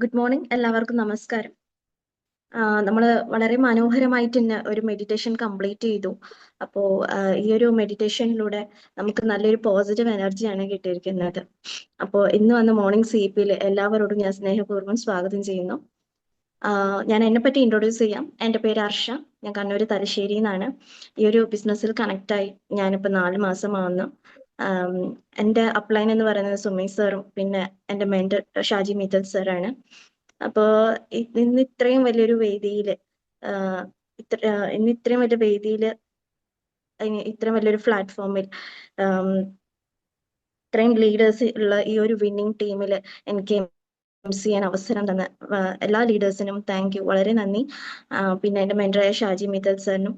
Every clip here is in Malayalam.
ഗുഡ് മോർണിംഗ് എല്ലാവർക്കും നമസ്കാരം. നമ്മൾ വളരെ മനോഹരമായിട്ട് തന്നെ ഒരു മെഡിറ്റേഷൻ കംപ്ലീറ്റ് ചെയ്തു. അപ്പോൾ ഈ ഒരു മെഡിറ്റേഷനിലൂടെ നമുക്ക് നല്ലൊരു പോസിറ്റീവ് എനർജിയാണ് കിട്ടിയിരിക്കുന്നത്. അപ്പോൾ ഇന്ന് വന്ന് മോർണിംഗ് CP എല്ലാവരോടും ഞാൻ സ്നേഹപൂർവ്വം സ്വാഗതം ചെയ്യുന്നു. ഞാൻ എന്നെപ്പറ്റി ഇൻട്രൊഡ്യൂസ് ചെയ്യാം. എൻ്റെ പേര് അർഷ. ഞാൻ കണ്ണൂർ തലശ്ശേരിയിൽ നിന്നാണ്. ഈ ഒരു ബിസിനസ്സിൽ കണക്റ്റായി ഞാനിപ്പോൾ 4 മാസമാവുന്നു. എൻ്റെ അപ്ലൈൻ എന്ന് പറയുന്നത് സുമി സാറും പിന്നെ എൻ്റെ മെൻറ്റർ ഷാജി മീത്തൽ സാറാണ്. അപ്പോൾ ഇന്ന് ഇത്രയും വലിയൊരു വേദിയിൽ ഇന്ന് ഇത്രയും വലിയ വേദിയിൽ ഇത്രയും വലിയൊരു പ്ലാറ്റ്ഫോമിൽ ഇത്രയും ലീഡേഴ്സ് ഉള്ള ഈ ഒരു വിന്നിംഗ് ടീമിൽ എനിക്ക് ചെയ്യാൻ അവസരം തന്ന എല്ലാ ലീഡേഴ്സിനും താങ്ക് യു, വളരെ നന്ദി. പിന്നെ എൻ്റെ മെൻറ്ററായ ഷാജി മിത്തൽ സാറിനും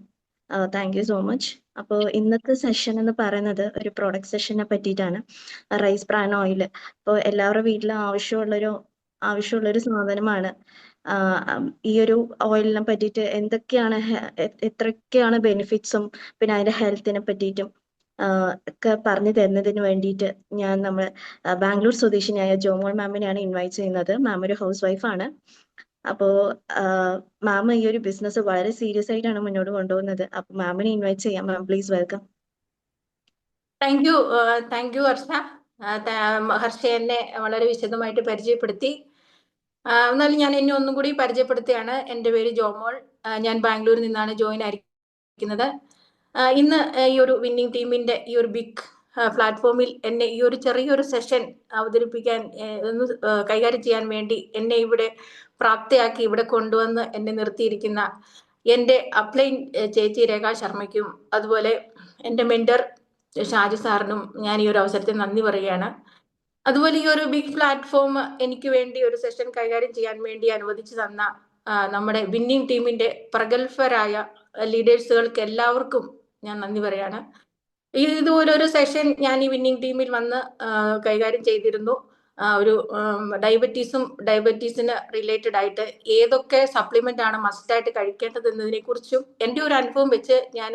താങ്ക് യു സോ മച്ച്. അപ്പോൾ ഇന്നത്തെ സെഷൻ എന്ന് പറയുന്നത് ഒരു പ്രൊഡക്റ്റ് സെഷനെ പറ്റിയിട്ടാണ്. Rice bran oil. അപ്പോൾ എല്ലാവരുടെ വീട്ടിലും ആവശ്യമുള്ളൊരു സാധനമാണ്. ഈ ഒരു ഓയിലിനെ പറ്റിയിട്ട് എത്രയൊക്കെയാണ് ബെനിഫിറ്റ്സും പിന്നെ അതിൻ്റെ ഹെൽത്തിനെ പറ്റിയിട്ടും ഒക്കെ പറഞ്ഞു തരുന്നതിന് വേണ്ടിയിട്ട് ഞാൻ ബാംഗ്ലൂർ സ്വദേശിനിയായ ജോമോൾ മാമിനെയാണ് ഇൻവൈറ്റ് ചെയ്യുന്നത്. മാം ഒരു ഹൗസ് വൈഫാണ്. അപ്പോൾ മാം ഈ ഒരു ബിസിനസ് വളരെ സീരിയസ് ആയിട്ടാണ് മുന്നോട്ട് കൊണ്ടുപോകുന്നത്. അപ്പോൾ മാമിനെ ഇൻവൈറ്റ് ചെയ്യാം. Ma'am please welcome. Thank you Harsha. Harsha എന്നെ വളരെ വിശദമായിട്ട് പരിചയപ്പെടുത്തി. എന്നാലും ഞാൻ എന്നെ ഒന്നും കൂടി പരിചയപ്പെടുത്തുകയാണ്. എൻ്റെ പേര് ജോമോൾ. ഞാൻ ബാംഗ്ലൂരിൽ നിന്നാണ് ജോയിൻ ആയിരിക്കുന്നത്. ഇന്ന് ഈ ഒരു വിന്നിംഗ് ടീമിന്റെ ഈ ഒരു ബിഗ് പ്ലാറ്റ്ഫോമിൽ എന്നെ ഈ ഒരു ചെറിയൊരു സെഷൻ അവതരിപ്പിക്കാൻ കൈകാര്യം ചെയ്യാൻ വേണ്ടി എന്നെ ഇവിടെ പ്രാപ്തയാക്കി ഇവിടെ കൊണ്ടുവന്ന് എന്നെ നിർത്തിയിരിക്കുന്ന എൻ്റെ അപ്ലൈൻ ചേച്ചി രേഖ ശർമ്മയ്ക്കും അതുപോലെ എൻ്റെ മെൻറ്റർ ഷാജി സാറിനും ഞാൻ ഈ ഒരു അവസരത്തിൽ നന്ദി പറയുകയാണ്. അതുപോലെ ഈ ഒരു ബിഗ് പ്ലാറ്റ്ഫോം എനിക്ക് വേണ്ടി ഒരു സെഷൻ കൈകാര്യം ചെയ്യാൻ വേണ്ടി അനുവദിച്ചു തന്ന നമ്മുടെ വിന്നിംഗ് ടീമിന്റെ പ്രഗത്ഭരായ ലീഡേഴ്സുകൾക്ക് എല്ലാവർക്കും ഞാൻ നന്ദി പറയാണ്. ഇതുപോലൊരു സെഷൻ ഞാൻ ഈ വിന്നിംഗ് ടീമിൽ വന്ന് കൈകാര്യം ചെയ്തിരുന്നു. ഒരു ഡയബറ്റീസിന് റിലേറ്റഡ് ആയിട്ട് ഏതൊക്കെ സപ്ലിമെന്റ് ആണ് മസ്റ്റായിട്ട് കഴിക്കേണ്ടത് എന്നതിനെ കുറിച്ചും എൻ്റെ ഒരു അനുഭവം വെച്ച് ഞാൻ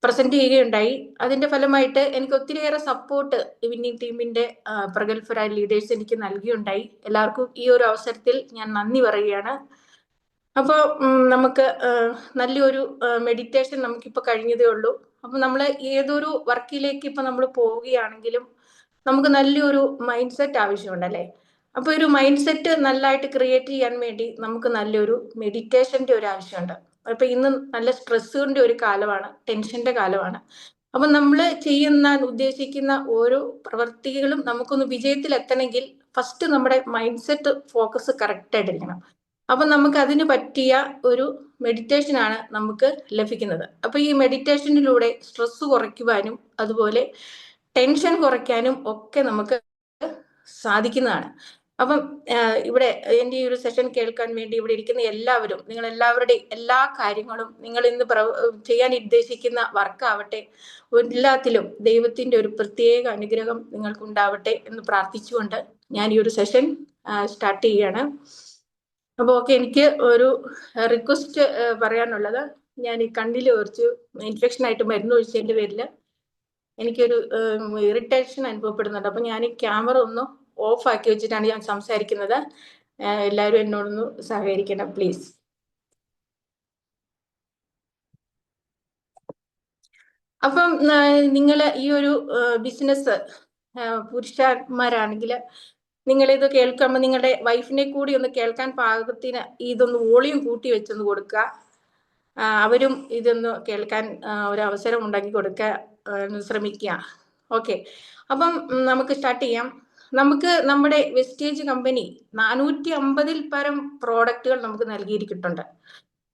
പ്രസന്റ് ചെയ്യുകയുണ്ടായി. അതിന്റെ ഫലമായിട്ട് എനിക്ക് ഒത്തിരിയേറെ സപ്പോർട്ട് വിന്നിംഗ് ടീമിന്റെ പ്രഗത്ഭരായ ലീഡേഴ്സ് എനിക്ക് നൽകിയുണ്ടായി. എല്ലാവർക്കും ഈ ഒരു അവസരത്തിൽ ഞാൻ നന്ദി പറയുകയാണ്. അപ്പോൾ നമുക്ക് നല്ലൊരു മെഡിറ്റേഷൻ നമുക്കിപ്പോൾ കഴിഞ്ഞതേ ഉള്ളൂ. അപ്പൊ നമ്മൾ ഏതൊരു വർക്കിലേക്ക് ഇപ്പൊ നമ്മൾ പോവുകയാണെങ്കിലും നമുക്ക് നല്ലൊരു മൈൻഡ് സെറ്റ് ആവശ്യമുണ്ട് അല്ലേ? അപ്പൊ ഒരു മൈൻഡ് സെറ്റ് നല്ലതായിട്ട് ക്രിയേറ്റ് ചെയ്യാൻ വേണ്ടി നമുക്ക് നല്ലൊരു മെഡിറ്റേഷന്റെ ഒരു ആവശ്യമുണ്ട്. അപ്പൊ ഇന്ന് നല്ല സ്ട്രെസ്സിന്റെ ഒരു കാലമാണ്, ടെൻഷന്റെ കാലമാണ്. അപ്പൊ നമ്മൾ ഉദ്ദേശിക്കുന്ന ഓരോ പ്രവൃത്തികളും നമുക്കൊന്ന് വിജയത്തിൽ എത്തണമെങ്കിൽ ഫസ്റ്റ് നമ്മുടെ മൈൻഡ് സെറ്റ് ഫോക്കസ് കറക്റ്റ് ആയിട്ടിരിക്കണം. അപ്പൊ നമുക്ക് അതിന് പറ്റിയ ഒരു മെഡിറ്റേഷൻ ആണ് നമുക്ക് ലഭിക്കുന്നത്. അപ്പൊ ഈ മെഡിറ്റേഷനിലൂടെ സ്ട്രെസ് കുറയ്ക്കുവാനും അതുപോലെ ടെൻഷൻ കുറയ്ക്കാനും ഒക്കെ നമുക്ക് സാധിക്കുന്നതാണ്. അപ്പം ഇവിടെ എൻ്റെ ഈ ഒരു സെഷൻ കേൾക്കാൻ വേണ്ടി ഇവിടെ ഇരിക്കുന്ന എല്ലാവരും, നിങ്ങൾ എല്ലാവരുടെയും എല്ലാ കാര്യങ്ങളും, നിങ്ങൾ ഇന്ന് ചെയ്യാൻ ഉദ്ദേശിക്കുന്ന വർക്കാവട്ടെ, എല്ലാത്തിലും ദൈവത്തിന്റെ ഒരു പ്രത്യേക അനുഗ്രഹം നിങ്ങൾക്ക് ഉണ്ടാവട്ടെ എന്ന് പ്രാർത്ഥിച്ചുകൊണ്ട് ഞാൻ ഈ ഒരു സെഷൻ സ്റ്റാർട്ട് ചെയ്യുകയാണ്. അപ്പോൾ ഓക്കെ, എനിക്ക് ഒരു റിക്വസ്റ്റ് പറയാനുള്ളത്, ഞാൻ ഈ കണ്ണിൽ കുറച്ച് ഇൻഫെക്ഷൻ ആയിട്ട് മരുന്ന് ഒഴിച്ചതിന്റെ പേരിൽ എനിക്കൊരു ഇറിറ്റേഷൻ അനുഭവപ്പെടുന്നുണ്ട്. അപ്പൊ ഞാൻ ഈ ക്യാമറ ഒന്ന് ഓഫ് ആക്കി വെച്ചിട്ടാണ് ഞാൻ സംസാരിക്കുന്നത്. എല്ലാവരും എന്നോടൊന്ന് സഹകരിക്കണം പ്ലീസ്. അപ്പം നിങ്ങൾ ഈ ഒരു ബിസിനസ് പുരുഷന്മാരാണെങ്കിൽ നിങ്ങളിത് കേൾക്കുമ്പോൾ നിങ്ങളുടെ വൈഫിനെ കൂടി ഒന്ന് കേൾക്കാൻ പാകത്തിന് ഇതൊന്ന് വോളിയം കൂട്ടി വെച്ചൊന്ന് കൊടുക്കുക. അവരും ഇതൊന്ന് കേൾക്കാൻ ഒരു അവസരം ഉണ്ടാക്കി കൊടുക്കാൻ ശ്രമിക്കുക. ഓക്കെ, അപ്പം നമുക്ക് സ്റ്റാർട്ട് ചെയ്യാം. നമുക്ക് നമ്മുടെ വെസ്റ്റേജ് കമ്പനി 450-ൽ പരം പ്രോഡക്റ്റുകൾ നമുക്ക് നൽകിയിരിക്കുന്നുണ്ട്.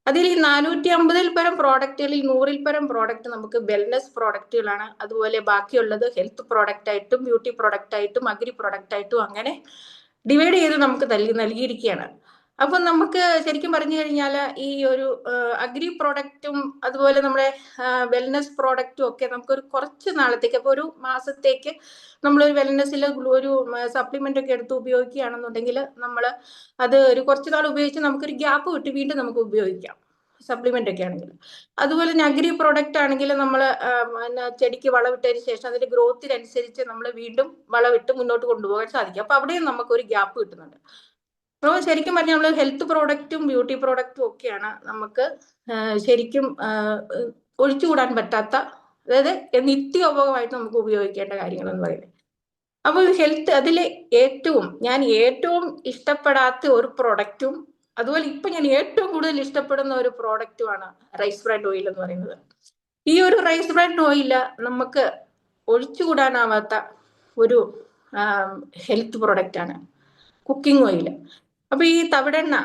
അതിൽ ഈ 450-ൽ പരം പ്രോഡക്റ്റുകളിൽ 100-ൽ പരം പ്രോഡക്റ്റ് നമുക്ക് വെൽനസ് പ്രോഡക്റ്റുകളാണ്. അതുപോലെ ബാക്കിയുള്ളത് ഹെൽത്ത് പ്രോഡക്റ്റ് ആയിട്ടും ബ്യൂട്ടി പ്രോഡക്റ്റ് ആയിട്ടും അഗ്രി പ്രോഡക്റ്റ് ആയിട്ടും അങ്ങനെ ഡിവൈഡ് ചെയ്ത് നമുക്ക് നൽകിയിരിക്കുകയാണ്. അപ്പൊ നമുക്ക് ശരിക്കും പറഞ്ഞു കഴിഞ്ഞാൽ ഈ ഒരു അഗ്രി പ്രോഡക്റ്റും അതുപോലെ നമ്മുടെ വെൽനസ് പ്രോഡക്റ്റും ഒക്കെ നമുക്കൊരു കുറച്ച് നാളത്തേക്ക്, അപ്പൊ ഒരു മാസത്തേക്ക് നമ്മളൊരു വെൽനസ്സിൽ ഒരു സപ്ലിമെന്റ് ഒക്കെ എടുത്ത് ഉപയോഗിക്കുകയാണെന്നുണ്ടെങ്കിൽ നമ്മൾ അത് ഒരു കുറച്ച് നാൾ ഉപയോഗിച്ച് നമുക്കൊരു ഗ്യാപ്പ് വിട്ട് വീണ്ടും നമുക്ക് ഉപയോഗിക്കാം, സപ്ലിമെന്റ് ഒക്കെ ആണെങ്കിൽ. അതുപോലെ തന്നെ അഗ്രി പ്രോഡക്റ്റ് ആണെങ്കിൽ നമ്മൾ ചെടിക്ക് വളമിട്ടതിന് ശേഷം അതിന്റെ ഗ്രോത്തിനനുസരിച്ച് നമ്മൾ വീണ്ടും വളമിട്ട് മുന്നോട്ട് കൊണ്ടുപോകാൻ സാധിക്കും. അപ്പൊ അവിടെയും നമുക്കൊരു ഗ്യാപ്പ് കിട്ടുന്നുണ്ട്. അപ്പോൾ ശരിക്കും പറഞ്ഞാൽ നമ്മൾ ഹെൽത്ത് പ്രോഡക്റ്റും ബ്യൂട്ടി പ്രോഡക്റ്റും ഒക്കെയാണ് നമുക്ക് ശരിക്കും ഒഴിച്ചുകൂടാൻ പറ്റാത്ത, അതായത് നിത്യോപയോഗമായിട്ട് നമുക്ക് ഉപയോഗിക്കേണ്ട കാര്യങ്ങൾ എന്ന് പറയുന്നത്. അപ്പോൾ ഹെൽത്ത് അതിലെ ഞാൻ ഏറ്റവും ഇഷ്ടപ്പെടാത്ത ഒരു പ്രൊഡക്റ്റും അതുപോലെ ഇപ്പൊ ഞാൻ ഏറ്റവും കൂടുതൽ ഇഷ്ടപ്പെടുന്ന ഒരു പ്രോഡക്റ്റുമാണ് റൈസ് ബ്രാൻഡ് ഓയിൽ എന്ന് പറയുന്നത്. ഈ ഒരു റൈസ് ബ്രാൻഡ് ഓയില് നമുക്ക് ഒഴിച്ചുകൂടാനാവാത്ത ഒരു ഹെൽത്ത് പ്രൊഡക്റ്റ് ആണ്, കുക്കിംഗ് ഓയിൽ. അപ്പൊ ഈ തവിടെണ്ണ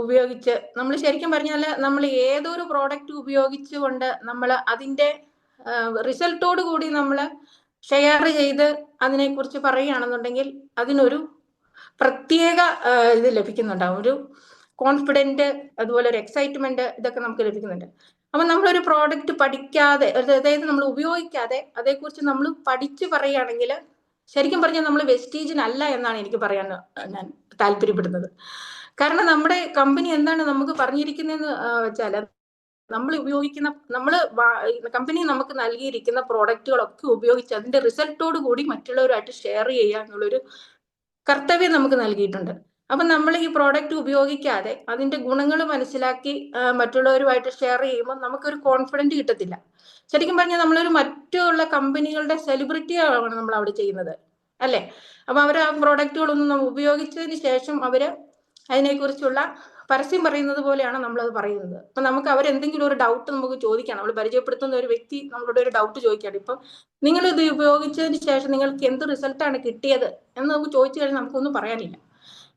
ഉപയോഗിച്ച് നമ്മൾ ശരിക്കും പറഞ്ഞാൽ നമ്മൾ ഏതൊരു പ്രോഡക്റ്റ് ഉപയോഗിച്ചുകൊണ്ട് നമ്മൾ അതിന്റെ റിസൾട്ടോട് കൂടി നമ്മൾ ഷെയർ ചെയ്ത് അതിനെക്കുറിച്ച് പറയുകയാണെന്നുണ്ടെങ്കിൽ അതിനൊരു പ്രത്യേക ഇത് ലഭിക്കുന്നുണ്ടാവും, ഒരു കോൺഫിഡന്റ്, അതുപോലെ ഒരു എക്സൈറ്റ്മെന്റ്, ഇതൊക്കെ നമുക്ക് ലഭിക്കുന്നുണ്ട്. അപ്പൊ നമ്മളൊരു പ്രോഡക്റ്റ് പഠിക്കാതെ, അതായത് നമ്മൾ ഉപയോഗിക്കാതെ അതേക്കുറിച്ച് നമ്മൾ പഠിച്ചു പറയുകയാണെങ്കിൽ ശരിക്കും പറഞ്ഞാൽ നമ്മൾ വെസ്റ്റീജിനല്ല എന്നാണ് എനിക്ക് പറയാൻ ഞാൻ താല്പര്യപ്പെടുന്നത്. കാരണം നമ്മുടെ കമ്പനി എന്താണ് നമുക്ക് പറഞ്ഞിരിക്കുന്നതെന്ന് വെച്ചാൽ, നമ്മൾ ഉപയോഗിക്കുന്ന കമ്പനി നമുക്ക് നൽകിയിരിക്കുന്ന പ്രോഡക്റ്റുകളൊക്കെ ഉപയോഗിച്ച് അതിന്റെ റിസൾട്ടോട് കൂടി മറ്റുള്ളവരുമായിട്ട് ഷെയർ ചെയ്യുക എന്നുള്ളൊരു കർത്തവ്യം നമുക്ക് നൽകിയിട്ടുണ്ട്. അപ്പൊ നമ്മൾ ഈ പ്രോഡക്റ്റ് ഉപയോഗിക്കാതെ അതിന്റെ ഗുണങ്ങൾ മനസ്സിലാക്കി മറ്റുള്ളവരുമായിട്ട് ഷെയർ ചെയ്യുമ്പോൾ നമുക്കൊരു കോൺഫിഡന്റ് കിട്ടത്തില്ല. ശരിക്കും പറഞ്ഞാൽ നമ്മളൊരു മറ്റുള്ള കമ്പനികളുടെ സെലിബ്രിറ്റിയാണ് നമ്മൾ അവിടെ ചെയ്യുന്നത്, അല്ലെ? അപ്പൊ അവർ ആ പ്രോഡക്റ്റുകളൊന്നും നമ്മൾ ഉപയോഗിച്ചതിന് ശേഷം അവര് അതിനെക്കുറിച്ചുള്ള പരസ്യം പറയുന്നത് പോലെയാണ് നമ്മളത് പറയുന്നത്. അപ്പൊ നമുക്ക് അവരെന്തെങ്കിലും ഒരു ഡൗട്ട് നമുക്ക് ചോദിക്കണം, നമ്മൾ പരിചയപ്പെടുത്തുന്ന ഒരു വ്യക്തി നമ്മളോട് ഒരു ഡൗട്ട് ചോദിക്കുകയാണ്, ഇപ്പം നിങ്ങൾ ഇത് ഉപയോഗിച്ചതിന് ശേഷം നിങ്ങൾക്ക് എന്ത് റിസൾട്ടാണ് കിട്ടിയത് എന്ന് നമുക്ക് ചോദിച്ചു കഴിഞ്ഞാൽ നമുക്കൊന്നും പറയാനില്ല.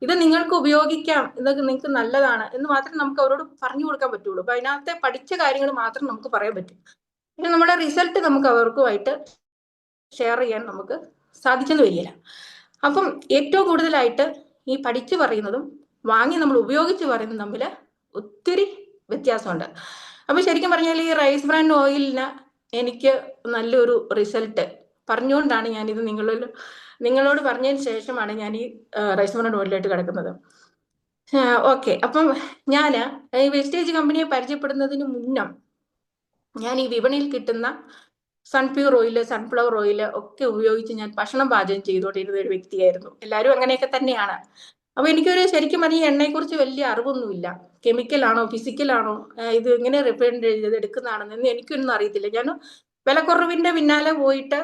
ഇത് നിങ്ങൾക്ക് ഉപയോഗിക്കാം, ഇതൊക്കെ നിങ്ങൾക്ക് നല്ലതാണ് എന്ന് മാത്രമേ നമുക്ക് അവരോട് പറഞ്ഞു കൊടുക്കാൻ പറ്റുള്ളൂ. അപ്പൊ അതിനകത്തെ പഠിച്ച കാര്യങ്ങൾ മാത്രം നമുക്ക് പറയാൻ പറ്റും. പിന്നെ നമ്മുടെ റിസൾട്ട് നമുക്ക് അവർക്കുമായിട്ട് ഷെയർ ചെയ്യാൻ നമുക്ക് സാധിച്ചെന്ന് വരില്ല. അപ്പം ഏറ്റവും കൂടുതലായിട്ട് ഈ പഠിച്ചു പറയുന്നതും വാങ്ങി നമ്മൾ ഉപയോഗിച്ച് പറയുന്നതും തമ്മിൽ ഒത്തിരി വ്യത്യാസമുണ്ട്. അപ്പൊ ശരിക്കും പറഞ്ഞാൽ ഈ റൈസ് ബ്രാൻഡ് ഓയിലിന് എനിക്ക് നല്ലൊരു റിസൾട്ട് പറഞ്ഞുകൊണ്ടാണ് ഞാനിത് നിങ്ങളോട് പറഞ്ഞതിന് ശേഷമാണ് ഞാൻ ഈ റൈസ് ബ്രാൻഡ് ഓയിലായിട്ട് കിടക്കുന്നത്. ഓക്കെ, അപ്പം ഞാൻ ഈ വെസ്റ്റേജ് കമ്പനിയെ പരിചയപ്പെടുന്നതിന് മുന്നേ ഞാൻ ഈ വിപണിയിൽ കിട്ടുന്ന സൺപ്യൂർ ഓയില്, സൺഫ്ലവർ ഓയില് ഒക്കെ ഉപയോഗിച്ച് ഞാൻ ഭക്ഷണം പാചകം ചെയ്തുകൊണ്ടിരുന്ന ഒരു വ്യക്തിയായിരുന്നു. എല്ലാവരും അങ്ങനെയൊക്കെ തന്നെയാണ്. അപ്പൊ എനിക്കൊരു ശരിക്കും പറഞ്ഞ എണ്ണയെക്കുറിച്ച് വലിയ അറിവൊന്നുമില്ല. കെമിക്കലാണോ ഫിസിക്കലാണോ ഇത് എങ്ങനെ റിഫൈൻഡ് ചെയ്ത് എടുക്കുന്നതാണെന്ന് എനിക്കൊന്നും അറിയത്തില്ല. ഞാൻ വിലക്കുറവിന്റെ പിന്നാലെ പോയിട്ട്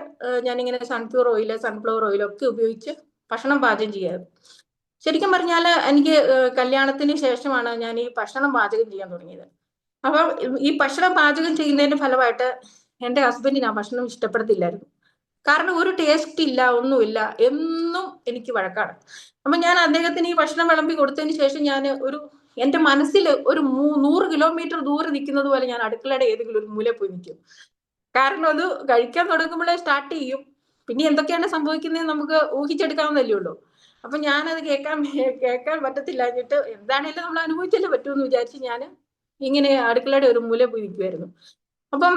ഞാനിങ്ങനെ സൺപ്യൂർ ഓയില്, സൺഫ്ലവർ ഓയിലൊക്കെ ഉപയോഗിച്ച് ഭക്ഷണം പാചകം ചെയ്യാറ്. ശരിക്കും പറഞ്ഞാൽ എനിക്ക് കല്യാണത്തിന് ശേഷമാണ് ഞാൻ ഈ ഭക്ഷണം പാചകം ചെയ്യാൻ തുടങ്ങിയത്. അപ്പൊ ഈ ഭക്ഷണം പാചകം ചെയ്യുന്നതിന്റെ ഫലമായിട്ട് എന്റെ ഹസ്ബൻഡിന് ആ ഭക്ഷണം ഇഷ്ടപ്പെടത്തില്ലായിരുന്നു. കാരണം ഒരു ടേസ്റ്റ് ഇല്ല, ഒന്നുമില്ല, എന്നും എനിക്ക് വഴക്കാണ്. അപ്പൊ ഞാൻ അദ്ദേഹത്തിന് ഈ ഭക്ഷണം വിളമ്പി കൊടുത്തതിന് ശേഷം ഞാൻ എന്റെ മനസ്സിൽ ഒരു 100 കിലോമീറ്റർ ദൂരെ നിൽക്കുന്നത് പോലെ ഞാൻ അടുക്കളയുടെ ഏതെങ്കിലും ഒരു മൂല പോയി നിൽക്കും. കാരണം അത് കഴിക്കാൻ തുടങ്ങുമ്പോഴേ സ്റ്റാർട്ട് ചെയ്യും. പിന്നെ എന്തൊക്കെയാണ് സംഭവിക്കുന്നത് നമുക്ക് ഊഹിച്ചെടുക്കാവുന്നതല്ലേ ഉള്ളൂ. അപ്പൊ ഞാനത് കേൾക്കാൻ പറ്റത്തില്ല, എന്നിട്ട് എന്താണേലും നമ്മൾ അനുഭവിച്ചല്ലേ പറ്റൂന്ന് വിചാരിച്ച് ഞാൻ ഇങ്ങനെ അടുക്കളയുടെ ഒരു മൂല പോയി നിൽക്കുമായിരുന്നു. അപ്പം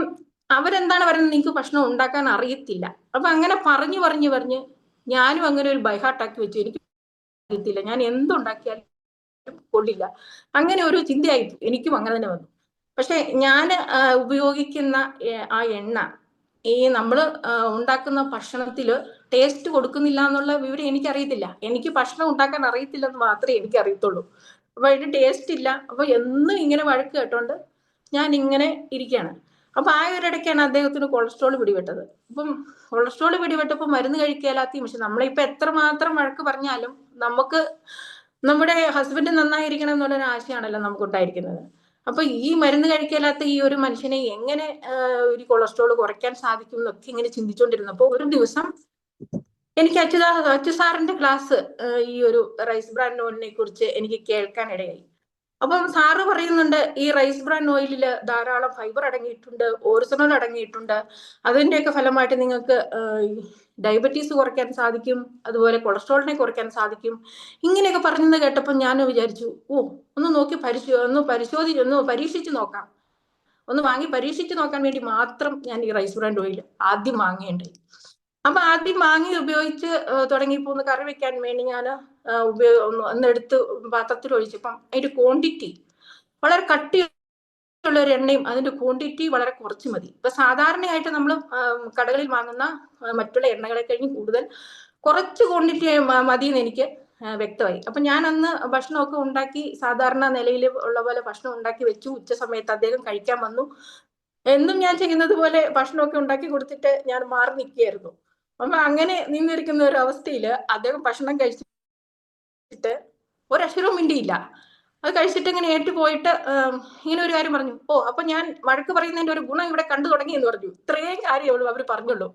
അവരെന്താണ് പറയുന്നത്, നിങ്ങൾക്ക് ഭക്ഷണം ഉണ്ടാക്കാൻ അറിയത്തില്ല. അപ്പൊ അങ്ങനെ പറഞ്ഞ് ഞാനും അങ്ങനെ ഒരു ബൈഹാർട്ടാക്കി വെച്ചു. എനിക്ക് അറിയത്തില്ല, ഞാൻ എന്തുണ്ടാക്കിയാലും കൊള്ളില്ല, അങ്ങനെ ഒരു ചിന്തയായി എനിക്കും അങ്ങനെ തന്നെ വന്നു. പക്ഷെ ഞാൻ ഉപയോഗിക്കുന്ന ആ എണ്ണ ഈ നമ്മൾ ഉണ്ടാക്കുന്ന ഭക്ഷണത്തില് ടേസ്റ്റ് കൊടുക്കുന്നില്ല എന്നുള്ള വിവരം എനിക്കറിയത്തില്ല. എനിക്ക് ഭക്ഷണം ഉണ്ടാക്കാൻ അറിയത്തില്ലെന്ന് മാത്രമേ എനിക്ക് അറിയത്തുള്ളൂ. അപ്പൊ അതിന് ടേസ്റ്റ് ഇല്ല. അപ്പൊ എന്നും ഇങ്ങനെ വഴക്ക് കേട്ടോണ്ട് ഞാൻ ഇങ്ങനെ ഇരിക്കുകയാണ്. അപ്പൊ ആ ഒരിടയ്ക്കാണ് അദ്ദേഹത്തിന് കൊളസ്ട്രോൾ പിടിപെട്ടത്. അപ്പം കൊളസ്ട്രോൾ പിടിപെട്ടപ്പോ മരുന്ന് കഴിക്കാലാത്തി. പക്ഷെ നമ്മളിപ്പോ എത്രമാത്രം വഴക്ക് പറഞ്ഞാലും നമുക്ക് നമ്മുടെ ഹസ്ബൻഡ് നന്നായിരിക്കണം എന്നുള്ളൊരു ആശയമാണല്ലോ നമുക്ക് ഉണ്ടായിരിക്കുന്നത്. അപ്പൊ ഈ മരുന്ന് കഴിക്കാലാത്ത ഈ ഒരു മനുഷ്യനെ എങ്ങനെ ഒരു കൊളസ്ട്രോൾ കുറയ്ക്കാൻ സാധിക്കും എന്നൊക്കെ ഇങ്ങനെ ചിന്തിച്ചുകൊണ്ടിരുന്നപ്പോ ഒരു ദിവസം എനിക്ക് അച്ചു സാറിന്റെ ക്ലാസ് ഈ ഒരു റൈസ് ബ്രാൻഡ് ഓയിലിനെ കുറിച്ച് എനിക്ക് കേൾക്കാനിടയായി. അപ്പം സാറ് പറയുന്നുണ്ട് ഈ റൈസ് ബ്രാൻ ഓയിലിൽ ധാരാളം ഫൈബർ അടങ്ങിയിട്ടുണ്ട്, ഓറിജിനൽ അടങ്ങിയിട്ടുണ്ട്, അതിന്റെയൊക്കെ ഫലമായിട്ട് നിങ്ങൾക്ക് ഡയബറ്റീസ് കുറയ്ക്കാൻ സാധിക്കും, അതുപോലെ കൊളസ്ട്രോളിനെ കുറയ്ക്കാൻ സാധിക്കും. ഇങ്ങനെയൊക്കെ പറഞ്ഞെന്ന് കേട്ടപ്പോൾ ഞാൻ വിചാരിച്ചു, ഒന്ന് പരീക്ഷിച്ച് നോക്കാം, ഒന്ന് വാങ്ങി പരീക്ഷിച്ച് നോക്കാൻ വേണ്ടി മാത്രം ഞാൻ ഈ റൈസ് ബ്രാൻഡ് ഓയിൽ ആദ്യം വാങ്ങിയുണ്ടായി. അപ്പൊ ആദ്യം വാങ്ങി ഉപയോഗിച്ച് തുടങ്ങിയപ്പോ ഒന്ന് കറി വെക്കാൻ വേണ്ടി ഞാൻ ഒന്നെടുത്ത് പാത്രത്തിൽ ഒഴിച്ചപ്പം അതിന്റെ ക്വാണ്ടിറ്റി വളരെ കട്ടിയുള്ള ഒരു എണ്ണയും അതിന്റെ ക്വാണ്ടിറ്റി വളരെ കുറച്ച് മതി. ഇപ്പൊ സാധാരണയായിട്ട് നമ്മൾ കടകളിൽ വാങ്ങുന്ന മറ്റുള്ള എണ്ണകളെ കഴിഞ്ഞ് കൂടുതൽ കുറച്ച് ക്വാണ്ടിറ്റി മതിയെന്ന് എനിക്ക് വ്യക്തമായി. അപ്പൊ ഞാൻ അന്ന് ഭക്ഷണമൊക്കെ ഉണ്ടാക്കി സാധാരണ നിലയിൽ ഉള്ള പോലെ ഭക്ഷണം ഉണ്ടാക്കി വെച്ചു. ഉച്ച സമയത്ത് അദ്ദേഹം കഴിക്കാൻ വന്നു. എന്നും ഞാൻ ചെയ്യുന്നത് പോലെ ഭക്ഷണമൊക്കെ ഉണ്ടാക്കി കൊടുത്തിട്ട് ഞാൻ മാറി നിൽക്കുകയായിരുന്നു. അപ്പൊ അങ്ങനെ നിന്നിരിക്കുന്ന ഒരു അവസ്ഥയില് അദ്ദേഹം ഭക്ഷണം കഴിച്ചിട്ട് ഒരക്ഷരവും മിണ്ടിയില്ല. അത് കഴിച്ചിട്ട് ഇങ്ങനെ ഏറ്റു പോയിട്ട് ഇങ്ങനെ ഒരു കാര്യം പറഞ്ഞു, ഓ അപ്പൊ ഞാൻ വഴക്ക് പറയുന്നതിന്റെ ഒരു ഗുണം ഇവിടെ കണ്ടു തുടങ്ങി എന്ന് പറഞ്ഞു. ഇത്രയും കാര്യമുള്ളൂ അവർ പറഞ്ഞുള്ളൂ.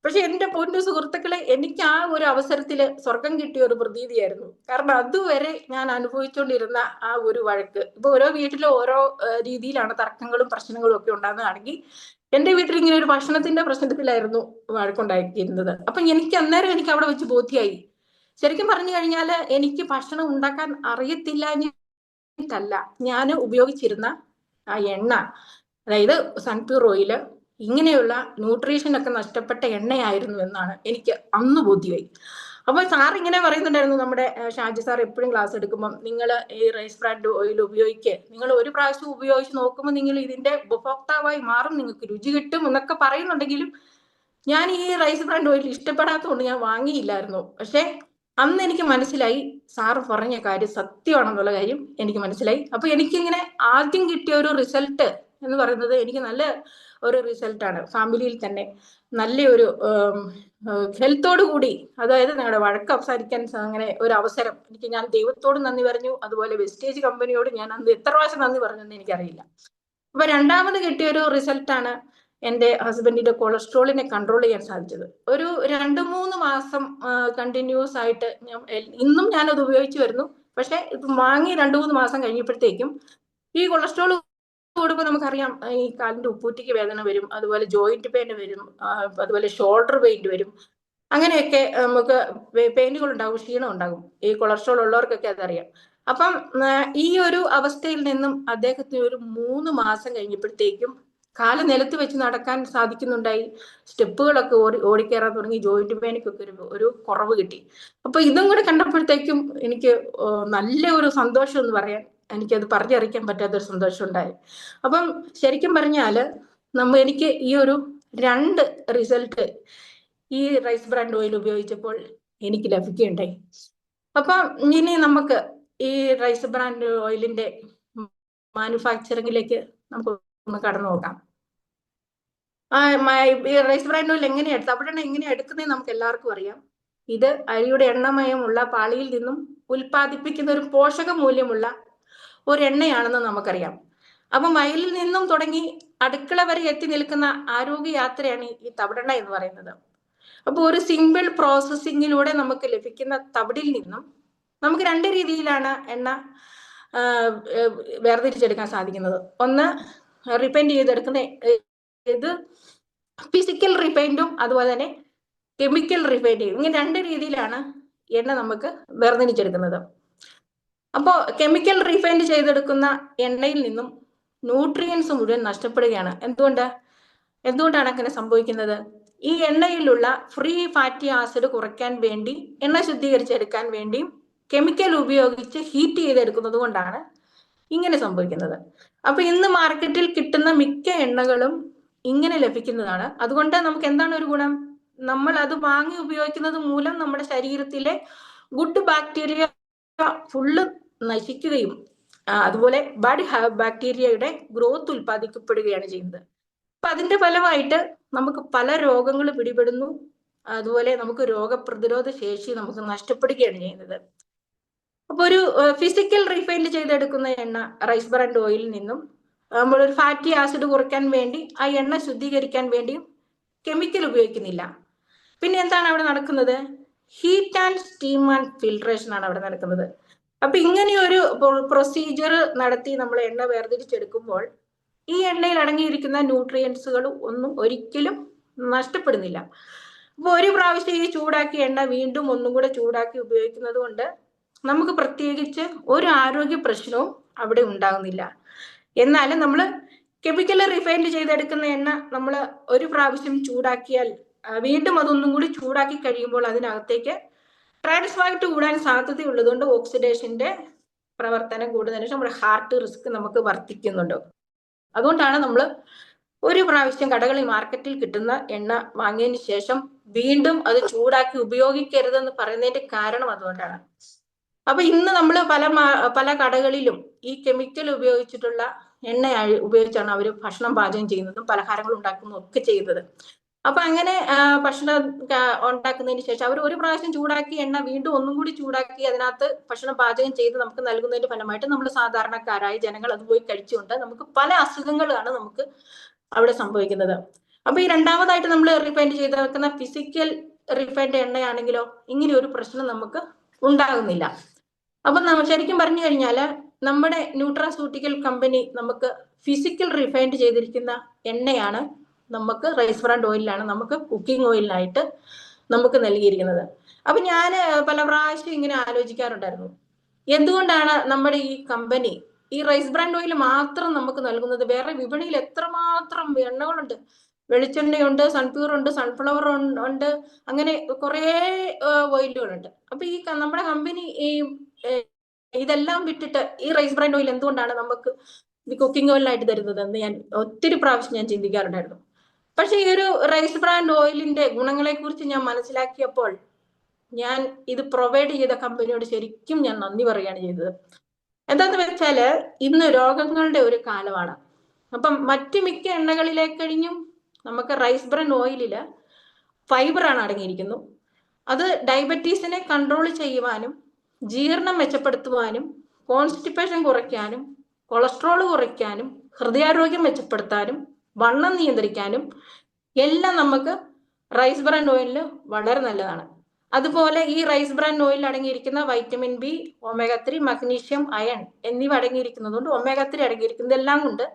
പക്ഷെ എന്റെ പൊന്നു സുഹൃത്തുക്കളെ, എനിക്ക് ആ ഒരു അവസരത്തില് സ്വർഗം കിട്ടിയ ഒരു പ്രതീതിയായിരുന്നു. കാരണം അതുവരെ ഞാൻ അനുഭവിച്ചുകൊണ്ടിരുന്ന ആ ഒരു വഴക്ക്, ഇപ്പൊ ഓരോ വീട്ടിലും ഓരോ രീതിയിലാണ് തർക്കങ്ങളും പ്രശ്നങ്ങളും ഒക്കെ ഉണ്ടാകുന്നതാണെങ്കിൽ എന്റെ വീട്ടിൽ ഇങ്ങനെ ഒരു ഭക്ഷണത്തിന്റെ പ്രശ്നത്തിലായിരുന്നു വഴക്കുണ്ടാക്കിയിരുന്നത്. അപ്പൊ എനിക്ക് അന്നേരം എനിക്ക് അവിടെ വെച്ച് ബോധ്യായി, ശരിക്കും പറഞ്ഞു കഴിഞ്ഞാല് എനിക്ക് ഭക്ഷണം ഉണ്ടാക്കാൻ അറിയത്തില്ല, ഞാൻ ഉപയോഗിച്ചിരുന്ന ആ എണ്ണ, അതായത് സൺപ്യൂർ ഓയില്, ഇങ്ങനെയുള്ള ന്യൂട്രീഷൻ ഒക്കെ നഷ്ടപ്പെട്ട എണ്ണയായിരുന്നു എന്നാണ് എനിക്ക് അന്ന് ബോധ്യമായി. അപ്പൊ സാർ ഇങ്ങനെ പറയുന്നുണ്ടായിരുന്നു, നമ്മുടെ ഷാജി സാർ എപ്പോഴും ക്ലാസ് എടുക്കുമ്പോൾ, നിങ്ങൾ ഈ റൈസ് ബ്രാൻഡ് ഓയിൽ ഉപയോഗിക്കുക, നിങ്ങൾ ഒരു പ്രാവശ്യം ഉപയോഗിച്ച് നോക്കുമ്പോൾ നിങ്ങൾ ഇതിന്റെ ഉപഭോക്താവായി മാറും, നിങ്ങൾക്ക് രുചി കിട്ടും എന്നൊക്കെ പറയുന്നുണ്ടെങ്കിലും ഞാൻ ഈ റൈസ് ബ്രാൻഡ് ഓയിൽ ഇഷ്ടപ്പെടാത്തതുകൊണ്ട് ഞാൻ വാങ്ങിയില്ലായിരുന്നു. പക്ഷെ അന്ന് എനിക്ക് മനസ്സിലായി സാറ് പറഞ്ഞ കാര്യം സത്യമാണെന്നുള്ള കാര്യം എനിക്ക് മനസ്സിലായി. അപ്പൊ എനിക്കിങ്ങനെ ആദ്യം കിട്ടിയ ഒരു റിസൾട്ട് എന്ന് പറയുന്നത് എനിക്ക് നല്ല ഒരു റിസൾട്ടാണ്. ഫാമിലിയിൽ തന്നെ നല്ലൊരു ഹെൽത്തോടു കൂടി, അതായത് നിങ്ങളുടെ വഴക്ക് അവസാനിക്കാൻ അങ്ങനെ ഒരു അവസരം എനിക്ക്, ഞാൻ ദൈവത്തോട് നന്ദി പറഞ്ഞു, അതുപോലെ വെസ്റ്റേജ് കമ്പനിയോട് ഞാൻ അന്ന് എത്ര പ്രാവശ്യം നന്ദി പറഞ്ഞെന്ന് എനിക്കറിയില്ല. അപ്പൊ രണ്ടാമത് കിട്ടിയ ഒരു റിസൾട്ടാണ് എന്റെ ഹസ്ബൻഡിന്റെ കൊളസ്ട്രോളിനെ കൺട്രോൾ ചെയ്യാൻ സാധിച്ചത്. ഒരു 2-3 മാസം കണ്ടിന്യൂസ് ആയിട്ട് ഇന്നും ഞാനത് ഉപയോഗിച്ചു വരുന്നു. പക്ഷെ ഇത് വാങ്ങി 2-3 മാസം കഴിഞ്ഞപ്പോഴത്തേക്കും ഈ കൊളസ്ട്രോൾ കൂടുമ്പോൾ നമുക്കറിയാം, ഈ കാലിന്റെ ഉപ്പൂറ്റിക്ക് വേദന വരും, അതുപോലെ ജോയിന്റ് പെയിൻ വരും, അതുപോലെ ഷോൾഡർ പെയിൻ വരും, അങ്ങനെയൊക്കെ നമുക്ക് പെയിനുകൾ ഉണ്ടാകും, ക്ഷീണം ഉണ്ടാകും. ഈ കൊളസ്ട്രോൾ ഉള്ളവർക്കൊക്കെ അതറിയാം. അപ്പം ഈ ഒരു അവസ്ഥയിൽ നിന്നും അദ്ദേഹത്തിന് ഒരു 3 മാസം കഴിഞ്ഞപ്പോഴത്തേക്കും കാല് നിലത്ത് വെച്ച് നടക്കാൻ സാധിക്കുന്നുണ്ടായി, സ്റ്റെപ്പുകളൊക്കെ ഓടിക്കയറാൻ തുടങ്ങി, ജോയിന്റ് പെയിനൊക്കെ ഒരു കുറവ് കിട്ടി. അപ്പൊ ഇതും കൂടെ കണ്ടപ്പോഴത്തേക്കും എനിക്ക് നല്ല ഒരു സന്തോഷം എന്ന് പറയാൻ, എനിക്കത് പറഞ്ഞറിയിക്കാൻ പറ്റാത്തൊരു സന്തോഷം ഉണ്ടായി. അപ്പം ശരിക്കും പറഞ്ഞാല് എനിക്ക് ഈ ഒരു 2 റിസൾട്ട് ഈ റൈസ് ബ്രാൻഡ് ഓയിൽ ഉപയോഗിച്ചപ്പോൾ എനിക്ക് ലഭിക്കുകയുണ്ടായി. അപ്പം ഇനി നമുക്ക് ഈ റൈസ് ബ്രാൻഡ് ഓയിലിന്റെ മാനുഫാക്ചറിംഗിലേക്ക് നമുക്ക് ഒന്ന് കടന്നു നോക്കാം. ഈ റൈസ് ബ്രാൻഡ് ഓയിൽ എങ്ങനെയാണ്, തവിടെണ്ണ എങ്ങനെയാണ് എടുക്കുന്നതെന്ന് നമുക്ക് എല്ലാവർക്കും അറിയാം. ഇത് അരിയുടെ എണ്ണമയമുള്ള പാളിയിൽ നിന്നും ഉൽപ്പാദിപ്പിക്കുന്ന ഒരു പോഷക മൂല്യമുള്ള ഒരു എണ്ണയാണെന്ന് നമുക്കറിയാം. അപ്പം വയലിൽ നിന്നും തുടങ്ങി അടുക്കള വരെ എത്തി നിൽക്കുന്ന ആരോഗ്യ യാത്രയാണ് ഈ തവിടെണ്ണ എന്ന് പറയുന്നത്. അപ്പൊ ഒരു സിമ്പിൾ പ്രോസസ്സിങ്ങിലൂടെ നമുക്ക് ലഭിക്കുന്ന തവിടിൽ നിന്നും നമുക്ക് 2 രീതിയിലാണ് എണ്ണ വേർതിരിച്ചെടുക്കാൻ സാധിക്കുന്നത്. ഒന്ന് റിഫൈൻഡ് ചെയ്തെടുക്കുന്ന, ഇത് ഫിസിക്കൽ റിഫൈൻഡും അതുപോലെ തന്നെ കെമിക്കൽ റിഫൈൻഡും, ഇങ്ങനെ 2 രീതിയിലാണ് എണ്ണ നമുക്ക് വേർതിരിച്ചെടുക്കുന്നത്. അപ്പോൾ കെമിക്കൽ റിഫൈൻഡ് ചെയ്തെടുക്കുന്ന എണ്ണയിൽ നിന്നും ന്യൂട്രിയൻസ് മുഴുവൻ നഷ്ടപ്പെടുകയാണ്. എന്തുകൊണ്ടാണ് അങ്ങനെ സംഭവിക്കുന്നത്? ഈ എണ്ണയിലുള്ള ഫ്രീ ഫാറ്റി ആസിഡ് കുറയ്ക്കാൻ വേണ്ടി, എണ്ണ ശുദ്ധീകരിച്ചെടുക്കാൻ വേണ്ടിയും കെമിക്കൽ ഉപയോഗിച്ച് ഹീറ്റ് ചെയ്തെടുക്കുന്നത് കൊണ്ടാണ് ഇങ്ങനെ സംഭവിക്കുന്നത്. അപ്പൊ ഇന്ന് മാർക്കറ്റിൽ കിട്ടുന്ന മിക്ക എണ്ണകളും ഇങ്ങനെ ലഭിക്കുന്നതാണ്. അതുകൊണ്ട് നമുക്ക് എന്താണ് ഒരു ഗുണം? നമ്മൾ അത് വാങ്ങി ഉപയോഗിക്കുന്നത് മൂലം നമ്മുടെ ശരീരത്തിലെ ഗുഡ് ബാക്ടീരിയ ഫുള്ള് നശിക്കുകയും അതുപോലെ ബാഡ് ബാക്ടീരിയയുടെ ഗ്രോത്ത് ഉൽപ്പാദിക്കപ്പെടുകയാണ് ചെയ്യുന്നത്. അപ്പൊ അതിന്റെ ഫലമായിട്ട് നമുക്ക് പല രോഗങ്ങൾ പിടിപെടുന്നു, അതുപോലെ നമുക്ക് രോഗപ്രതിരോധ ശേഷി നമുക്ക് നഷ്ടപ്പെടുകയാണ് ചെയ്യുന്നത്. അപ്പൊ ഒരു ഫിസിക്കൽ റിഫൈൻഡ് ചെയ്തെടുക്കുന്ന എണ്ണ, റൈസ് ബ്രാൻഡ് ഓയിലിൽ നിന്നും നമ്മളൊരു ഫാറ്റി ആസിഡ് കുറയ്ക്കാൻ വേണ്ടി, ആ എണ്ണ ശുദ്ധീകരിക്കാൻ വേണ്ടി കെമിക്കൽ ഉപയോഗിക്കുന്നില്ല. പിന്നെ എന്താണ് അവിടെ നടക്കുന്നത്? Heat and steam and filtration ആണ് അവിടെ നടക്കുന്നത്. അപ്പൊ ഇങ്ങനെയൊരു പ്രൊസീജിയർ നടത്തി നമ്മൾ എണ്ണ വേർതിരിച്ചെടുക്കുമ്പോൾ ഈ എണ്ണയിൽ അടങ്ങിയിരിക്കുന്ന ന്യൂട്രിയൻസുകൾ ഒന്നും ഒരിക്കലും നഷ്ടപ്പെടുന്നില്ല. അപ്പൊ ഒരു പ്രാവശ്യം ഈ ചൂടാക്കിയ എണ്ണ വീണ്ടും ഒന്നും കൂടെ ചൂടാക്കി ഉപയോഗിക്കുന്നത് കൊണ്ട് നമുക്ക് പ്രത്യേകിച്ച് ഒരു ആരോഗ്യ പ്രശ്നവും അവിടെ ഉണ്ടാകുന്നില്ല. എന്നാലും നമ്മൾ കെമിക്കലി റിഫൈൻഡ് ചെയ്തെടുക്കുന്ന എണ്ണ നമ്മൾ ഒരു പ്രാവശ്യം ചൂടാക്കിയാൽ വീണ്ടും അതൊന്നും കൂടി ചൂടാക്കി കഴിയുമ്പോൾ അതിനകത്തേക്ക് ട്രാൻസ്ഫാക്ട് കൂടാൻ സാധ്യതയുള്ളതുകൊണ്ട് ഓക്സിഡേഷന്റെ പ്രവർത്തനം കൂടുതലും നമ്മുടെ ഹാർട്ട് റിസ്ക് നമുക്ക് വർദ്ധിക്കുന്നുണ്ട്. അതുകൊണ്ടാണ് നമ്മൾ ഒരു പ്രാവശ്യം കടകളിൽ മാർക്കറ്റിൽ കിട്ടുന്ന എണ്ണ വാങ്ങിയതിന് ശേഷം വീണ്ടും അത് ചൂടാക്കി ഉപയോഗിക്കരുതെന്ന് പറയുന്നതിന്റെ കാരണം അതുകൊണ്ടാണ്. അപ്പൊ ഇന്ന് നമ്മൾ പല കടകളിലും ഈ കെമിക്കൽ ഉപയോഗിച്ചിട്ടുള്ള എണ്ണ ഉപയോഗിച്ചാണ് അവർ ഭക്ഷണം പാചകം ചെയ്യുന്നതും പലഹാരങ്ങൾ ഉണ്ടാക്കുന്നതും ഒക്കെ ചെയ്യുന്നത്. അപ്പൊ അങ്ങനെ ഭക്ഷണം ഉണ്ടാക്കുന്നതിന് ശേഷം അവർ ഒരു പ്രാവശ്യം ചൂടാക്കി എണ്ണ വീണ്ടും ഒന്നും കൂടി ചൂടാക്കി അതിനകത്ത് ഭക്ഷണം പാചകം ചെയ്ത് നമുക്ക് നൽകുന്നതിന്റെ ഫലമായിട്ട് നമ്മൾ സാധാരണക്കാരായ ജനങ്ങൾ അത് പോയി കഴിച്ചുകൊണ്ട് നമുക്ക് പല അസുഖങ്ങളാണ് നമുക്ക് അവിടെ സംഭവിക്കുന്നത്. അപ്പൊ ഈ രണ്ടാമതായിട്ട് നമ്മൾ റിഫൈൻഡ് ചെയ്ത് വെക്കുന്ന ഫിസിക്കൽ റിഫൈൻഡ് എണ്ണയാണെങ്കിലോ ഇങ്ങനെ ഒരു പ്രശ്നം നമുക്ക് ഉണ്ടാകുന്നില്ല. അപ്പൊ ശരിക്കും പറഞ്ഞു കഴിഞ്ഞാല് നമ്മുടെ ന്യൂട്രാസ്യൂട്ടിക്കൽ കമ്പനി നമുക്ക് ഫിസിക്കൽ റിഫൈൻഡ് ചെയ്തിരിക്കുന്ന എണ്ണയാണ് നമുക്ക് റൈസ് ബ്രാൻഡ് ഓയിലാണ് നമുക്ക് കുക്കിംഗ് ഓയിലിനായിട്ട് നമുക്ക് നൽകിയിരിക്കുന്നത്. അപ്പൊ ഞാൻ പല പ്രാവശ്യം ഇങ്ങനെ ആലോചിക്കാറുണ്ടായിരുന്നു, എന്തുകൊണ്ടാണ് നമ്മുടെ ഈ കമ്പനി ഈ റൈസ് ബ്രാൻഡ് ഓയിൽ മാത്രം നമുക്ക് നൽകുന്നത്? വേറെ വിപണിയിൽ എത്രമാത്രം എണ്ണകളുണ്ട്, വെളിച്ചെണ്ണയുണ്ട്, സൺപ്യൂർ ഉണ്ട്, സൺഫ്ലവർ ഉണ്ട്, അങ്ങനെ കുറെ ഓയിലുകളുണ്ട്. അപ്പൊ ഈ നമ്മുടെ കമ്പനി ഈ ഇതെല്ലാം വിട്ടിട്ട് ഈ റൈസ് ബ്രാൻഡ് ഓയിൽ എന്തുകൊണ്ടാണ് നമുക്ക് കുക്കിംഗ് ഓയിലായിട്ട് തരുന്നത് എന്ന് ഞാൻ ഒത്തിരി പ്രാവശ്യം ഞാൻ ചിന്തിക്കാറുണ്ടായിരുന്നു. പക്ഷെ ഈ ഒരു റൈസ് ബ്രാൻഡ് ഓയിലിന്റെ ഗുണങ്ങളെ കുറിച്ച് ഞാൻ മനസ്സിലാക്കിയപ്പോൾ ഞാൻ ഇത് പ്രൊവൈഡ് ചെയ്ത കമ്പനിയോട് ശരിക്കും ഞാൻ നന്ദി പറയുകയാണ് ചെയ്തത്. എന്താന്ന് വെച്ചാല് ഇന്ന് രോഗങ്ങളുടെ ഒരു കാലമാണ്. അപ്പം മറ്റു മിക്ക എണ്ണകളിലെ കഴിഞ്ഞും നമുക്ക് റൈസ് ബ്രാൻഡ് ഓയിലില് ഫൈബറാണ് അടങ്ങിയിരിക്കുന്നു. അത് ഡയബറ്റീസിനെ കൺട്രോൾ ചെയ്യുവാനും ജീർണം മെച്ചപ്പെടുത്തുവാനും കോൺസ്റ്റിപ്പേഷൻ കുറയ്ക്കാനും കൊളസ്ട്രോൾ കുറയ്ക്കാനും ഹൃദയാരോഗ്യം മെച്ചപ്പെടുത്താനും വണ്ണം നിയന്ത്രിക്കാനും എല്ലാം നമുക്ക് റൈസ് ബ്രാൻഡ് ഓയിലിന് വളരെ നല്ലതാണ്. അതുപോലെ ഈ റൈസ് ബ്രാൻഡ് ഓയിലിൽ അടങ്ങിയിരിക്കുന്ന vitamin B, omega 3, magnesium, iron എന്നിവ അടങ്ങിയിരിക്കുന്നതുകൊണ്ട് ഒമേഗ 3 അടങ്ങിയിരിക്കുന്നതെല്ലാം കൊണ്ട്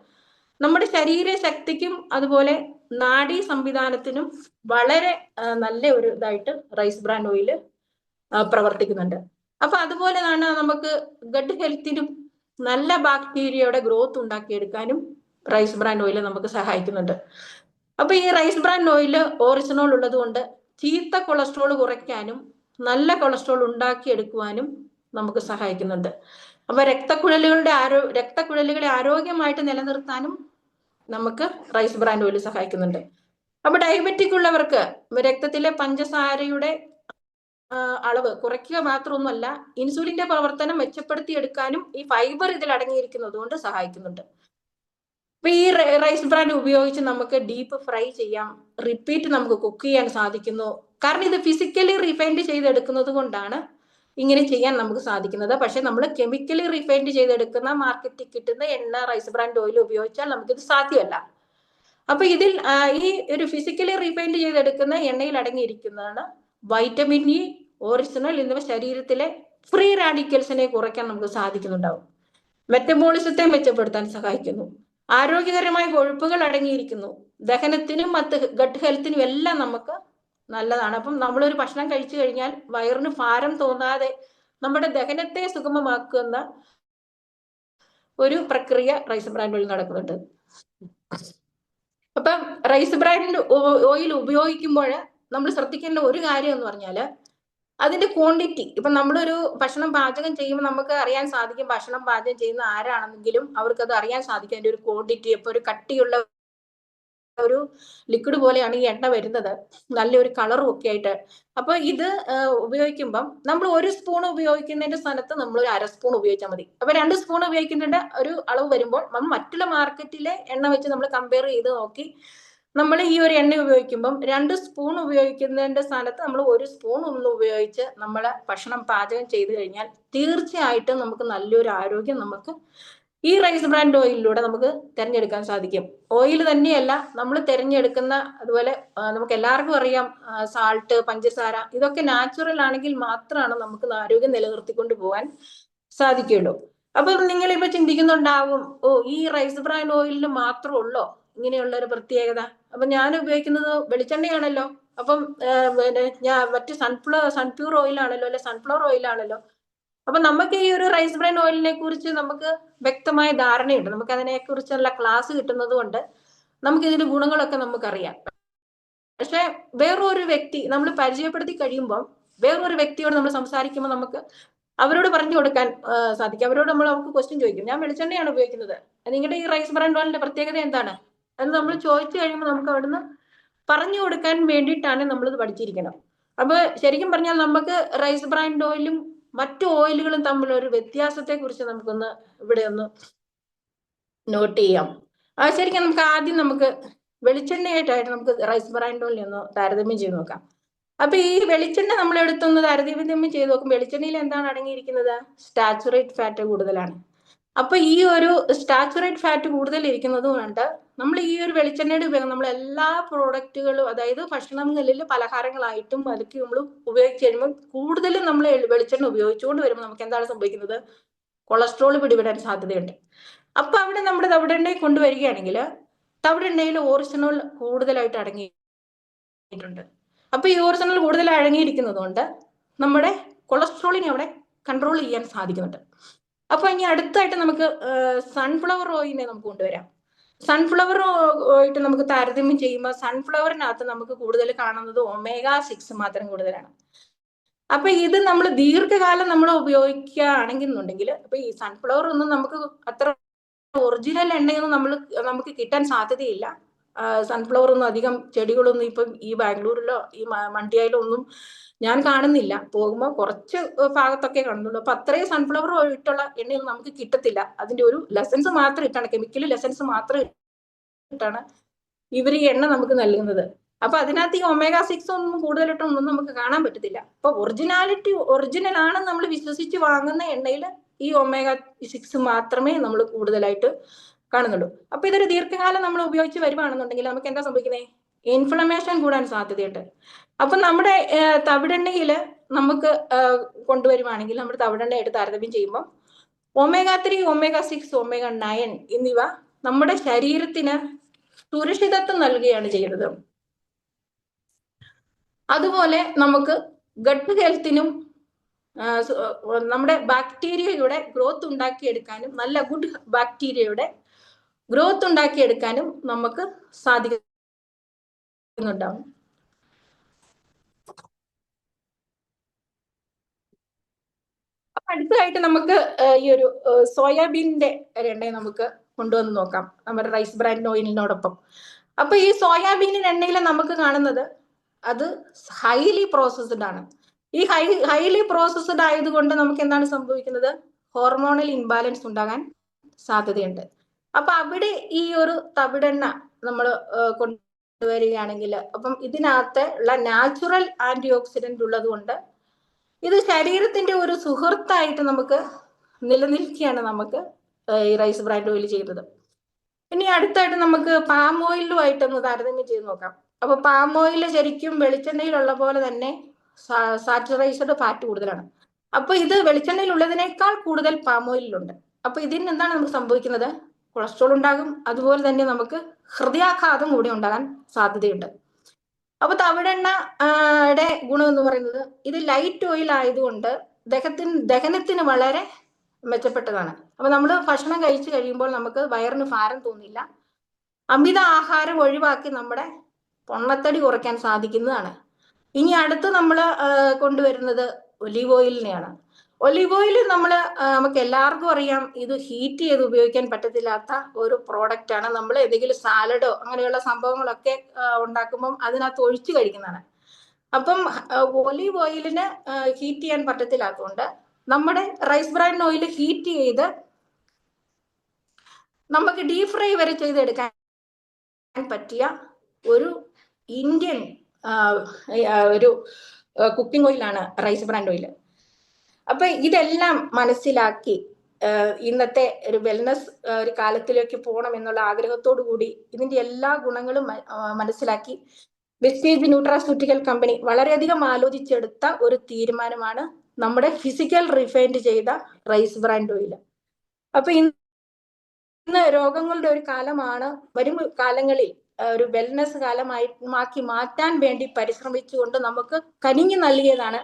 നമ്മുടെ ശരീര ശക്തിക്കും അതുപോലെ നാഡീ സംവിധാനത്തിനും വളരെ നല്ല ഒരു ഇതായിട്ട് റൈസ് ബ്രാൻഡ് ഓയിൽ പ്രവർത്തിക്കുന്നുണ്ട്. അപ്പൊ അതുപോലെ തന്നെ നമുക്ക് ഗട്ട് ഹെൽത്തിനും നല്ല ബാക്ടീരിയയുടെ ഗ്രോത്ത് ഉണ്ടാക്കിയെടുക്കാനും റൈസ് ബ്രാൻഡ് ഓയിൽ നമുക്ക് സഹായിക്കുന്നുണ്ട്. അപ്പൊ ഈ റൈസ് ബ്രാൻഡ് ഓയിൽ ഓറിജിനോൾ ഉള്ളത് കൊണ്ട് ചീത്ത കൊളസ്ട്രോൾ കുറയ്ക്കാനും നല്ല കൊളസ്ട്രോൾ ഉണ്ടാക്കിയെടുക്കുവാനും നമുക്ക് സഹായിക്കുന്നുണ്ട്. അപ്പൊ രക്തക്കുഴലുകളെ ആരോഗ്യമായിട്ട് നിലനിർത്താനും നമുക്ക് റൈസ് ബ്രാൻഡ് ഓയിൽ സഹായിക്കുന്നുണ്ട്. അപ്പൊ ഡയബറ്റിക് ഉള്ളവർക്ക് രക്തത്തിലെ പഞ്ചസാരയുടെ അളവ് കുറയ്ക്കുക മാത്രമൊന്നുമല്ല, ഇൻസുലിന്റെ പ്രവർത്തനം മെച്ചപ്പെടുത്തിയെടുക്കാനും ഈ ഫൈബർ ഇതിൽ അടങ്ങിയിരിക്കുന്നത് കൊണ്ട് സഹായിക്കുന്നുണ്ട്. അപ്പൊ ഈ റൈസ് ബ്രാൻഡ് ഉപയോഗിച്ച് നമുക്ക് ഡീപ്പ് ഫ്രൈ ചെയ്യാം, റിപ്പീറ്റ് നമുക്ക് കുക്ക് ചെയ്യാൻ സാധിക്കുന്നു. കാരണം ഇത് ഫിസിക്കലി റിഫൈൻഡ് ചെയ്തെടുക്കുന്നത് കൊണ്ടാണ് ഇങ്ങനെ ചെയ്യാൻ നമുക്ക് സാധിക്കുന്നത്. പക്ഷെ നമ്മൾ കെമിക്കലി റിഫൈൻഡ് ചെയ്തെടുക്കുന്ന മാർക്കറ്റിൽ കിട്ടുന്ന എണ്ണ റൈസ് ബ്രാൻഡ് ഓയിൽ ഉപയോഗിച്ചാൽ നമുക്കിത് സാധ്യമല്ല. അപ്പൊ ഇതിൽ ഈ ഒരു ഫിസിക്കലി റിഫൈൻഡ് ചെയ്തെടുക്കുന്ന എണ്ണയിൽ അടങ്ങിയിരിക്കുന്നതാണ് വൈറ്റമിൻ ഇ, ഓറിജിനൽ എന്നിവ ശരീരത്തിലെ ഫ്രീ റാഡിക്കൽസിനെ കുറയ്ക്കാൻ നമുക്ക് സാധിക്കുന്നുണ്ടാവും. മെറ്റബോളിസത്തെ മെച്ചപ്പെടുത്താൻ സഹായിക്കുന്നു. ആരോഗ്യകരമായ കൊഴുപ്പുകൾ അടങ്ങിയിരിക്കുന്നു. ദഹനത്തിനും മറ്റ് ഗട്ട് ഹെൽത്തിനും എല്ലാം നമുക്ക് നല്ലതാണ്. അപ്പം നമ്മളൊരു ഭക്ഷണം കഴിച്ചു കഴിഞ്ഞാൽ വയറിന് ഭാരം തോന്നാതെ നമ്മുടെ ദഹനത്തെ സുഗമമാക്കുന്ന ഒരു പ്രക്രിയ റൈസ് ബ്രാൻഡ് ഓയിൽ നടക്കുന്നുണ്ട്. അപ്പം റൈസ് ബ്രാൻഡ് ഓയിൽ ഉപയോഗിക്കുമ്പോൾ നമ്മൾ ശ്രദ്ധിക്കേണ്ട ഒരു കാര്യം എന്ന് പറഞ്ഞാല് അതിന്റെ ക്വാണ്ടിറ്റി. ഇപ്പൊ നമ്മളൊരു ഭക്ഷണം പാചകം ചെയ്യുമ്പോൾ നമുക്ക് അറിയാൻ സാധിക്കും, ഭക്ഷണം പാചകം ചെയ്യുന്ന ആരാണെന്നെങ്കിലും അവർക്ക് അത് അറിയാൻ സാധിക്കും അതിന്റെ ഒരു ക്വാണ്ടിറ്റി. ഇപ്പൊ ഒരു കട്ടിയുള്ള ഒരു ലിക്വിഡ് പോലെയാണ് ഈ എണ്ണ വരുന്നത്, നല്ലൊരു കളറും ഒക്കെ ആയിട്ട്. അപ്പൊ ഇത് ഉപയോഗിക്കുമ്പം നമ്മൾ ഒരു സ്പൂൺ ഉപയോഗിക്കുന്നതിന്റെ സ്ഥാനത്ത് നമ്മൾ ഒരു 1/2 സ്പൂൺ ഉപയോഗിച്ചാൽ മതി. അപ്പൊ 2 സ്പൂൺ ഉപയോഗിക്കുന്നതിന്റെ ഒരു അളവ് വരുമ്പോൾ നമ്മൾ മറ്റുള്ള മാർക്കറ്റിലെ എണ്ണ വെച്ച് നമ്മൾ കമ്പയർ ചെയ്ത് നോക്കി നമ്മൾ ഈ ഒരു എണ്ണ ഉപയോഗിക്കുമ്പം 2 സ്പൂൺ ഉപയോഗിക്കുന്നതിന്റെ സ്ഥാനത്ത് നമ്മൾ 1 സ്പൂൺ ഒന്ന് ഉപയോഗിച്ച് നമ്മൾ ഭക്ഷണം പാചകം ചെയ്ത് കഴിഞ്ഞാൽ തീർച്ചയായിട്ടും നമുക്ക് നല്ലൊരു ആരോഗ്യം നമുക്ക് ഈ റൈസ് ബ്രാൻഡ് ഓയിലിലൂടെ നമുക്ക് തിരഞ്ഞെടുക്കാൻ സാധിക്കും. ഓയിൽ തന്നെയല്ല നമ്മൾ തിരഞ്ഞെടുക്കുന്ന, അതുപോലെ നമുക്ക് എല്ലാവർക്കും അറിയാം സാൾട്ട്, പഞ്ചസാര, ഇതൊക്കെ നാച്ചുറൽ ആണെങ്കിൽ മാത്രമാണ് നമുക്ക് ആരോഗ്യം നിലനിർത്തിക്കൊണ്ട് പോകാൻ സാധിക്കുള്ളൂ. അപ്പൊ നിങ്ങളിപ്പോ ചിന്തിക്കുന്നുണ്ടാവും, ഓ ഈ റൈസ് ബ്രാൻഡ് ഓയിലിന് മാത്രമുള്ളോ ഇങ്ങനെയുള്ള ഒരു പ്രത്യേകത? അപ്പൊ ഞാൻ ഉപയോഗിക്കുന്നത് വെളിച്ചെണ്ണയാണല്ലോ, അപ്പം ഞാൻ മറ്റ് സൺപ്യൂർ ഓയിലാണല്ലോ, അല്ലെ സൺഫ്ലവർ ഓയിലാണല്ലോ. അപ്പൊ നമുക്ക് ഈ ഒരു റൈസ് ബ്രാൻഡ് ഓയിലിനെ കുറിച്ച് നമുക്ക് വ്യക്തമായ ധാരണയുണ്ട്. നമുക്ക് അതിനെ കുറിച്ചുള്ള ക്ലാസ് കിട്ടുന്നത് കൊണ്ട് നമുക്ക് ഇതിന്റെ ഗുണങ്ങളൊക്കെ നമുക്കറിയാം. പക്ഷെ വേറൊരു വ്യക്തി നമ്മൾ പരിചയപ്പെടുത്തി കഴിയുമ്പോൾ വേറൊരു വ്യക്തിയോട് നമ്മൾ സംസാരിക്കുമ്പോൾ നമുക്ക് അവരോട് പറഞ്ഞു കൊടുക്കാൻ സാധിക്കും. അവരോട് നമുക്ക് ക്വസ്റ്റ്യൻ ചോദിക്കും, ഞാൻ വെളിച്ചെണ്ണയാണ് ഉപയോഗിക്കുന്നത്, നിങ്ങളുടെ ഈ റൈസ് ബ്രാൻഡ് ഓയിലിന്റെ പ്രത്യേകത എന്താണ് എന്ന് നമ്മൾ ചോദിച്ചു കഴിയുമ്പോൾ നമുക്ക് അവിടുന്ന് പറഞ്ഞു കൊടുക്കാൻ വേണ്ടിയിട്ടാണ് നമ്മളിത് പഠിച്ചിരിക്കണം. അപ്പൊ ശരിക്കും പറഞ്ഞാൽ നമുക്ക് റൈസ് ബ്രാൻഡ് ഓയിലും മറ്റു ഓയിലുകളും തമ്മിലുള്ള ഒരു വ്യത്യാസത്തെ കുറിച്ച് നമുക്കൊന്ന് ഇവിടെ ഒന്ന് നോട്ട് ചെയ്യാം. ശരിക്കും നമുക്ക് ആദ്യം നമുക്ക് വെളിച്ചെണ്ണയായിട്ടായിട്ട് നമുക്ക് റൈസ് ബ്രാൻഡ് ഓയിൽ ഒന്ന് താരതമ്യം ചെയ്ത് നോക്കാം. അപ്പൊ ഈ വെളിച്ചെണ്ണ നമ്മൾ എടുത്തൊന്ന് താരതമ്യം ചെയ്ത് നോക്കും, വെളിച്ചെണ്ണയിൽ എന്താണ് അടങ്ങിയിരിക്കുന്നത്? സാച്ചുറേറ്റ് ഫാറ്റ് കൂടുതലാണ്. അപ്പൊ ഈ ഒരു സാച്ചുറേറ്റ് ഫാറ്റ് കൂടുതൽ ഇരിക്കുന്നത് കൊണ്ട് നമ്മൾ ഈ ഒരു വെളിച്ചെണ്ണയുടെ ഉപയോഗം നമ്മൾ എല്ലാ പ്രോഡക്റ്റുകളും, അതായത് ഭക്ഷണങ്ങളിൽ പലഹാരങ്ങളായിട്ടും അതൊക്കെ നമ്മൾ ഉപയോഗിച്ച് കഴിയുമ്പോൾ കൂടുതലും നമ്മൾ വെളിച്ചെണ്ണ ഉപയോഗിച്ചുകൊണ്ട് വരുമ്പോൾ നമുക്ക് എന്താണ് സംഭവിക്കുന്നത്? കൊളസ്ട്രോൾ പിടിപെടാൻ സാധ്യതയുണ്ട്. അപ്പൊ അവിടെ നമ്മുടെ തവിടെണ്ണയെ കൊണ്ടുവരികയാണെങ്കിൽ തവിടെണ്ണയിൽ ഓറിജിനൽ കൂടുതലായിട്ട് അടങ്ങിയിട്ടുണ്ട്. അപ്പൊ ഈ ഓറിജിനൽ കൂടുതൽ അടങ്ങിയിരിക്കുന്നത് കൊണ്ട് നമ്മുടെ കൊളസ്ട്രോളിനെ അവിടെ കൺട്രോൾ ചെയ്യാൻ സാധിക്കുന്നുണ്ട്. അപ്പൊ ഇനി അടുത്തായിട്ട് നമുക്ക് സൺഫ്ലവർ ഓയിലിനെ നമുക്ക് കൊണ്ടുവരാം. സൺഫ്ലവർ ഓയിട്ട് നമുക്ക് താരതമ്യം ചെയ്യുമ്പോൾ സൺഫ്ലവറിനകത്ത് നമുക്ക് കൂടുതൽ കാണുന്നത് omega-6 മാത്രം കൂടുതലാണ്. അപ്പൊ ഇത് നമ്മൾ ദീർഘകാലം നമ്മൾ ഉപയോഗിക്കുകയാണെന്നുണ്ടെങ്കിൽ അപ്പൊ ഈ സൺഫ്ലവർ ഒന്നും നമുക്ക് അത്ര ഒറിജിനൽ എണ്ണയൊന്നും നമുക്ക് കിട്ടാൻ സാധ്യതയില്ല. സൺഫ്ലവർ ഒന്നും അധികം ചെടികളൊന്നും ഇപ്പം ഈ ബാംഗ്ലൂരിലോ ഈ മണ്ടിയായിലോ ഒന്നും ഞാൻ കാണുന്നില്ല. പോകുമ്പോൾ കുറച്ച് ഭാഗത്തൊക്കെ കാണുന്നുള്ളൂ. അപ്പൊ അത്രയും സൺഫ്ലവർ ഇട്ടുള്ള എണ്ണയൊന്നും നമുക്ക് കിട്ടത്തില്ല. അതിന്റെ ഒരു ലെസൻസ് മാത്രം ഇട്ടാണ്, കെമിക്കൽ ലെസൻസ് മാത്രം ഇട്ടാണ് ഇവർ ഈ എണ്ണ നമുക്ക് നൽകുന്നത്. അപ്പൊ അതിനകത്ത് ഈ omega-6 ഒന്നും കൂടുതലിട്ടൊന്നും നമുക്ക് കാണാൻ പറ്റത്തില്ല. അപ്പൊ ഒറിജിനൽ ആണെന്ന് നമ്മൾ വിശ്വസിച്ച് വാങ്ങുന്ന എണ്ണയിൽ ഈ omega-6 മാത്രമേ നമ്മൾ കൂടുതലായിട്ട് കാണുന്നുള്ളൂ. അപ്പൊ ഇതൊരു ദീർഘകാലം നമ്മൾ ഉപയോഗിച്ച് വരുവാണെന്നുണ്ടെങ്കിൽ നമുക്ക് എന്താ സംഭവിക്കുന്നത്? ഇൻഫ്ലമേഷൻ കൂടാൻ സാധ്യതയുണ്ട്. അപ്പൊ നമ്മുടെ തവിടെണ്ണയിൽ നമുക്ക് കൊണ്ടുവരുവാണെങ്കിൽ നമ്മുടെ തവിടെണ്ണയായിട്ട് താരതമ്യം ചെയ്യുമ്പോൾ omega-3, omega-6, omega-9 എന്നിവ നമ്മുടെ ശരീരത്തിന് സുരക്ഷിതത്വം നൽകുകയാണ് ചെയ്യുന്നത്. അതുപോലെ നമുക്ക് ഗട്ട് ഹെൽത്തിനും നമ്മുടെ ബാക്ടീരിയയുടെ ഗ്രോത്ത് ഉണ്ടാക്കിയെടുക്കാനും, നല്ല ഗുഡ് ബാക്ടീരിയയുടെ ഗ്രോത്ത് ഉണ്ടാക്കിയെടുക്കാനും നമുക്ക് സാധിക്കുന്നുണ്ടാവും. അപ്പൊ അടുത്തതായിട്ട് നമുക്ക് ഈ ഒരു സോയാബീനിന്റെ എണ്ണയെ നമുക്ക് കൊണ്ടുവന്ന് നോക്കാം നമ്മുടെ റൈസ് ബ്രാൻഡ് ഓയിലിനോടൊപ്പം. അപ്പൊ ഈ സോയാബീൻ എണ്ണയിൽ നമുക്ക് കാണുന്നത് അത് ഹൈലി പ്രോസസ്ഡ് ആണ്. ഈ ഹൈലി പ്രോസസ്ഡ് ആയതുകൊണ്ട് നമുക്ക് എന്താണ് സംഭവിക്കുന്നത്? ഹോർമോണൽ ഇംബാലൻസ് ഉണ്ടാകാൻ സാധ്യതയുണ്ട്. അപ്പൊ അവിടെ ഈ ഒരു തവിടെണ്ണ നമ്മൾ കൊണ്ടുവരികയാണെങ്കിൽ അപ്പം ഇതിനകത്ത് ഉള്ള നാച്ചുറൽ ആന്റി ഓക്സിഡന്റ് ഉള്ളത് കൊണ്ട് ഇത് ശരീരത്തിന്റെ ഒരു സുഹൃത്തായിട്ട് നമുക്ക് നിലനിൽക്കുകയാണ് നമുക്ക് ഈ റൈസ് ബ്രാൻഡ് ഓയിൽ ചെയ്യുന്നത്. ഇനി അടുത്തായിട്ട് നമുക്ക് പാം ഓയിലുമായിട്ടൊന്ന് താരതമ്യം ചെയ്ത് നോക്കാം. അപ്പൊ പാം ഓയിൽ ശരിക്കും വെളിച്ചെണ്ണയിലുള്ള പോലെ തന്നെ സാച്ചുറൈസ്ഡ് ഫാറ്റ് കൂടുതലാണ്. അപ്പൊ ഇത് വെളിച്ചെണ്ണയിൽ ഉള്ളതിനേക്കാൾ കൂടുതൽ പാം ഓയിലുണ്ട്. അപ്പൊ ഇതിന് എന്താണ് നമുക്ക് സംഭവിക്കുന്നത്? കൊളസ്ട്രോൾ ഉണ്ടാകും. അതുപോലെ തന്നെ നമുക്ക് ഹൃദയാഘാതം കൂടി ഉണ്ടാകാൻ സാധ്യതയുണ്ട്. അപ്പൊ തവിടെണ്ണയുടെ ഗുണം എന്ന് പറയുന്നത് ഇത് ലൈറ്റ് ഓയിൽ ആയതുകൊണ്ട് ദഹനത്തിന് വളരെ മെച്ചപ്പെട്ടതാണ്. അപ്പൊ നമ്മൾ ഭക്ഷണം കഴിച്ചു കഴിയുമ്പോൾ നമുക്ക് വയറിന് ഭാരം തോന്നില്ല. അമിത ആഹാരം ഒഴിവാക്കി നമ്മുടെ പൊണ്ണത്തടി കുറയ്ക്കാൻ സാധിക്കുന്നതാണ്. ഇനി അടുത്ത് നമ്മൾ കൊണ്ടുവരുന്നത് ഒലീവ് ഓയിലിനെയാണ്. ഒലീവ് ഓയിൽ നമുക്ക് എല്ലാവർക്കും അറിയാം, ഇത് ഹീറ്റ് ചെയ്ത് ഉപയോഗിക്കാൻ പറ്റത്തില്ലാത്ത ഒരു പ്രോഡക്റ്റ് ആണ്. നമ്മൾ ഏതെങ്കിലും സാലഡോ അങ്ങനെയുള്ള സംഭവങ്ങളൊക്കെ ഉണ്ടാക്കുമ്പം അതിനകത്ത് ഒഴിച്ചു കഴിക്കുന്നതാണ്. അപ്പം ഒലീവ് ഓയിലിന് ഹീറ്റ് ചെയ്യാൻ പറ്റത്തില്ലാത്തതുകൊണ്ട് നമ്മുടെ റൈസ് ബ്രാൻഡ് ഓയിൽ ഹീറ്റ് ചെയ്ത് നമുക്ക് ഡീപ് ഫ്രൈ വരെ ചെയ്തെടുക്കാൻ പറ്റിയ ഒരു ഇന്ത്യൻ ഒരു കുക്കിംഗ് ഓയിലാണ് റൈസ് ബ്രാൻഡ് ഓയിൽ. അപ്പൊ ഇതെല്ലാം മനസ്സിലാക്കി ഇന്നത്തെ ഒരു വെൽനസ് ഒരു കാലത്തിലേക്ക് പോകണം എന്നുള്ള ആഗ്രഹത്തോടു കൂടി ഇതിന്റെ എല്ലാ ഗുണങ്ങളും മനസ്സിലാക്കി വെസ്റ്റേജ് ന്യൂട്രാസ്യൂട്ടിക്കൽ കമ്പനി വളരെയധികം ആലോചിച്ചെടുത്ത ഒരു തീരുമാനമാണ് നമ്മുടെ ഫിസിക്കൽ റിഫൈൻഡ് ചെയ്ത റൈസ് ബ്രാൻഡ് ഓയിൽ. അപ്പൊ ഇന്ന് രോഗങ്ങളുടെ ഒരു കാലമാണ്. വരും കാലങ്ങളിൽ ഒരു വെൽനസ് കാലമാക്കി മാറ്റാൻ വേണ്ടി പരിശ്രമിച്ചുകൊണ്ട് നമുക്ക് കനിഞ്ഞു നൽകിയതാണ്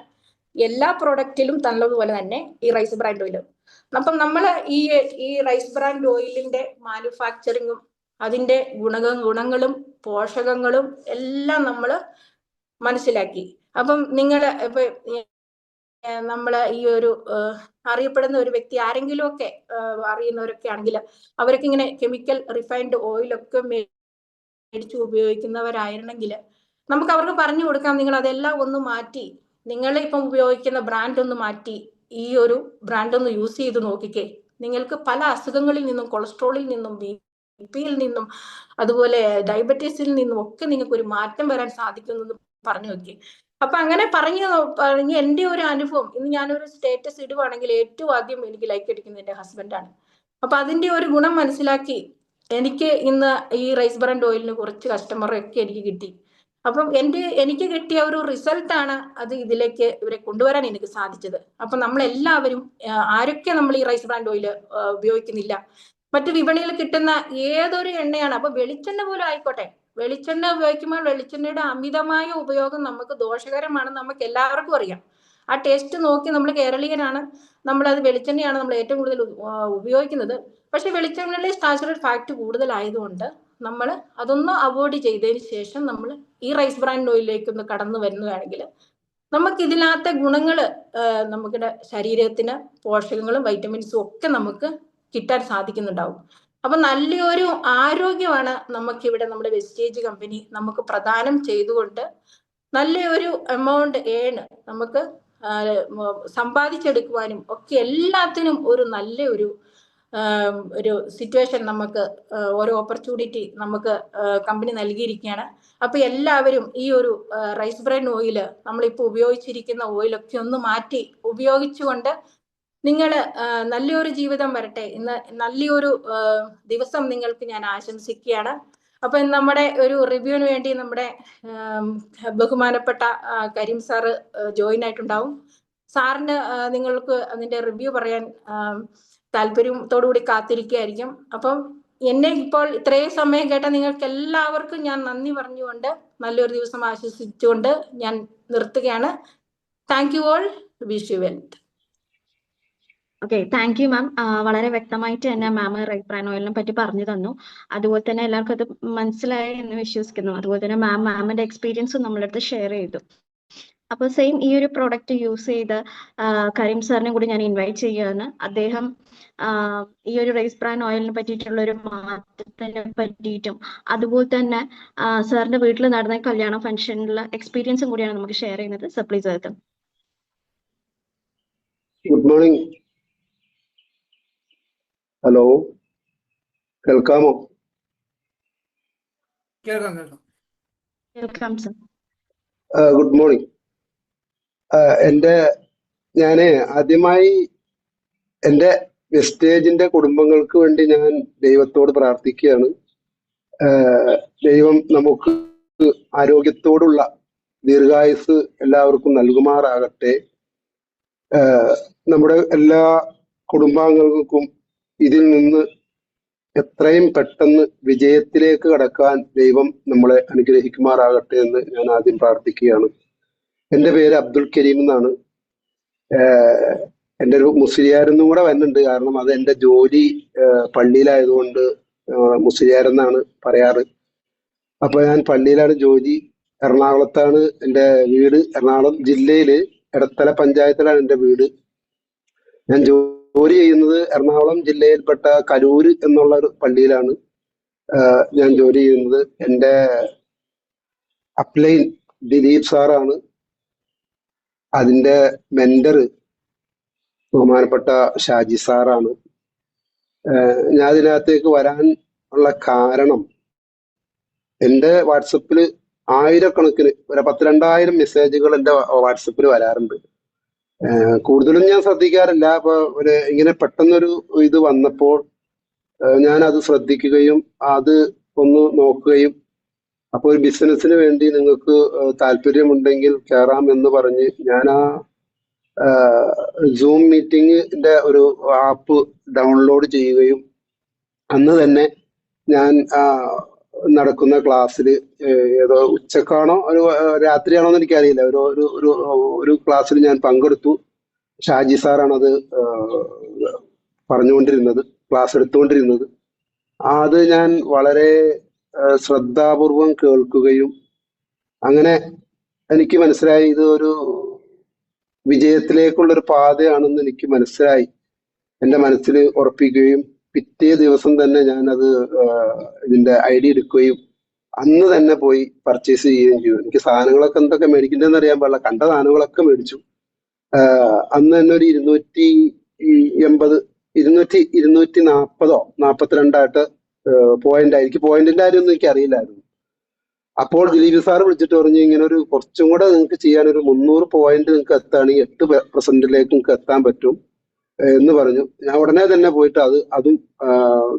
എല്ലാ പ്രോഡക്റ്റിലും തന്നതുപോലെ തന്നെ ഈ റൈസ് ബ്രാൻഡ് ഓയിൽ. അപ്പം നമ്മൾ ഈ റൈസ് ബ്രാൻഡ് ഓയിലിന്റെ മാനുഫാക്ചറിങ്ങും അതിന്റെ ഗുണങ്ങളും പോഷകങ്ങളും എല്ലാം നമ്മൾ മനസ്സിലാക്കി. അപ്പം ഇപ്പൊ നമ്മള് ഈ ഒരു അറിയപ്പെടുന്ന ഒരു വ്യക്തി ആരെങ്കിലും ഒക്കെ അറിയുന്നവരൊക്കെ ആണെങ്കിൽ അവരൊക്കെ ഇങ്ങനെ കെമിക്കൽ റിഫൈൻഡ് ഓയിലൊക്കെ മേടിച്ചു ഉപയോഗിക്കുന്നവരായിരുന്നെങ്കിൽ നമുക്ക് അവർക്ക് പറഞ്ഞു കൊടുക്കാം, നിങ്ങൾ അതെല്ലാം ഒന്ന് മാറ്റി, നിങ്ങൾ ഇപ്പം ഉപയോഗിക്കുന്ന ബ്രാൻഡ് ഒന്ന് മാറ്റി ഈ ഒരു ബ്രാൻഡ് ഒന്ന് യൂസ് ചെയ്ത് നോക്കിക്കേ. നിങ്ങൾക്ക് പല അസുഖങ്ങളിൽ നിന്നും, കൊളസ്ട്രോളിൽ നിന്നും, ബിപിയിൽ നിന്നും, അതുപോലെ ഡയബറ്റീസിൽ നിന്നും ഒക്കെ നിങ്ങൾക്ക് ഒരു മാറ്റം വരാൻ സാധിക്കുമെന്ന് പറഞ്ഞു നോക്കി. അപ്പൊ അങ്ങനെ പറഞ്ഞ് എന്റെ ഒരു അനുഭവം, ഇന്ന് ഞാനൊരു സ്റ്റേറ്റസ് ഇടുവാണെങ്കിൽ ഏറ്റവും ആദ്യം എനിക്ക് ലൈക്ക് അടിക്കുന്നത് എന്റെ ഹസ്ബൻഡാണ്. അപ്പൊ അതിന്റെ ഒരു ഗുണം മനസ്സിലാക്കി എനിക്ക് ഇന്ന് ഈ റൈസ് ബ്രാൻഡ് ഓയിലിന് കുറച്ച് കസ്റ്റമറൊക്കെ എനിക്ക് കിട്ടി. അപ്പം എനിക്ക് കിട്ടിയ ഒരു റിസൾട്ടാണ് അത് ഇതിലേക്ക് ഇവരെ കൊണ്ടുവരാൻ എനിക്ക് സാധിച്ചത്. അപ്പൊ നമ്മളെല്ലാവരും ആരൊക്കെ നമ്മൾ ഈ റൈസ് ബ്രാൻഡ് ഓയിൽ ഉപയോഗിക്കുന്നില്ല, മറ്റു വിപണിയിൽ കിട്ടുന്ന ഏതൊരു എണ്ണയാണ്, അപ്പൊ വെളിച്ചെണ്ണ പോലും ആയിക്കോട്ടെ, വെളിച്ചെണ്ണ ഉപയോഗിക്കുമ്പോൾ വെളിച്ചെണ്ണയുടെ അമിതമായ ഉപയോഗം നമുക്ക് ദോഷകരമാണെന്ന് നമുക്ക് എല്ലാവർക്കും അറിയാം. ആ ടേസ്റ്റ് നോക്കി നമ്മൾ കേരളീയനാണ്, നമ്മളത് വെളിച്ചെണ്ണയാണ് നമ്മൾ ഏറ്റവും കൂടുതൽ ഉപയോഗിക്കുന്നത്. പക്ഷെ വെളിച്ചെണ്ണയിൽ സാച്ചുറേറ്റഡ് ഫാക്ട് കൂടുതലായതുകൊണ്ട് നമ്മൾ അതൊന്ന് അവോയ്ഡ് ചെയ്തതിന് ശേഷം നമ്മൾ ഈ റൈസ് ബ്രാൻഡ് ഓയിലിലേക്ക് ഒന്ന് കടന്നു വരുന്നതാണെങ്കിൽ നമുക്ക് ഇതിനകത്തെ ഗുണങ്ങൾ, നമ്മുടെ ശരീരത്തിന് പോഷകങ്ങളും വൈറ്റമിൻസും ഒക്കെ നമുക്ക് കിട്ടാൻ സാധിക്കുന്നുണ്ടാവും. അപ്പൊ നല്ലൊരു ആരോഗ്യമാണ് നമുക്കിവിടെ നമ്മുടെ വെസ്റ്റേജ് കമ്പനി നമുക്ക് പ്രദാനം ചെയ്തുകൊണ്ട് നല്ലൊരു എമൗണ്ട് നമുക്ക് സമ്പാദിച്ചെടുക്കുവാനും ഒക്കെ എല്ലാത്തിനും ഒരു നല്ലൊരു ഒരു സിറ്റുവേഷൻ നമുക്ക്, ഓരോ ഓപ്പർച്യൂണിറ്റി നമുക്ക് കമ്പനി നൽകിയിരിക്കുകയാണ്. അപ്പൊ എല്ലാവരും ഈ ഒരു റൈസ് ബ്രാൻഡ് ഓയില്, നമ്മളിപ്പോ ഉപയോഗിച്ചിരിക്കുന്ന ഓയിലൊക്കെ ഒന്ന് മാറ്റി ഉപയോഗിച്ചുകൊണ്ട് നിങ്ങൾ നല്ലൊരു ജീവിതം വരട്ടെ. ഇന്ന് നല്ലൊരു ദിവസം നിങ്ങൾക്ക് ഞാൻ ആശംസിക്കുകയാണ്. അപ്പൊ നമ്മുടെ ഒരു റിവ്യൂവിന് വേണ്ടി നമ്മുടെ ബഹുമാനപ്പെട്ട കരീം സാറ് ജോയിൻ ആയിട്ടുണ്ടാവും. സാറിന് നിങ്ങൾക്ക് അതിന്റെ റിവ്യൂ പറയാൻ താല്പര്യത്തോടുകൂടി കാത്തിരിക്കുകയായിരിക്കും. അപ്പം എന്നെ ഇപ്പോൾ ഇത്രയും സമയം കേട്ട നിങ്ങൾക്ക് എല്ലാവർക്കും ഞാൻ നന്ദി പറഞ്ഞുകൊണ്ട് നല്ലൊരു ദിവസം ആശംസിച്ചുകൊണ്ട് ഞാൻ നിർത്തുകയാണ്. Thank you all, wish you well. Okay, thank you ma'am. വളരെ വ്യക്തമായിട്ട് തന്നെ മാം റൈസ് ബ്രാൻഡ് ഓയിലിനെ പറ്റി പറഞ്ഞു തന്നു. അതുപോലെ തന്നെ എല്ലാവർക്കും അത് മനസ്സിലായി എന്ന് വിശ്വസിക്കുന്നു. അതുപോലെ തന്നെ മാമിന്റെ എക്സ്പീരിയൻസും നമ്മളടുത്ത് ഷെയർ ചെയ്തു. അപ്പോൾ സെയിം ഈ ഒരു പ്രോഡക്റ്റ് യൂസ് ചെയ്ത് കരീം സാറിനെ കൂടി ഞാൻ ഇൻവൈറ്റ് ചെയ്യുകയാണ്. അദ്ദേഹം ഈ ഒരു റൈസ് ബ്രാൻഡ് ഓയിലിനെ പറ്റിയിട്ടുള്ള ഒരു മാറ്റത്തിനെ പറ്റിയിട്ടും അതുപോലെ തന്നെ സാറിന്റെ വീട്ടിൽ നടന്ന കല്യാണ ഫംഗ്ഷനിലുള്ള എക്സ്പീരിയൻസും കൂടിയാണ് നമുക്ക് ഷെയർ ചെയ്യുന്നത്. Sir please welcome. Good morning. Hello, കേൾക്കാമോ? Welcome sir. Good morning. ഞാന് ആദ്യമായി എൻ്റെ വെസ്റ്റേജിന്റെ കുടുംബങ്ങൾക്ക് വേണ്ടി ഞാൻ ദൈവത്തോട് പ്രാർത്ഥിക്കുകയാണ്. ദൈവം നമുക്ക് ആരോഗ്യത്തോടുള്ള ദീർഘായുസ് എല്ലാവർക്കും നൽകുമാറാകട്ടെ. നമ്മുടെ എല്ലാ കുടുംബാംഗങ്ങൾക്കും ഇതിൽ നിന്ന് എത്രയും പെട്ടെന്ന് വിജയത്തിലേക്ക് കടക്കാൻ ദൈവം നമ്മളെ അനുഗ്രഹിക്കുമാറാകട്ടെ എന്ന് ഞാൻ ആദ്യം പ്രാർത്ഥിക്കുകയാണ്. എൻ്റെ പേര് അബ്ദുൽ കരീം എന്നാണ്. എൻ്റെ ഒരു മുസ്ലിയാരെന്നും കൂടെ വരുന്നുണ്ട്, കാരണം അത് എൻ്റെ ജോലി പള്ളിയിലായതുകൊണ്ട് മുസ്ലിയാരെന്നാണ് പറയാറ്. അപ്പൊ ഞാൻ പള്ളിയിലാണ് ജോലി. എറണാകുളത്താണ് എൻ്റെ വീട്. എറണാകുളം ജില്ലയില് എടത്തല പഞ്ചായത്തിലാണ് എൻ്റെ വീട്. ഞാൻ ജോലി ചെയ്യുന്നത് എറണാകുളം ജില്ലയിൽപ്പെട്ട കരൂര് എന്നുള്ള ഒരു പള്ളിയിലാണ് ഞാൻ ജോലി ചെയ്യുന്നത്. എൻ്റെ അപ്ലൈൻ ദിലീപ് സാറാണ്. അതിൻ്റെ മെന്റർ ബഹുമാനപ്പെട്ട ഷാജി സാറാണ്. ഞാൻ ഇതിനകത്തേക്ക് വരാൻ ഉള്ള കാരണം, എൻ്റെ വാട്സപ്പിൽ ആയിരക്കണക്കിന് 1,000-2,000 മെസ്സേജുകൾ എൻ്റെ വാട്സപ്പിൽ വരാറുണ്ട്. കൂടുതലും ഞാൻ ശ്രദ്ധിക്കാറില്ല. അപ്പൊ ഇങ്ങനെ പെട്ടെന്നൊരു ഇത് വന്നപ്പോൾ ഞാൻ അത് ശ്രദ്ധിക്കുകയും അത് ഒന്ന് നോക്കുകയും, അപ്പോൾ ഒരു ബിസിനസ്സിന് വേണ്ടി നിങ്ങൾക്ക് താല്പര്യമുണ്ടെങ്കിൽ കയറാം എന്ന് പറഞ്ഞ് ഞാൻ ആ സൂം മീറ്റിംഗിന്റെ ഒരു ആപ്പ് ഡൗൺലോഡ് ചെയ്യുകയും അന്ന് തന്നെ ഞാൻ നടക്കുന്ന ക്ലാസ്സിൽ, ഏതോ ഉച്ചക്കാണോ ഒരു രാത്രിയാണോ എന്ന് എനിക്കറിയില്ല, ഒരു ക്ലാസ്സിൽ ഞാൻ പങ്കെടുത്തു. ഷാജി സാറാണ് അത് പറഞ്ഞുകൊണ്ടിരുന്നത്, ക്ലാസ് എടുത്തുകൊണ്ടിരുന്നത്. അത് ഞാൻ വളരെ ശ്രദ്ധാപൂർവം കേൾക്കുകയും അങ്ങനെ എനിക്ക് മനസ്സിലായി ഇത് ഒരു വിജയത്തിലേക്കുള്ളൊരു പാതയാണെന്ന് എനിക്ക് മനസ്സിലായി. എൻ്റെ മനസ്സിൽ ഉറപ്പിക്കുകയും പിറ്റേ ദിവസം തന്നെ ഞാനത് ഇതിന്റെ ID എടുക്കുകയും അന്ന് തന്നെ പോയി പർച്ചേസ് ചെയ്യുകയും ചെയ്തു. എനിക്ക് സാധനങ്ങളൊക്കെ എന്തൊക്കെ മേടിക്കേണ്ടതെന്ന് അറിയാൻ പാടില്ല, കണ്ട സാധനങ്ങളൊക്കെ മേടിച്ചു. അന്ന് തന്നെ ഒരു 280 240 42 പോയിന്റ് ആയിരിക്കും. പോയിന്റിന്റെ കാര്യമൊന്നും എനിക്ക് അറിയില്ലായിരുന്നു. അപ്പോൾ ദിലീപ് സാർ വിളിച്ചിട്ട് പറഞ്ഞു, ഇങ്ങനെ ഒരു കുറച്ചും കൂടെ നിങ്ങൾക്ക് ചെയ്യാൻ ഒരു 300 പോയിന്റ് നിങ്ങൾക്ക് എത്താണെങ്കിൽ 8% നിങ്ങൾക്ക് എത്താൻ പറ്റും എന്ന് പറഞ്ഞു. ഞാൻ ഉടനെ തന്നെ പോയിട്ട് അതും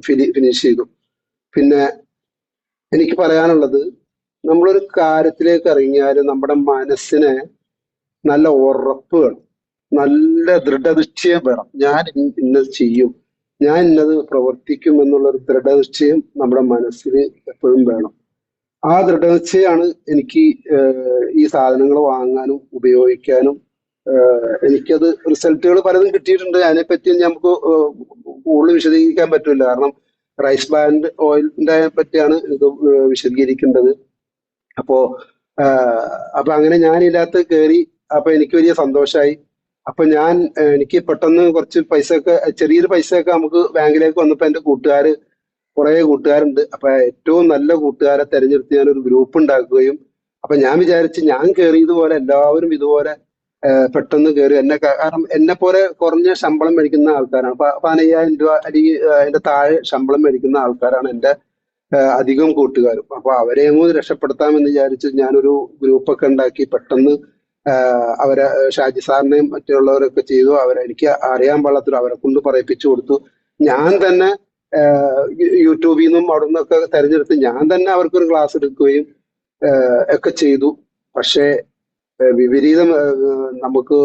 ഫിനിഷ് ചെയ്തു. പിന്നെ എനിക്ക് പറയാനുള്ളത്, നമ്മളൊരു കാര്യത്തിലേക്ക് ഇറങ്ങിയാൽ നമ്മുടെ മനസ്സിനെ നല്ല ഉറപ്പ് വേണം, നല്ല ദൃഢനിശ്ചയം വേണം. ഞാൻ ഇന്നത് ചെയ്യും, ഞാൻ ഇന്നത് പ്രവർത്തിക്കും എന്നുള്ളൊരു ദൃഢനിശ്ചയം നമ്മുടെ മനസ്സിൽ എപ്പോഴും വേണം. ആ ദൃഢനിശ്ചയമാണ് എനിക്ക് ഈ സാധനങ്ങൾ വാങ്ങാനും ഉപയോഗിക്കാനും എനിക്കത് റിസൾട്ടുകൾ പലതും കിട്ടിയിട്ടുണ്ട്. അതിനെപ്പറ്റി നമുക്ക് കൂടുതൽ വിശദീകരിക്കാൻ പറ്റില്ല, കാരണം റൈസ് ബാൻഡ് ഓയിലിന്റെ പറ്റിയാണ് ഇത് വിശദീകരിക്കേണ്ടത്. അപ്പോ അങ്ങനെ ഞാൻ ഇതിനകത്ത് കയറി. അപ്പൊ എനിക്ക് വലിയ സന്തോഷമായി. അപ്പൊ എനിക്ക് പെട്ടെന്ന് കുറച്ച് പൈസയൊക്കെ, ചെറിയൊരു പൈസയൊക്കെ നമുക്ക് ബാങ്കിലേക്ക് വന്നപ്പോ എന്റെ കുറെ കൂട്ടുകാരുണ്ട്. അപ്പൊ ഏറ്റവും നല്ല കൂട്ടുകാരെ തെരഞ്ഞെടുത്ത് ഞാനൊരു ഗ്രൂപ്പ് ഉണ്ടാക്കുകയും, അപ്പൊ ഞാൻ വിചാരിച്ച് ഞാൻ കയറിയതുപോലെ എല്ലാവരും ഇതുപോലെ പെട്ടെന്ന് കയറി കാരണം എന്നെ പോലെ കുറഞ്ഞ ശമ്പളം മേടിക്കുന്ന ആൾക്കാരാണ്. 15,000 രൂപ അല്ലെങ്കിൽ അതിന്റെ താഴെ ശമ്പളം മേടിക്കുന്ന ആൾക്കാരാണ് എന്റെ അധികം കൂട്ടുകാരും. അപ്പൊ അവരെയും കൂടി രക്ഷപ്പെടുത്താമെന്ന് വിചാരിച്ച് ഞാനൊരു ഗ്രൂപ്പൊക്കെ ഉണ്ടാക്കി പെട്ടെന്ന് അവരെ ഷാജി സാറിനെയും മറ്റുള്ളവരൊക്കെ ചെയ്തു. എനിക്ക് അറിയാൻ പാടാത്തൊരു അവരെ കൊണ്ട് പറയിപ്പിച്ചു കൊടുത്തു. ഞാൻ തന്നെ യൂട്യൂബിൽ നിന്നും അവിടെ നിന്നൊക്കെ തെരഞ്ഞെടുത്ത് ഞാൻ തന്നെ അവർക്കൊരു ക്ലാസ് എടുക്കുകയും ഒക്കെ ചെയ്തു. പക്ഷേ വിപരീതം നമുക്ക്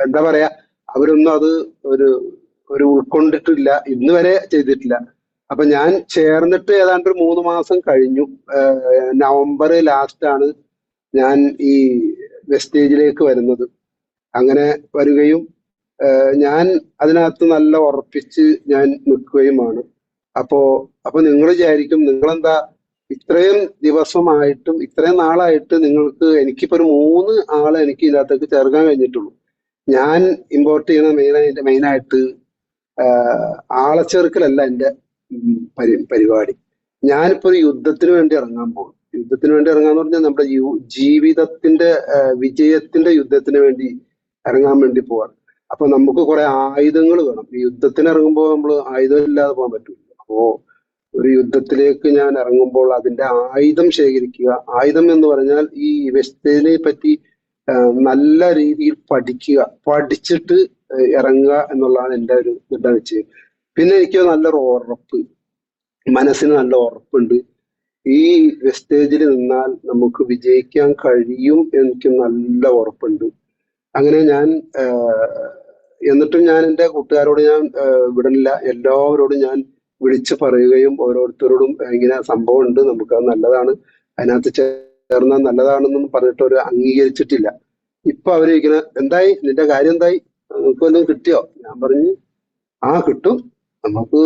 എന്താ പറയാ, അവരൊന്നും അത് ഒരു ഉൾക്കൊണ്ടിട്ടില്ല, ഇന്ന് വരെ ചെയ്തിട്ടില്ല. അപ്പൊ ഞാൻ ചേർന്നിട്ട് ഏതാണ്ട് ഒരു 3 മാസം കഴിഞ്ഞു. നവംബർ ലാസ്റ്റാണ് ഞാൻ ഈ വെസ്റ്റേജിലേക്ക് വരുന്നത്. അങ്ങനെ വരികയും ഞാൻ അതിനകത്ത് നല്ല ഉറപ്പിച്ച് ഞാൻ നിൽക്കുകയുമാണ്. അപ്പോ നിങ്ങൾ വിചാരിക്കും, നിങ്ങളെന്താ ഇത്രയും ദിവസമായിട്ടും ഇത്രയും നാളായിട്ട് എനിക്കിപ്പോ ഒരു 3 ആളെ എനിക്ക് ഇതിനകത്തേക്ക് ചേർക്കാൻ കഴിഞ്ഞിട്ടുള്ളൂ. ഞാൻ ഇമ്പോർട്ട് ചെയ്യുന്ന മെയിനായിട്ട് ആളെ ചേർക്കലല്ല എൻ്റെ പരിപാടി. ഞാനിപ്പോ ഒരു യുദ്ധത്തിന് വേണ്ടി ഇറങ്ങാൻ പോകും. യുദ്ധത്തിന് വേണ്ടി ഇറങ്ങാന്ന് പറഞ്ഞാൽ നമ്മുടെ ജീവിതത്തിന്റെ വിജയത്തിന്റെ യുദ്ധത്തിന് വേണ്ടി ഇറങ്ങാൻ വേണ്ടി പോവാണ്. അപ്പൊ നമുക്ക് കുറെ ആയുധങ്ങൾ വേണം. ഈ യുദ്ധത്തിന് ഇറങ്ങുമ്പോൾ നമ്മൾ ആയുധം ഇല്ലാതെ പോകാൻ പറ്റില്ല. അപ്പോ ഒരു യുദ്ധത്തിലേക്ക് ഞാൻ ഇറങ്ങുമ്പോൾ അതിന്റെ ആയുധം ശേഖരിക്കുക. ആയുധം എന്ന് പറഞ്ഞാൽ ഈ വെസ്റ്റേജിനെ പറ്റി നല്ല രീതിയിൽ പഠിച്ചിട്ട് ഇറങ്ങുക എന്നുള്ളതാണ് എൻ്റെ ഒരു ദൃഢനിശ്ചയം. പിന്നെ എനിക്ക് നല്ലൊരു ഉറപ്പ്, മനസ്സിന് നല്ല ഉറപ്പുണ്ട്. ഈ വെസ്റ്റേജിൽ നിന്നാൽ നമുക്ക് വിജയിക്കാൻ കഴിയും, എനിക്ക് നല്ല ഉറപ്പുണ്ട്. അങ്ങനെ ഞാൻ എന്നിട്ടും ഞാൻ എൻ്റെ കൂട്ടുകാരോട് ഞാൻ വിടണില്ല, എല്ലാവരോടും ഞാൻ വിളിച്ചു പറയുകയും ഓരോരുത്തരോടും ഇങ്ങനെ സംഭവം ഉണ്ട്, നമുക്കത് നല്ലതാണ്, അതിനകത്ത് ചേർന്നാൽ നല്ലതാണെന്നൊന്നും പറഞ്ഞിട്ട് അവർ അംഗീകരിച്ചിട്ടില്ല. ഇപ്പൊ അവര് ഇങ്ങനെ, എന്തായി നിന്റെ കാര്യം, എന്തായി, നമുക്ക് വല്ലതും കിട്ടിയോ? ഞാൻ പറഞ്ഞു കിട്ടും. നമുക്ക്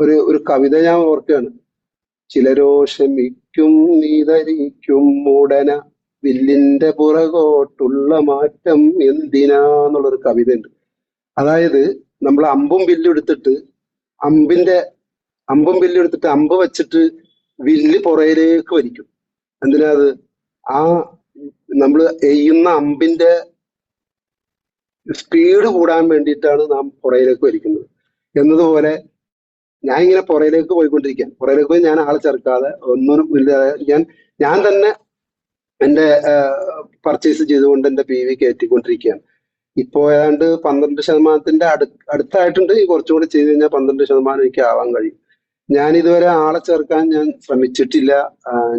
ഒരു കവിത ഞാൻ ഓർക്കുകയാണ്. ചിലരോ ക്ഷമിക്കും നീതരിക്കും ഉടന വില്ലിന്റെ പുറകോട്ടുള്ള മാറ്റം എന്തിനാന്നുള്ളൊരു കവിത ഉണ്ട്. അതായത് നമ്മൾ അമ്പും വില്ലും എടുത്തിട്ട് അമ്പ് വെച്ചിട്ട് വില്ല് പുറയിലേക്ക് വലിക്കും. എന്തിനാ അത്? നമ്മൾ എയ്യുന്ന അമ്പിന്റെ സ്പീഡ് കൂടാൻ വേണ്ടിയിട്ടാണ് നാം പുറയിലേക്ക് വലിക്കുന്നത്. എന്നതുപോലെ ഞാൻ ഇങ്ങനെ പുറയിലേക്ക് പോയിക്കൊണ്ടിരിക്കുകയാണ്. പുറയിലേക്ക് പോയി ഞാൻ ആളെ ചേർക്കാതെ ഒന്നും ഇല്ലാതെ ഞാൻ തന്നെ എൻ്റെ പർച്ചേസ് ചെയ്തുകൊണ്ട് എൻ്റെ PV കയറ്റിക്കൊണ്ടിരിക്കുകയാണ്. ഇപ്പോ ഏതാണ്ട് 12% അടുത്തായിട്ടുണ്ട്. ഈ കുറച്ചും കൂടി ചെയ്ത് കഴിഞ്ഞാൽ 12% എനിക്ക് ആവാൻ കഴിയും. ഞാൻ ഇതുവരെ ആളെ ചേർക്കാൻ ഞാൻ ശ്രമിച്ചിട്ടില്ല.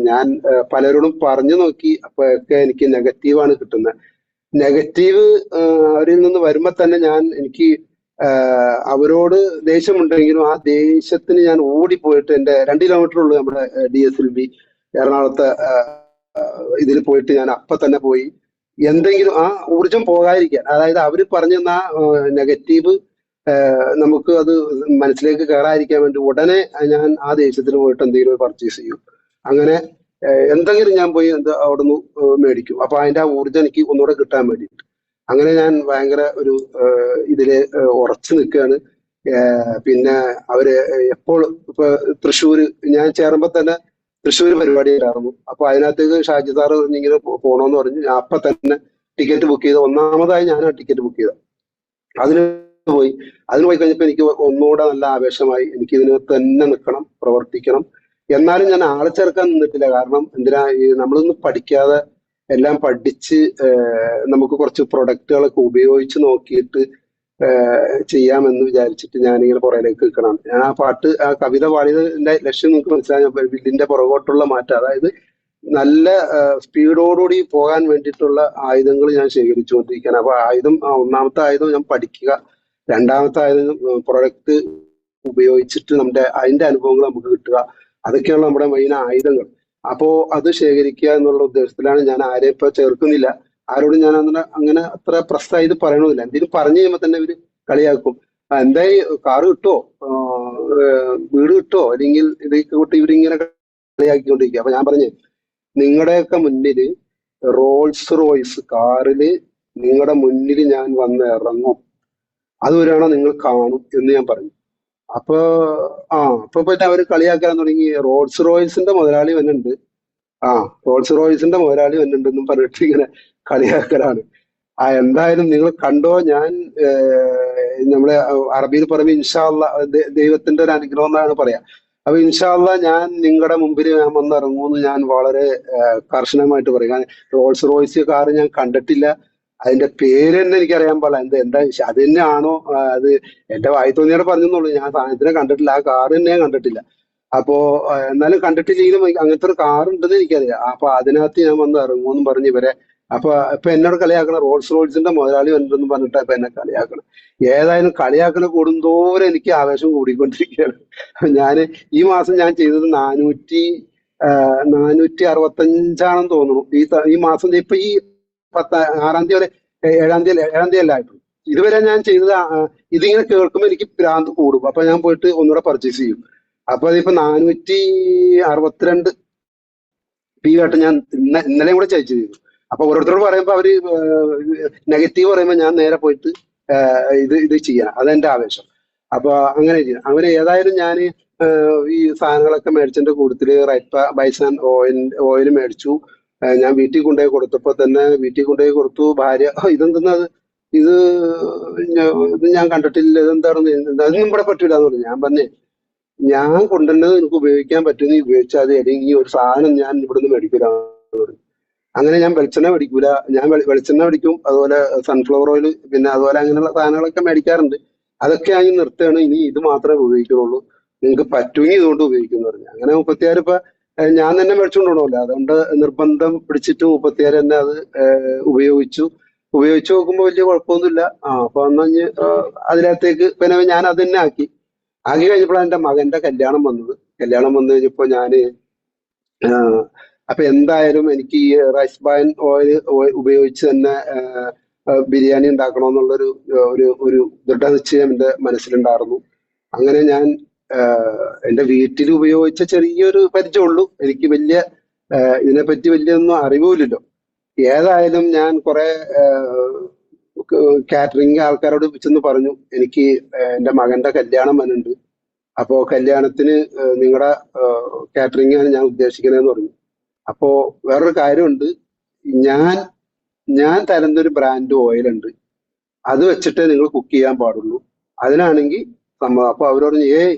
ഞാൻ പലരോടും പറഞ്ഞു നോക്കി, അപ്പോഴൊക്കെ എനിക്ക് നെഗറ്റീവാണ് കിട്ടുന്നത്. നെഗറ്റീവ് അവരിൽ നിന്ന് വരുമ്പോ തന്നെ എനിക്ക് അവരോട് ദേഷ്യമുണ്ടെങ്കിലും ആ ദേഷ്യത്തിന് ഞാൻ ഓടിപ്പോയിട്ട് എൻ്റെ 2 കിലോമീറ്റർ ഉള്ളൂ നമ്മുടെ DSLB എറണാകുളത്തെ ഇതിൽ പോയിട്ട് ഞാൻ അപ്പൊ തന്നെ പോയി എന്തെങ്കിലും ആ ഊർജം പോകാതിരിക്കാൻ, അതായത് അവര് പറഞ്ഞ നെഗറ്റീവ് നമുക്ക് അത് മനസ്സിലേക്ക് കയറാതിരിക്കാൻ വേണ്ടി ഉടനെ ഞാൻ ആ ദേശത്തിന് പോയിട്ട് എന്തെങ്കിലും ഒരു പർച്ചേസ് ചെയ്യും. അങ്ങനെ എന്തെങ്കിലും ഞാൻ പോയി അവിടുന്ന് മേടിക്കും. അപ്പൊ അതിന്റെ ആ ഊർജം എനിക്ക് ഒന്നുകൂടെ കിട്ടാൻ വേണ്ടിയിട്ട് അങ്ങനെ ഞാൻ ഭയങ്കര ഒരു ഇതില് ഉറച്ചു നിൽക്കുകയാണ്. പിന്നെ അവര് ഇപ്പൊ തൃശ്ശൂര് ഞാൻ ചേരുമ്പോ തന്നെ തൃശ്ശൂർ പരിപാടി ഉണ്ടായിരുന്നു. അപ്പൊ അതിനകത്തേക്ക് ഷാജി സാറ് ഇങ്ങനെ പോണോന്ന് പറഞ്ഞു. ഞാൻ അപ്പൊ തന്നെ ടിക്കറ്റ് ബുക്ക് ചെയ്ത് ഒന്നാമതായി ഞാനാണ് ടിക്കറ്റ് ബുക്ക് ചെയ്തത്. അതിന് പോയി അതിന് പോയി കഴിഞ്ഞപ്പോൾ എനിക്ക് ഒന്നുകൂടെ നല്ല ആവേശമായി. എനിക്ക് ഇതിന് തന്നെ നിൽക്കണം, പ്രവർത്തിക്കണം. എന്നാലും ഞാൻ ആളെ ചേർക്കാൻ നിന്നിട്ടില്ല. കാരണം എന്തിനാ നമ്മളൊന്നും പഠിക്കാതെ എല്ലാം പഠിച്ച് നമുക്ക് കുറച്ച് പ്രൊഡക്റ്റുകളൊക്കെ ഉപയോഗിച്ച് നോക്കിയിട്ട് ചെയ്യാമെന്ന് വിചാരിച്ചിട്ട് ഞാനിങ്ങനെ പുറകിലേക്ക് നിൽക്കണം. ഞാൻ ആ കവിത പാടിയതിന്റെ ലക്ഷ്യം നിങ്ങൾക്ക് മനസ്സിലായി. ഇതിന്റെ പുറകോട്ടുള്ള മാറ്റം, അതായത് നല്ല സ്പീഡോടുകൂടി പോകാൻ വേണ്ടിയിട്ടുള്ള ആയുധങ്ങൾ ഞാൻ ശേഖരിച്ചുകൊണ്ടിരിക്കുകയാണ്. അപ്പൊ ഒന്നാമത്തെ ആയുധം ഞാൻ പഠിക്കുക, രണ്ടാമത്തെ ആയുധം പ്രൊഡക്റ്റ് ഉപയോഗിച്ചിട്ട് അതിന്റെ അനുഭവങ്ങൾ നമുക്ക് കിട്ടുക. അതൊക്കെയാണ് നമ്മുടെ മെയിൻ ആയുധങ്ങൾ. അപ്പോ അത് ശേഖരിക്കുക എന്നുള്ള ഉദ്ദേശത്തിലാണ്. ഞാൻ ആരെയും ഇപ്പൊ ചേർക്കുന്നില്ല, ആരോടും ഞാൻ അങ്ങനെ അത്ര പ്രസ്തായിട്ട് പറയണമെന്നില്ല. എന്തെങ്കിലും പറഞ്ഞു കഴിയുമ്പോൾ തന്നെ ഇവര് കളിയാക്കും. എന്തായി കാറ് കിട്ടോ, വീട് കിട്ടോ, അല്ലെങ്കിൽ ഇതൊക്കെ കൂട്ടി ഇവരിങ്ങനെ കളിയാക്കിക്കൊണ്ടിരിക്കുക. അപ്പൊ ഞാൻ പറഞ്ഞു, നിങ്ങളുടെയൊക്കെ മുന്നില് റോൾസ് റോയ്സ് കാറില് നിങ്ങളുടെ മുന്നിൽ ഞാൻ വന്ന് ഇറങ്ങും, അതുവരെയാണോ നിങ്ങൾ കാണും എന്ന് ഞാൻ പറഞ്ഞു. അപ്പൊ പിന്നെ അവര് കളിയാക്കാൻ തുടങ്ങി. റോൾസ് റോയ്സിന്റെ മുതലാളി വന്നിട്ടുണ്ട്, റോൾസ് റോയ്സിന്റെ മുതലാളി വന്നിട്ടുണ്ടെന്നും പറഞ്ഞിട്ട് ഇങ്ങനെ കളിയാക്കലാണ്. എന്തായാലും നിങ്ങൾ കണ്ടോ, ഞാൻ നമ്മളെ അറബിയിൽ പറയുമ്പോൾ ഇൻഷാ അള്ളാ, ദൈവത്തിന്റെ ഒരു അനുഗ്രഹം എന്നാണ് പറയാ. അപ്പൊ ഇൻഷാ അള്ളാ ഞാൻ നിങ്ങളുടെ മുമ്പിൽ ഞാൻ വന്നിറങ്ങുമെന്ന് ഞാൻ വളരെ കർശനമായിട്ട് പറയും. കാരണം റോൾസ് റോയ്സ് കാറ് ഞാൻ കണ്ടിട്ടില്ല, അതിന്റെ പേര് തന്നെ എനിക്കറിയാൻ പാടില്ല. എന്താ അത് തന്നെയാണോ, അത് എന്റെ വായി തോന്നിയാണ് പറഞ്ഞെന്നുള്ളൂ. ഞാൻ സാധനത്തിനെ കണ്ടിട്ടില്ല, ആ കാറ് തന്നെ ഞാൻ കണ്ടിട്ടില്ല. അപ്പോ എന്നാലും കണ്ടിട്ടില്ലെങ്കിലും അങ്ങനത്തെ ഒരു കാർ ഉണ്ടെന്ന് എനിക്കറിയാം. അപ്പൊ അതിനകത്ത് ഞാൻ വന്ന് ഇറങ്ങുമെന്നും പറഞ്ഞ് ഇവരെ ഇപ്പൊ എന്നോട് കളിയാക്കണം, റോൾസ് റോയ്സിന്റെ മുതലാളി വന്നിട്ടെന്ന് പറഞ്ഞിട്ടാ ഇപ്പൊ എന്നെ കളിയാക്കണം. ഏതായാലും കളിയാക്കണ കൂടുന്തോറും എനിക്ക് ആവേശം കൂടിക്കൊണ്ടിരിക്കുകയാണ്. ഞാന് ഈ മാസം ഞാൻ ചെയ്തത് 465 തോന്നുന്നു. ഈ മാസം ഇപ്പൊ ഈ 6-ാം തീയതി വരെ 7-ാം തീയതി അല്ലായിട്ടു. ഇതുവരെ ഞാൻ ചെയ്തത് ഇതിങ്ങനെ കേൾക്കുമ്പോൾ എനിക്ക് ഭ്രാന്ത് കൂടും. അപ്പൊ ഞാൻ പോയിട്ട് ഒന്നുകൂടെ പർച്ചേസ് ചെയ്യും. അപ്പൊ അതിപ്പോ 462 ആയിട്ട് ഞാൻ ഇന്നലെയും കൂടെ ചേഞ്ച് ചെയ്തു. അപ്പൊ ഓരോരുത്തരോട് പറയുമ്പോ അവര് നെഗറ്റീവ് പറയുമ്പോ ഞാൻ നേരെ പോയിട്ട് ഇത് ചെയ്യണം. അതെന്റെ ആവേശം. അപ്പൊ അങ്ങനെ ചെയ്യണം. അങ്ങനെ ഏതായാലും ഞാൻ ഈ സാധനങ്ങളൊക്കെ മേടിച്ചതിന്റെ കൂട്ടത്തില് ബൈസൺ ഓയിൽ മേടിച്ചു. ഞാൻ വീട്ടിൽ കൊണ്ടുപോയി കൊടുത്തപ്പോ തന്നെ കൊടുത്തു. ഭാര്യ ഇതെന്തെന്നത്, ഇത് ഞാൻ കണ്ടിട്ടില്ല, ഇതെന്താണെന്ന്, അതൊന്നും ഇവിടെ പറ്റൂല എന്ന് പറഞ്ഞു. ഞാൻ പറഞ്ഞേ, ഞാൻ കൊണ്ടുവന്നത് എനിക്ക് ഉപയോഗിക്കാൻ പറ്റുന്ന ഉപയോഗിച്ചാൽ മതി, അല്ലെങ്കിൽ ഒരു സാധനം ഞാൻ ഇവിടുന്ന് മേടിക്കൂല എന്ന് പറഞ്ഞു. അങ്ങനെ ഞാൻ വെളിച്ചെണ്ണ മേടിക്കൂല. ഞാൻ വെളിച്ചെണ്ണ മേടിക്കും, അതുപോലെ സൺഫ്ലവർ ഓയിൽ, പിന്നെ അതുപോലെ അങ്ങനെയുള്ള സാധനങ്ങളൊക്കെ മേടിക്കാറുണ്ട്. അതൊക്കെ ആയി നിർത്തുകയാണ്. ഇനി ഇത് മാത്രമേ ഉപയോഗിക്കുള്ളൂ, നിങ്ങൾക്ക് പറ്റുമെങ്കിൽ ഇതുകൊണ്ട് ഉപയോഗിക്കുന്നു പറഞ്ഞു. അങ്ങനെ 36 ഇപ്പൊ ഞാൻ തന്നെ മേടിച്ചുകൊണ്ടുപോകണമല്ലോ, അതുകൊണ്ട് നിർബന്ധം പിടിച്ചിട്ട് 36 തന്നെ അത് ഉപയോഗിച്ചു നോക്കുമ്പോൾ വലിയ കുഴപ്പമൊന്നുമില്ല. അപ്പൊ അന്ന് അതിനകത്തേക്ക് പിന്നെ ഞാൻ അത് തന്നെ ആക്കി കഴിഞ്ഞപ്പോഴാണ് എന്റെ മകന്റെ കല്യാണം വന്നത്. കല്യാണം വന്നു കഴിഞ്ഞപ്പോ ഞാന് അപ്പൊ എന്തായാലും എനിക്ക് ഈ റൈസ് ബ്രാൻ ഓയിൽ ഉപയോഗിച്ച് തന്നെ ബിരിയാണി ഉണ്ടാക്കണമെന്നുള്ളൊരു ഒരു ദൃഢനിശ്ചയം എന്റെ മനസ്സിലുണ്ടായിരുന്നു. അങ്ങനെ ഞാൻ എന്റെ വീട്ടിൽ ഉപയോഗിച്ച ചെറിയൊരു പരിചയമുള്ളൂ, എനിക്ക് വലിയ ഇതിനെപ്പറ്റി വലിയൊന്നും അറിവുമില്ലല്ലോ. ഏതായാലും ഞാൻ കുറെ കാറ്ററിംഗ് ആൾക്കാരോട് ചെന്ന് പറഞ്ഞു, എനിക്ക് എന്റെ മകന്റെ കല്യാണം വന്നിട്ടുണ്ട്, അപ്പോ കല്യാണത്തിന് നിങ്ങളുടെ കാറ്ററിംഗ് ആണ് ഞാൻ ഉദ്ദേശിക്കുന്നതെന്ന് പറഞ്ഞു. അപ്പോ വേറൊരു കാര്യമുണ്ട്, ഞാൻ തരുന്നൊരു ബ്രാൻഡ് ഓയിലുണ്ട്, അത് വെച്ചിട്ടേ നിങ്ങൾ കുക്ക് ചെയ്യാൻ പാടുള്ളൂ, അതിനാണെങ്കിൽ സമ്മതം. അപ്പൊ അവർ പറഞ്ഞു,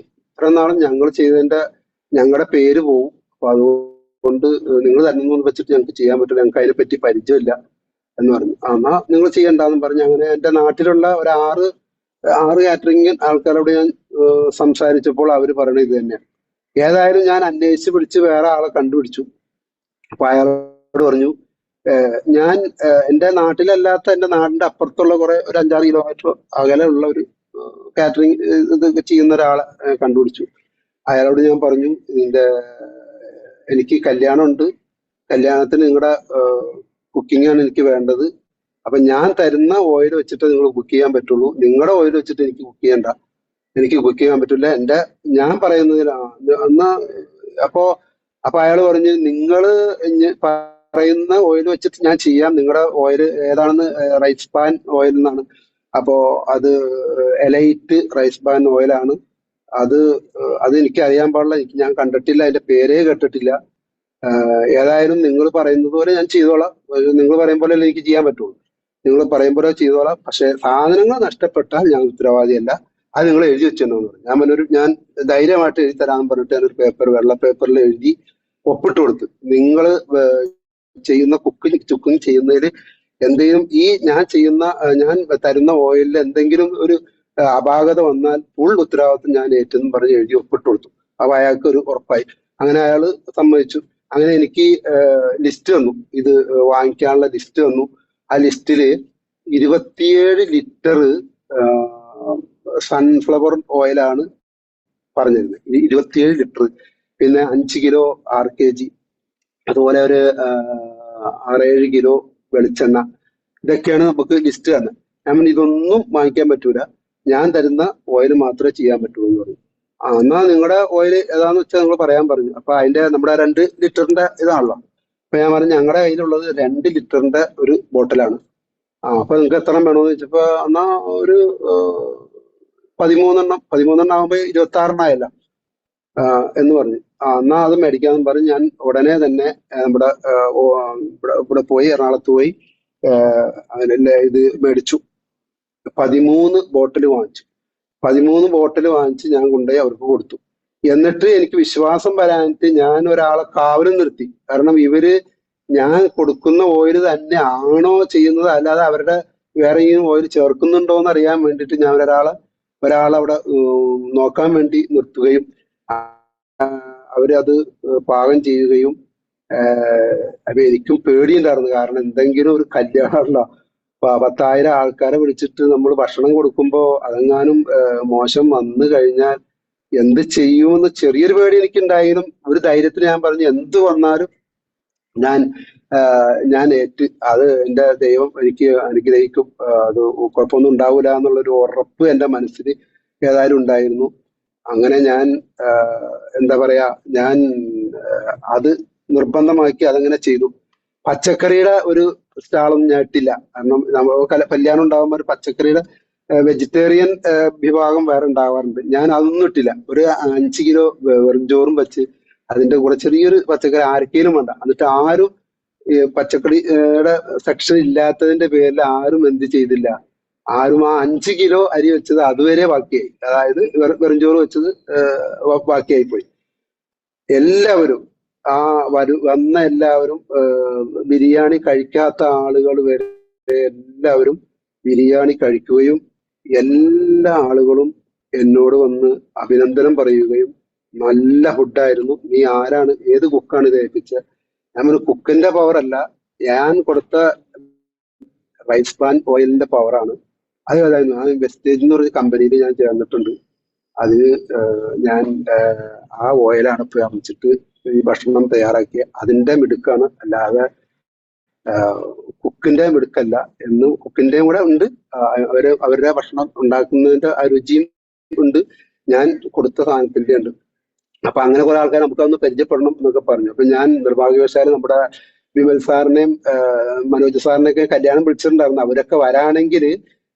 ഇത്ര നാളും ഞങ്ങൾ ചെയ്തതിന്റെ ഞങ്ങളുടെ പേര് പോവും, അപ്പൊ അതുകൊണ്ട് നിങ്ങൾ തരുന്നൊന്നും വെച്ചിട്ട് ഞങ്ങൾക്ക് ചെയ്യാൻ പറ്റില്ല, ഞങ്ങൾക്ക് അതിനെപ്പറ്റി പരിചയമില്ല എന്ന് പറഞ്ഞു. എന്നാ നിങ്ങൾ ചെയ്യണ്ടെന്ന് പറഞ്ഞു. അങ്ങനെ എന്റെ നാട്ടിലുള്ള ഒരു ആറ് കാറ്ററിംഗ് ആൾക്കാരോട് ഞാൻ സംസാരിച്ചപ്പോൾ അവര് പറയണത് ഇത് തന്നെയാണ്. ഏതായാലും ഞാൻ അന്വേഷിച്ച് പിടിച്ച് വേറെ ആളെ കണ്ടുപിടിച്ചു. അപ്പൊ അയാളോട് പറഞ്ഞു, ഞാൻ എന്റെ നാട്ടിലല്ലാത്ത എന്റെ നാടിന്റെ അപ്പുറത്തുള്ള ഒരു 5-6 കിലോമീറ്റർ അകലെയുള്ള ഒരു കാറ്ററിംഗ് ഇതൊക്കെ ചെയ്യുന്ന ഒരാളെ കണ്ടുപിടിച്ചു. അയാളോട് ഞാൻ പറഞ്ഞു, എനിക്ക് കല്യാണമുണ്ട്, കല്യാണത്തിന് നിങ്ങളുടെ കുക്കിംഗ് ആണ് എനിക്ക് വേണ്ടത്, അപ്പൊ ഞാൻ തരുന്ന ഓയിൽ വെച്ചിട്ട് നിങ്ങൾ കുക്ക് ചെയ്യാൻ പറ്റുള്ളൂ, നിങ്ങളുടെ ഓയിൽ വെച്ചിട്ട് എനിക്ക് കുക്ക് ചെയ്യണ്ട, എനിക്ക് കുക്ക് ചെയ്യാൻ പറ്റില്ല, ഞാൻ പറയുന്നതിനാ. അപ്പൊ അയാൾ പറഞ്ഞു, നിങ്ങള് പറയുന്ന ഓയിൽ വെച്ചിട്ട് ഞാൻ ചെയ്യാം, നിങ്ങളുടെ ഓയിൽ ഏതാണെന്ന്, റൈസ് ബ്രാൻ ഓയിൽ എന്നാണ്. അപ്പോ അത് എലൈറ്റ് റൈസ് ബ്രാൻ ഓയിലാണ്. അത് എനിക്ക് അറിയാൻ പാടില്ല, ഞാൻ കണ്ടിട്ടില്ല, അതിന്റെ പേരേ കേട്ടിട്ടില്ല. ഏതായാലും നിങ്ങൾ പറയുന്നത് പോലെ ഞാൻ ചെയ്തോളാം, നിങ്ങൾ പറയും പോലെ എനിക്ക് ചെയ്യാൻ പറ്റുള്ളൂ. നിങ്ങൾ പറയുമ്പോഴോ ചെയ്തോളാം, പക്ഷെ സാധനങ്ങൾ നഷ്ടപ്പെട്ടാൽ ഞാൻ ഉത്തരവാദിയല്ല, അത് നിങ്ങൾ എഴുതി വെച്ചെന്നു പറഞ്ഞു. ഞാൻ ധൈര്യമായിട്ട് എഴുതി തരാമെന്ന് പറഞ്ഞിട്ട് ഞാനൊരു വെള്ള പേപ്പറിൽ എഴുതി ഒപ്പിട്ട് കൊടുത്തു. നിങ്ങൾ ചെയ്യുന്ന കുക്കിംഗ് ചെയ്യുന്നതിൽ എന്തെങ്കിലും ഞാൻ തരുന്ന ഓയിലിൽ എന്തെങ്കിലും ഒരു അപാകത വന്നാൽ ഫുൾ ഉത്തരവാദിത്വം ഞാൻ ഏറ്റെന്ന് പറഞ്ഞ് എഴുതി ഒപ്പിട്ട് കൊടുത്തു. അപ്പൊ അയാൾക്ക് ഒരു ഉറപ്പായി. അങ്ങനെ അയാൾ സമ്മതിച്ചു. അങ്ങനെ എനിക്ക് ലിസ്റ്റ് തന്നു, ഇത് വാങ്ങിക്കാനുള്ള ലിസ്റ്റ് തന്നു. ആ ലിസ്റ്റില് 27 ലിറ്റർ സൺഫ്ലവർ ഓയിലാണ് പറഞ്ഞിരുന്നത്. 27 ലിറ്റർ. പിന്നെ 5 കിലോ RKG, അതുപോലെ ഒരു 6-7 കിലോ വെളിച്ചെണ്ണ. ഇതൊക്കെയാണ് നമുക്ക് ലിസ്റ്റ് തന്നെ. ഞാൻ പറഞ്ഞു ഇതൊന്നും വാങ്ങിക്കാൻ പറ്റൂല, ഞാൻ തരുന്ന ഓയിൽ മാത്രമേ ചെയ്യാൻ പറ്റുള്ളൂ എന്ന് പറഞ്ഞു. എന്നാ നിങ്ങളുടെ ഓയിൽ ഏതാന്ന് വെച്ചാൽ നിങ്ങൾ പറയാൻ പറഞ്ഞു. അപ്പൊ അതിന്റെ നമ്മുടെ 2 ലിറ്ററിന്റെ ഇതാണല്ലോ. അപ്പൊ ഞാൻ പറഞ്ഞു ഞങ്ങളുടെ കയ്യിലുള്ളത് 2 ലിറ്ററിന്റെ ഒരു ബോട്ടിലാണ്. അപ്പൊ നിങ്ങൾക്ക് എത്ര വേണമെന്ന് ചോദിച്ചപ്പോ എന്നാ ഒരു 13 ആകുമ്പോ 26 എന്ന് പറഞ്ഞു. എന്നാ അത് മേടിക്കാന്ന് പറഞ്ഞ് ഞാൻ ഉടനെ തന്നെ ഇവിടെ പോയി, എറണാകുളത്ത് പോയി അതിനെ ഇത് മേടിച്ചു. 13 ബോട്ടിൽ വാങ്ങിച്ചു. 13 ബോട്ടിൽ വാങ്ങിച്ച് ഞാൻ കൊണ്ടുപോയി അവർക്ക് കൊടുത്തു. എന്നിട്ട് എനിക്ക് വിശ്വാസം വരാനിട്ട് ഞാൻ ഒരാളെ കാവലും നിർത്തി. കാരണം ഇവര് ഞാൻ കൊടുക്കുന്ന ഓയിൽ തന്നെ ആണോ ചെയ്യുന്നത്, അല്ലാതെ അവരുടെ വേറെ ഓയിൽ ചേർക്കുന്നുണ്ടോ എന്ന് അറിയാൻ വേണ്ടിയിട്ട് ഞാൻ ഒരാളവിടെ നോക്കാൻ വേണ്ടി നിർത്തുകയും അവരത് പാകം ചെയ്യുകയും. അപ്പൊ എനിക്കും പേടിയുണ്ടായിരുന്നു. കാരണം എന്തെങ്കിലും ഒരു കല്യാണമല്ല, 10,000 ആൾക്കാരെ വിളിച്ചിട്ട് നമ്മൾ ഭക്ഷണം കൊടുക്കുമ്പോ അതെങ്ങാനും മോശം വന്നു കഴിഞ്ഞാൽ എന്ത് ചെയ്യുമെന്ന് ചെറിയൊരു പേടി എനിക്കുണ്ടായാലും ഒരു ധൈര്യത്തിന് ഞാൻ പറഞ്ഞു എന്ത് വന്നാലും ഞാൻ അത് എന്റെ ദൈവം എനിക്ക് അനുഗ്രഹിക്കും, അത് കുഴപ്പമൊന്നും ഉണ്ടാവില്ല എന്നുള്ളൊരു ഉറപ്പ് എന്റെ മനസ്സിൽ ഏതായാലും ഉണ്ടായിരുന്നു. അങ്ങനെ ഞാൻ എന്താ പറയാ, ഞാൻ അത് നിർബന്ധമാക്കി അതങ്ങനെ ചെയ്തു. പച്ചക്കറിയുടെ ഒരു സ്റ്റാളൊന്നും ഞാൻ ഇട്ടില്ല. കാരണം കല്യാണം ഉണ്ടാകുമ്പോൾ ഒരു പച്ചക്കറിയുടെ വെജിറ്റേറിയൻ വിഭാഗം വേറെ ഉണ്ടാവാറുണ്ട്. ഞാൻ അതൊന്നും ഇട്ടില്ല. ഒരു 5 കിലോ വെറും ചോറും വെച്ച് അതിന്റെ കൂടെ ചെറിയൊരു പച്ചക്കറി ആർക്കേലും വേണ്ട. എന്നിട്ട് ആരും പച്ചക്കറിയുടെ സെക്ഷൻ ഇല്ലാത്തതിന്റെ പേരിൽ ആരും എന്ത് ചെയ്തില്ല, ആരും ആ 5 കിലോ അരി വെച്ചത് അതുവരെ ബാക്കിയായി. അതായത് വെറും ചോറ് വെച്ചത് ബാക്കിയായി പോയി. എല്ലാവരും വന്ന എല്ലാവരും ബിരിയാണി കഴിക്കാത്ത ആളുകൾ വരെ എല്ലാവരും ബിരിയാണി കഴിക്കുകയും എല്ലാ ആളുകളും എന്നോട് വന്ന് അഭിനന്ദനം പറയുകയും നല്ല ഫുഡായിരുന്നു, നീ ആരാണ്, ഏത് കുക്കാണ് ഇത് ഏൽപ്പിച്ചത്? ഞാൻ ഒരു കുക്കിന്റെ പവർ അല്ല, ഞാൻ കൊടുത്ത റൈസ് പാൻ ഓയിലിന്റെ പവറാണ്. അത് ഏതായിരുന്നു, ആ വെസ്റ്റേജ് എന്ന് പറഞ്ഞ കമ്പനിയിൽ ഞാൻ ചേർന്നിട്ടുണ്ട്. അതിന് ഞാൻ ആ ഓയിലാണ് ഉപയോഗിച്ചിട്ട് ഈ ഭക്ഷണം തയ്യാറാക്കിയ അതിന്റെ മിടുക്കാണ്, അല്ലാതെ കുക്കിന്റെ മിടുക്കല്ല. എന്ന് കുക്കിന്റെയും കൂടെ ഉണ്ട്, അവരുടെ ഭക്ഷണം ഉണ്ടാക്കുന്നതിന്റെ ആ രുചിയും ഉണ്ട്, ഞാൻ കൊടുത്ത സാധനത്തിന്റെ ഉണ്ട്. അപ്പൊ അങ്ങനെ കുറെ ആൾക്കാർ നമുക്കതൊന്ന് പരിചയപ്പെടണം എന്നൊക്കെ പറഞ്ഞു. അപ്പൊ ഞാൻ നിർഭാഗ്യവശാല് നമ്മുടെ വിമൽ സാറിനെയും മനോജ് സാറിനെയൊക്കെ കല്യാണം വിളിച്ചിട്ടുണ്ടായിരുന്നു. അവരൊക്കെ വരാണെങ്കിൽ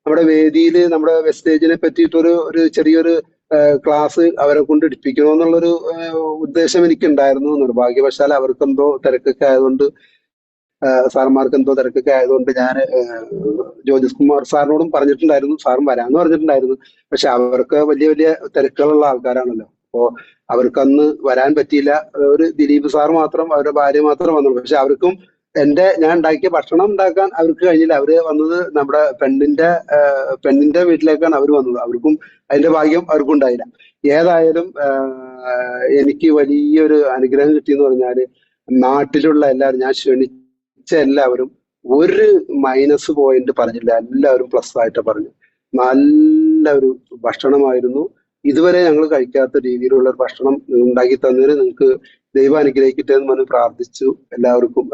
നമ്മുടെ വേദിയിൽ നമ്മുടെ വെസ്റ്റേജിനെ പറ്റിയിട്ടൊരു ചെറിയൊരു ക്ലാസ് അവരെ കൊണ്ട് എടുപ്പിക്കണമെന്നുള്ളൊരു ഉദ്ദേശം എനിക്കുണ്ടായിരുന്നു. നിർഭാഗ്യവശാൽ അവർക്കെന്തോ തിരക്കൊക്കെ ആയതുകൊണ്ട്, സാറന്മാർക്ക് എന്തോ തിരക്കൊക്കെ ആയതുകൊണ്ട് ഞാൻ ജ്യോതിഷ് കുമാർ സാറിനോടും പറഞ്ഞിട്ടുണ്ടായിരുന്നു, സാറും വരാമെന്ന് പറഞ്ഞിട്ടുണ്ടായിരുന്നു. പക്ഷെ അവർക്ക് വലിയ വലിയ തിരക്കുകളുള്ള ആൾക്കാരാണല്ലോ. അപ്പോ അവർക്കന്ന് വരാൻ പറ്റിയില്ല. ഒരു ദിലീപ് സാർ മാത്രം, അവരുടെ ഭാര്യ മാത്രം വന്നുള്ളൂ. പക്ഷെ അവർക്കും ഞാൻ ഉണ്ടാക്കിയ ഭക്ഷണം ഉണ്ടാക്കാൻ അവർക്ക് കഴിഞ്ഞില്ല. അവര് വന്നത് നമ്മുടെ പെണ്ണിന്റെ വീട്ടിലേക്കാണ് അവർ വന്നത്. അവർക്കും അതിന്റെ ഭാഗ്യം അവർക്കും ഉണ്ടായില്ല. ഏതായാലും എനിക്ക് വലിയൊരു അനുഗ്രഹം കിട്ടിയെന്ന് പറഞ്ഞാല് നാട്ടിലുള്ള എല്ലാവരും, ഞാൻ ക്ഷണിച്ച എല്ലാവരും ഒരു മൈനസ് പോയിന്റ് പറഞ്ഞില്ല, എല്ലാവരും പ്ലസ് ആയിട്ട് പറഞ്ഞു. നല്ല ഒരു ഭക്ഷണമായിരുന്നു. ഇതുവരെ ഞങ്ങൾ കഴിക്കാത്ത രീതിയിലുള്ള ഒരു ഭക്ഷണം ഉണ്ടാക്കി തന്നതിന് നിങ്ങൾക്ക് ദൈവം അനുഗ്രഹിക്കട്ടെ എന്ന് പറഞ്ഞ് പ്രാർത്ഥിച്ചു. എല്ലാവർക്കും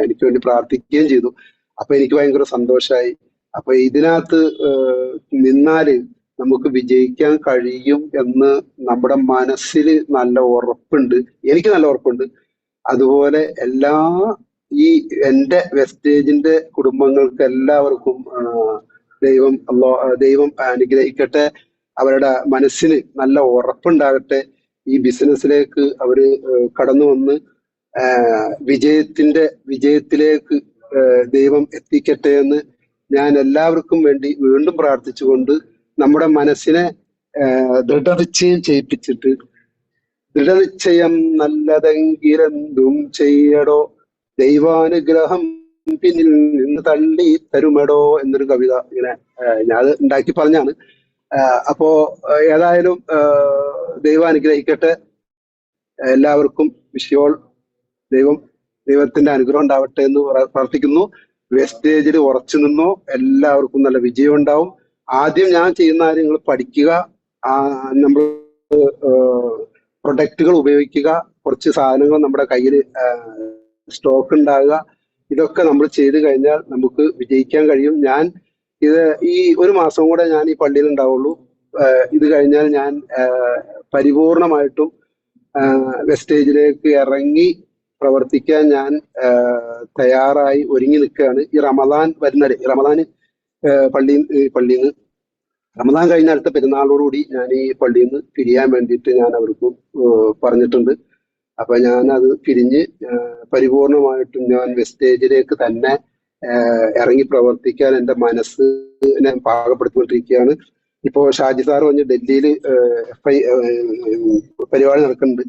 എനിക്ക് വേണ്ടി പ്രാർത്ഥിക്കുകയും ചെയ്തു. അപ്പൊ എനിക്ക് ഭയങ്കര സന്തോഷമായി. അപ്പൊ ഇതിനകത്ത് നിന്നാല് നമുക്ക് വിജയിക്കാൻ കഴിയും എന്ന് നമ്മുടെ മനസ്സിൽ നല്ല ഉറപ്പുണ്ട്, എനിക്ക് നല്ല ഉറപ്പുണ്ട്. അതുപോലെ എന്റെ വെസ്റ്റേജിന്റെ കുടുംബങ്ങൾക്ക് എല്ലാവർക്കും ദൈവം അനുഗ്രഹിക്കട്ടെ. അവരുടെ മനസ്സിന് നല്ല ഉറപ്പുണ്ടാകട്ടെ. ഈ ബിസിനസ്സിലേക്ക് അവര് കടന്നു വന്ന് വിജയത്തിലേക്ക് ദൈവം എത്തിക്കട്ടെ എന്ന് ഞാൻ എല്ലാവർക്കും വേണ്ടി വീണ്ടും പ്രാർത്ഥിച്ചുകൊണ്ട് നമ്മുടെ മനസ്സിനെ ദൃഢനിശ്ചയം ചെയ്യിപ്പിച്ചിട്ട്, ദൃഢനിശ്ചയം നല്ലതെങ്കിലെന്തും ചെയ്യടോ, ദൈവാനുഗ്രഹം പിന്നിൽ നിന്ന് തള്ളി തരുമടോ എന്നൊരു കവിത ഇങ്ങനെ ഞാൻ അത് ഉണ്ടാക്കി പറഞ്ഞാണ്. അപ്പോ ഏതായാലും ദൈവം അനുഗ്രഹിക്കട്ടെ എല്ലാവർക്കും. വിഷയോൾ ദൈവത്തിന്റെ അനുഗ്രഹം ഉണ്ടാവട്ടെ എന്ന് പ്രാർത്ഥിക്കുന്നു. വേസ്റ്റേജിൽ ഉറച്ചു നിന്നോ, എല്ലാവർക്കും നല്ല വിജയം ഉണ്ടാവും. ആദ്യം ഞാൻ ചെയ്യുന്ന കാര്യങ്ങൾ പഠിക്കുക, നമ്മൾ പ്രൊഡക്റ്റുകൾ ഉപയോഗിക്കുക, കുറച്ച് സാധനങ്ങൾ നമ്മുടെ കയ്യിൽ സ്റ്റോക്ക് ഉണ്ടാകുക. ഇതൊക്കെ നമ്മൾ ചെയ്തു കഴിഞ്ഞാൽ നമുക്ക് വിജയിക്കാൻ കഴിയും. ഞാൻ ഈ ഒരു മാസം കൂടെ ഞാൻ ഈ പള്ളിയിൽ ഉണ്ടാവുള്ളൂ. ഇത് കഴിഞ്ഞാൽ ഞാൻ പരിപൂർണമായിട്ടും വെസ്റ്റേജിലേക്ക് ഇറങ്ങി പ്രവർത്തിക്കാൻ ഞാൻ തയ്യാറായി ഒരുങ്ങി നിൽക്കുകയാണ്. ഈ റമദാൻ വരുന്നത്, റമദാന് പള്ളിയിൽ നിന്ന് റമദാൻ കഴിഞ്ഞ അടുത്ത പെരുന്നാളോടുകൂടി ഞാൻ ഈ പള്ളിയിൽ നിന്ന് പിരിയാൻ വേണ്ടിയിട്ട് ഞാൻ അവർക്ക് പറഞ്ഞിട്ടുണ്ട്. അപ്പൊ ഞാൻ അത് പിരിഞ്ഞ് പരിപൂർണമായിട്ടും ഞാൻ വെസ്റ്റേജിലേക്ക് തന്നെ ഇറങ്ങി പ്രവർത്തിക്കാൻ എൻ്റെ മനസ്സിനെ പാകപ്പെടുത്തിക്കൊണ്ടിരിക്കുകയാണ്. ഇപ്പോ ഷാജി സാർ പറഞ്ഞ് ഡൽഹിയിൽ പരിപാടി നടക്കുന്നുണ്ട്.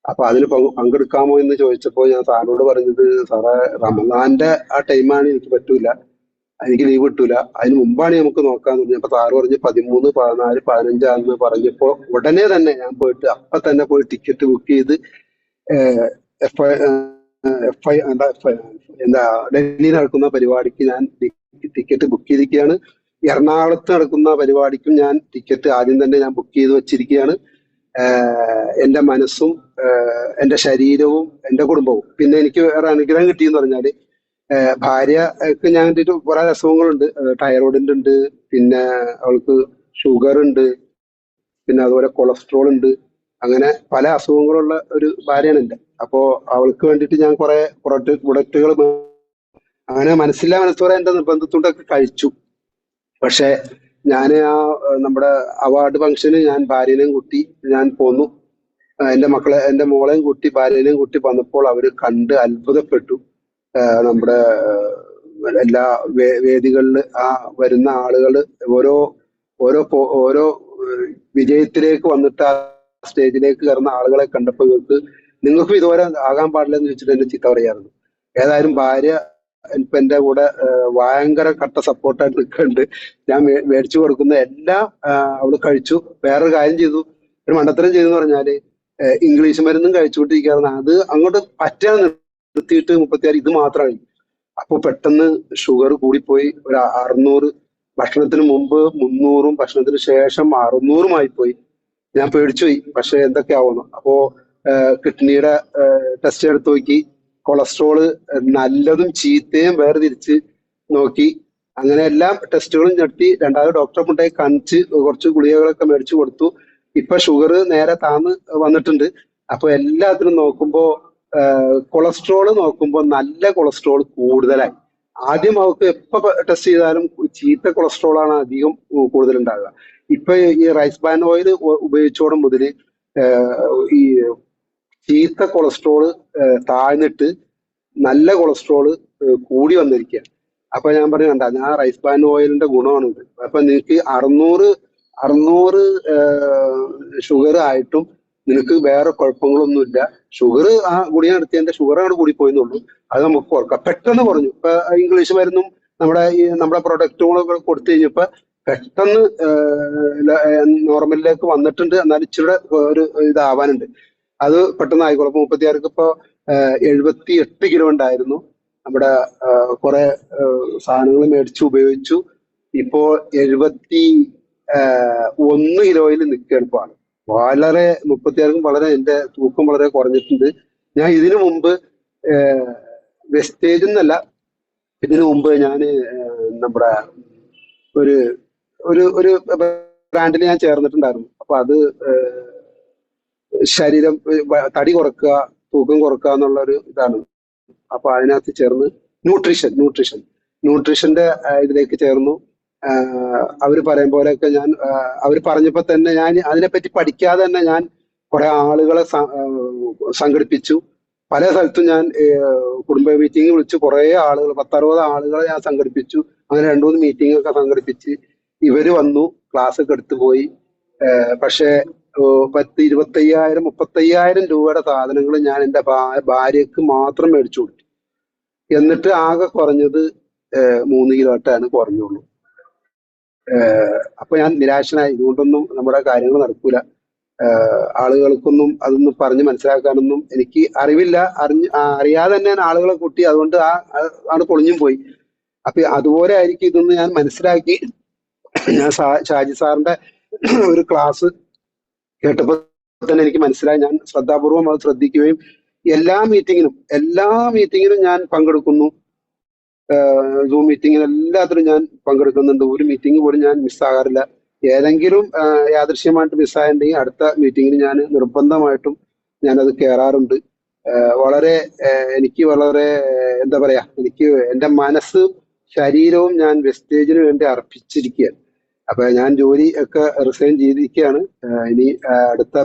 അപ്പൊ അതിന് പങ്കെടുക്കാമോ എന്ന് ചോദിച്ചപ്പോൾ ഞാൻ സാറിനോട് പറഞ്ഞത്, സാറേ റമദാന്റെ ആ ടൈമാണ് എനിക്ക് പറ്റൂല, എനിക്ക് ലീവ് കിട്ടൂല, അതിന് മുമ്പാണ് നമുക്ക് നോക്കാന്ന് പറഞ്ഞു. അപ്പൊ സാറ് പറഞ്ഞ് 13, 14, 15 പറഞ്ഞപ്പോ ഉടനെ തന്നെ ഞാൻ പോയിട്ട് അപ്പൊ തന്നെ പോയി ടിക്കറ്റ് ബുക്ക് ചെയ്ത് ഡൽഹിയിൽ നടക്കുന്ന പരിപാടിക്ക് ഞാൻ ടിക്കറ്റ് ബുക്ക് ചെയ്തിരിക്കുകയാണ്. എറണാകുളത്ത് നടക്കുന്ന പരിപാടിക്കും ഞാൻ ടിക്കറ്റ് ആദ്യം തന്നെ ഞാൻ ബുക്ക് ചെയ്ത് വെച്ചിരിക്കുകയാണ്. എൻ്റെ മനസ്സും എൻ്റെ ശരീരവും എൻ്റെ കുടുംബവും, പിന്നെ എനിക്ക് വേറെ അനുഗ്രഹം കിട്ടിയെന്ന് പറഞ്ഞാല് ഭാര്യക്ക് ഞാൻ കണ്ടിട്ട് കുറെ അസുഖങ്ങളുണ്ട്. തൈറോയിഡിന്റെ ഉണ്ട്, പിന്നെ അവൾക്ക് ഷുഗർ ഉണ്ട്, പിന്നെ അതുപോലെ കൊളസ്ട്രോൾ ഉണ്ട്. അങ്ങനെ പല അസുഖങ്ങളുള്ള ഒരു ഭാര്യയാണ് എൻ്റെ. അപ്പോ അവൾക്ക് വേണ്ടിയിട്ട് ഞാൻ കുറെ പ്രൊഡക്റ്റുകൾ അങ്ങനെ മനസ്സോടെ എൻ്റെ നിർബന്ധത്തോടൊക്കെ കഴിച്ചു. പക്ഷെ ഞാൻ നമ്മുടെ അവാർഡ് ഫംഗ്ഷന് ഞാൻ ഭാര്യനെയും കൂട്ടി ഞാൻ പോന്നു. എൻ്റെ മോളെയും കൂട്ടി ഭാര്യനെയും കൂട്ടി വന്നപ്പോൾ അവര് കണ്ട് അത്ഭുതപ്പെട്ടു. നമ്മുടെ എല്ലാ വേദികളിൽ വരുന്ന ആളുകൾ ഓരോ ഓരോ വിജയത്തിലേക്ക് വന്നിട്ട് ആ സ്റ്റേജിലേക്ക് കയറുന്ന ആളുകളെ കണ്ടപ്പോൾ ഇവർക്ക് നിങ്ങൾക്കും ഇതുവരെ ആകാൻ പാടില്ല എന്ന് വെച്ചിട്ട് എന്നെ ചീത്ത പറയാറുണ്ട്. ഏതായാലും ഭാര്യ ഇപ്പൊ എന്റെ കൂടെ ഭയങ്കര കട്ട സപ്പോർട്ടായിട്ട് നിൽക്കുന്നുണ്ട്. ഞാൻ മേടിച്ചു കൊടുക്കുന്ന എല്ലാം അവള് കഴിച്ചു. വേറൊരു കാര്യം ചെയ്തു, ഒരു മണ്ടത്തരം ചെയ്തെന്ന് പറഞ്ഞാല് ഇംഗ്ലീഷ് മരുന്നും കഴിച്ചുകൊണ്ടിരിക്കുകയായിരുന്നു. അത് അങ്ങോട്ട് പറ്റാൻ നിർത്തിയിട്ട് 36 ഇത് മാത്രമായി. അപ്പൊ പെട്ടെന്ന് ഷുഗർ കൂടിപ്പോയി. ഒരു 600, ഭക്ഷണത്തിന് മുമ്പ് 300, ഭക്ഷണത്തിന് ശേഷം 600 പോയി. ഞാൻ പേടിച്ചുപോയി. പക്ഷെ എന്തൊക്കെ ആവുന്നു. അപ്പോ കിഡ്നിയുടെ ടെസ്റ്റ് എടുത്ത് നോക്കി, കൊളസ്ട്രോള് നല്ലതും ചീത്തയും വേർതിരിച്ച് നോക്കി. അങ്ങനെ എല്ലാ ടെസ്റ്റുകളും നടത്തി. രണ്ടാമത് ഡോക്ടറെ കൊണ്ടുപോയി കാണിച്ച് കുറച്ച് ഗുളികകളൊക്കെ മേടിച്ചു കൊടുത്തു. ഇപ്പൊ ഷുഗർ നേരെ താന്ന് വന്നിട്ടുണ്ട്. അപ്പൊ എല്ലാത്തിനും നോക്കുമ്പോ കൊളസ്ട്രോള് നോക്കുമ്പോ നല്ല കൊളസ്ട്രോൾ കൂടുതലായി. ആദ്യം അവർക്ക് എപ്പോ ടെസ്റ്റ് ചെയ്താലും ചീത്ത കൊളസ്ട്രോളാണ് അധികം കൂടുതലുണ്ടാകുക. ഇപ്പൊ ഈ റൈസ് ബ്രാൻ ഓയിൽ ഉപയോഗിച്ചോടെ മുതല് ഈ ചീത്ത കൊളസ്ട്രോള് താഴ്ന്നിട്ട് നല്ല കൊളസ്ട്രോള് കൂടി വന്നിരിക്കുക. അപ്പൊ ഞാൻ പറഞ്ഞു, കണ്ട ഞാൻ റൈസ് ബ്രാൻ ഓയിലിന്റെ ഗുണമാണ് ഇത്. അപ്പൊ നിനക്ക് 600 ഷുഗർ ആയിട്ടും നിനക്ക് വേറെ കുഴപ്പങ്ങളൊന്നുമില്ല. ഷുഗർ ആ ഗുളിക നടത്തിയതിന്റെ ഷുഗർ അങ്ങോട്ട് കൂടി പോയെന്നുള്ളൂ. അത് നമുക്ക് കുറക്കാം. പെട്ടെന്ന് കുറഞ്ഞു. ഇപ്പൊ ഇംഗ്ലീഷ് മരുന്നും നമ്മുടെ പ്രൊഡക്റ്റുകളൊക്കെ കൊടുത്തു കഴിഞ്ഞപ്പോ പെട്ടെന്ന് നോർമലിലേക്ക് വന്നിട്ടുണ്ട്. എന്നാൽ ഇച്ചിരി ഒരു ഇതാവാനുണ്ട്. അത് പെട്ടെന്ന് ആയിക്കോളും. 36 ഇപ്പൊ 78 കിലോ ഉണ്ടായിരുന്നു. നമ്മുടെ കുറെ സാധനങ്ങൾ മേടിച്ചു ഉപയോഗിച്ചു. ഇപ്പോ 71 കിലോയിൽ നിൽക്കുകയാണ് ഇപ്പൊ ആള്. വളരെ 36 വളരെ എന്റെ തൂക്കം വളരെ കുറഞ്ഞിട്ടുണ്ട്. ഞാൻ ഇതിനു മുമ്പ് വെസ്റ്റേജിൽ നിന്നല്ല, ഇതിനു മുമ്പ് ഞാൻ നമ്മുടെ ഒരു ബ്രാൻഡിൽ ഞാൻ ചേർന്നിട്ടുണ്ടായിരുന്നു. അപ്പൊ അത് ശരീരം തടി കുറക്കുക, തൂക്കം കുറക്കുക എന്നുള്ള ഒരു ഇതാണ്. അപ്പൊ അതിനകത്ത് ചേർന്ന് ന്യൂട്രീഷന്റെ ഇതിലേക്ക് ചേർന്നു. അവര് പറയും പോലെയൊക്കെ ഞാൻ അവര് പറഞ്ഞപ്പോ തന്നെ ഞാൻ അതിനെപ്പറ്റി പഠിക്കാതെ തന്നെ ഞാൻ കുറെ ആളുകളെ സംഘടിപ്പിച്ചു. പല സ്ഥലത്തും ഞാൻ കുടുംബ മീറ്റിംഗ് വിളിച്ച് കുറെ ആളുകൾ 10-60 ആളുകളെ ഞാൻ സംഘടിപ്പിച്ചു. അങ്ങനെ 2-3 മീറ്റിംഗ് ഒക്കെ സംഘടിപ്പിച്ച് ഇവര് വന്നു, ക്ലാസ് ഒക്കെ എടുത്തു പോയി. പക്ഷേ 10, 25, 35,000 രൂപയുടെ സാധനങ്ങൾ ഞാൻ എൻ്റെ ഭാര്യക്ക് മാത്രം മേടിച്ചു കൊടുത്തു. എന്നിട്ട് ആകെ കുറഞ്ഞത് 3 കിലോട്ടാണ് കുറഞ്ഞുള്ളൂ. അപ്പൊ ഞാൻ നിരാശനായി. ഇതുകൊണ്ടൊന്നും നമ്മുടെ കാര്യങ്ങൾ നടക്കൂല. ആളുകൾക്കൊന്നും അതൊന്നും പറഞ്ഞ് മനസ്സിലാക്കാനൊന്നും എനിക്ക് അറിവില്ല. അറിയാതെ തന്നെ ഞാൻ ആളുകളെ കൂട്ടി, അതുകൊണ്ട് ആണ് പൊളിഞ്ഞും പോയി. അപ്പൊ അതുപോലെ ആയിരിക്കും ഇതൊന്ന് ഞാൻ മനസ്സിലാക്കി. ഞാൻ ഷാജി സാറിന്റെ ഒരു ക്ലാസ് കേട്ടപ്പോൾ തന്നെ എനിക്ക് മനസ്സിലായി. ഞാൻ ശ്രദ്ധാപൂർവം അത് ശ്രദ്ധിക്കുകയും എല്ലാ മീറ്റിങ്ങിനും ഞാൻ പങ്കെടുക്കുന്നു. സൂം മീറ്റിങ്ങിന് എല്ലാത്തിലും ഞാൻ പങ്കെടുക്കുന്നുണ്ട്. ഒരു മീറ്റിംഗ് പോലും ഞാൻ മിസ്സാകാറില്ല. ഏതെങ്കിലും യാദൃശ്യമായിട്ട് മിസ്സായിട്ടുണ്ടെങ്കിൽ അടുത്ത മീറ്റിങ്ങിന് ഞാൻ നിർബന്ധമായിട്ടും ഞാനത് കയറാറുണ്ട്. എനിക്ക് വളരെ എന്താ പറയാ, എനിക്ക് എൻ്റെ മനസ്സ് ശരീരവും ഞാൻ വെസ്റ്റേജിന് വേണ്ടി അർപ്പിച്ചിരിക്കുകയാണ്. അപ്പൊ ഞാൻ ജോലി ഒക്കെ റിസൈൻ ചെയ്തിരിക്കുകയാണ്. ഇനി അടുത്ത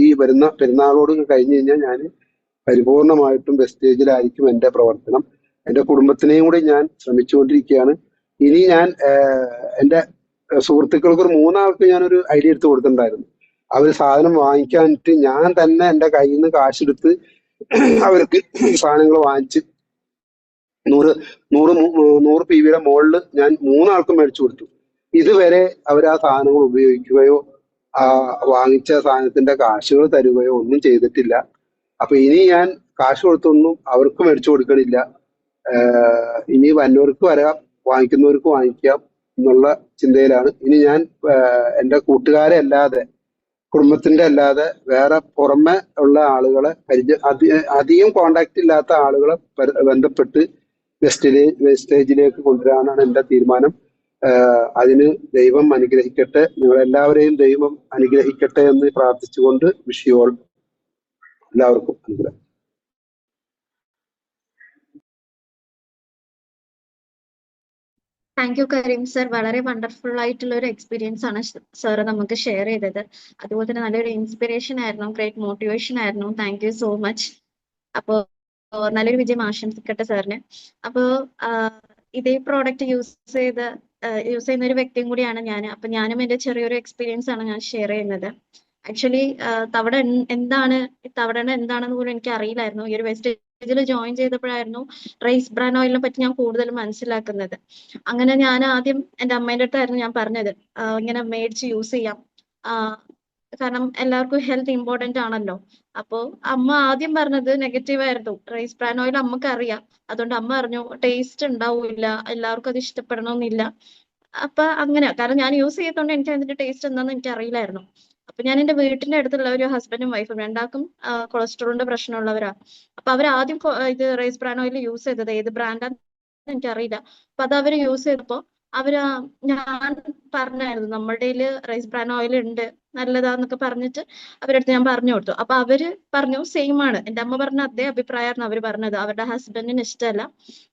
ഈ വരുന്ന പെരുന്നാളോട് കഴിഞ്ഞ് കഴിഞ്ഞാൽ ഞാൻ പരിപൂർണമായിട്ടും വെസ്റ്റേജിലായിരിക്കും എൻ്റെ പ്രവർത്തനം. എൻ്റെ കുടുംബത്തിനെയും കൂടി ഞാൻ ശ്രമിച്ചുകൊണ്ടിരിക്കുകയാണ്. ഇനി ഞാൻ എൻ്റെ സുഹൃത്തുക്കൾക്ക് ഒരു 3 ആൾക്ക് ഞാനൊരു ഐഡിയ എടുത്ത് കൊടുത്തിട്ടുണ്ടായിരുന്നു. അവർ സാധനം വാങ്ങിക്കാനിട്ട് ഞാൻ തന്നെ എൻ്റെ കയ്യിൽ നിന്ന് കാശെടുത്ത് അവർക്ക് സാധനങ്ങൾ വാങ്ങിച്ച് 100 PV മുകളിൽ ഞാൻ 3 ആൾക്കും മേടിച്ചു കൊടുത്തു. ഇതുവരെ അവർ ആ സാധനങ്ങൾ ഉപയോഗിക്കുകയോ വാങ്ങിച്ച സാധനത്തിന്റെ കാശുകൾ തരുകയോ ഒന്നും ചെയ്തിട്ടില്ല. അപ്പൊ ഇനി ഞാൻ കാശ് കൊടുത്തൊന്നും അവർക്ക് മേടിച്ചു കൊടുക്കണില്ല. ഇനി വന്നവർക്ക് വരാം, വാങ്ങിക്കുന്നവർക്ക് വാങ്ങിക്കാം എന്നുള്ള ചിന്തയിലാണ്. ഇനി ഞാൻ എൻ്റെ കൂട്ടുകാരെ അല്ലാതെ, കുടുംബത്തിന്റെ അല്ലാതെ വേറെ പുറമെ ഉള്ള ആളുകളെ അധികം കോണ്ടാക്ട് ഇല്ലാത്ത ആളുകളെ ബന്ധപ്പെട്ട് വെസ്റ്റേജിലേക്ക് കൊണ്ടുവരാനാണ് എൻ്റെ തീരുമാനം. അതിന് ദൈവം അനുഗ്രഹിക്കട്ടെ, നിങ്ങളെല്ലാവരെയും ദൈവം അനുഗ്രഹിക്കട്ടെ എന്ന് പ്രാർത്ഥിച്ചുകൊണ്ട് വിഷയോൾ എല്ലാവർക്കും അനുഗ്രഹം. Thank you Karim sir. വളരെ വണ്ടർഫുൾ ആയിട്ടുള്ള ഒരു എക്സ്പീരിയൻസ് ആണ് സാർ നമുക്ക് ഷെയർ ചെയ്തത്. അതുപോലെ തന്നെ നല്ലൊരു ഇൻസ്പിറേഷൻ ആയിരുന്നു, ഗ്രേറ്റ് മോട്ടിവേഷൻ ആയിരുന്നു. Thank you so much. അപ്പോൾ നല്ലൊരു വിജയം ആശംസിക്കട്ടെ സാറിന്. അപ്പോൾ ഇതേ പ്രോഡക്റ്റ് യൂസ് ചെയ്യുന്ന ഒരു വ്യക്തിയും കൂടിയാണ് ഞാൻ. അപ്പൊ ഞാനും എൻ്റെ ചെറിയൊരു എക്സ്പീരിയൻസ് ആണ് ഞാൻ ഷെയർ ചെയ്യുന്നത്. ആക്ച്വലി തവണ എന്താണെന്ന് പോലും എനിക്ക് അറിയില്ലായിരുന്നു. ഈ ഒരു വെസ്റ്റേജിൽ ജോയിൻ ചെയ്തപ്പോഴായിരുന്നു റൈസ് ബ്രാൻ ഓയിലിനെ പറ്റി ഞാൻ കൂടുതൽ മനസ്സിലാക്കുന്നത്. അങ്ങനെ ഞാൻ ആദ്യം എൻ്റെ അമ്മേൻ്റെ അടുത്തായിരുന്നു ഞാൻ പറഞ്ഞത്, ഇങ്ങനെ മേടിച്ച് യൂസ് ചെയ്യാം, കാരണം എല്ലാവർക്കും ഹെൽത്ത് ഇമ്പോർട്ടന്റ് ആണല്ലോ. അപ്പോ അമ്മ ആദ്യം പറഞ്ഞത് നെഗറ്റീവ് ആയിരുന്നു. റൈസ് ബ്രാൻ ഓയിൽ അമ്മക്ക് അറിയാം, അതുകൊണ്ട് അമ്മ പറഞ്ഞു ടേസ്റ്റ് ഉണ്ടാവില്ല, എല്ലാവർക്കും അത് ഇഷ്ടപ്പെടണമെന്നില്ല. അപ്പൊ അങ്ങനെ, കാരണം ഞാൻ യൂസ് ചെയ്തോണ്ട് എനിക്ക് അതിന്റെ ടേസ്റ്റ് എന്താണെന്ന് എനിക്ക് അറിയില്ലായിരുന്നു. അപ്പൊ ഞാൻ എൻ്റെ വീട്ടിന്റെ അടുത്തുള്ള ഒരു ഹസ്ബൻഡും വൈഫും രണ്ടാൾക്കും കൊളസ്ട്രോളിന്റെ പ്രശ്നമുള്ളവരാ. അപ്പൊ അവർ ആദ്യം ഇത് റൈസ് ബ്രാൻ ഓയിൽ യൂസ് ചെയ്തത്, ഏത് ബ്രാൻഡാന്ന് എനിക്കറിയില്ല. അപ്പൊ അത് അവര് യൂസ് ചെയ്തപ്പോ ഞാൻ പറഞ്ഞായിരുന്നു നമ്മളുടെ റൈസ് ബ്രാൻ ഓയിൽ ഉണ്ട്, നല്ലതാന്നൊക്കെ പറഞ്ഞിട്ട് അവരടുത്ത് ഞാൻ പറഞ്ഞു കൊടുത്തു. അപ്പൊ അവര് പറഞ്ഞു സെയിം ആണ്, എൻ്റെ അമ്മ പറഞ്ഞ അതേ അഭിപ്രായമായിരുന്നു അവര് പറഞ്ഞത്. അവരുടെ ഹസ്ബൻഡിന് ഇഷ്ടമല്ല,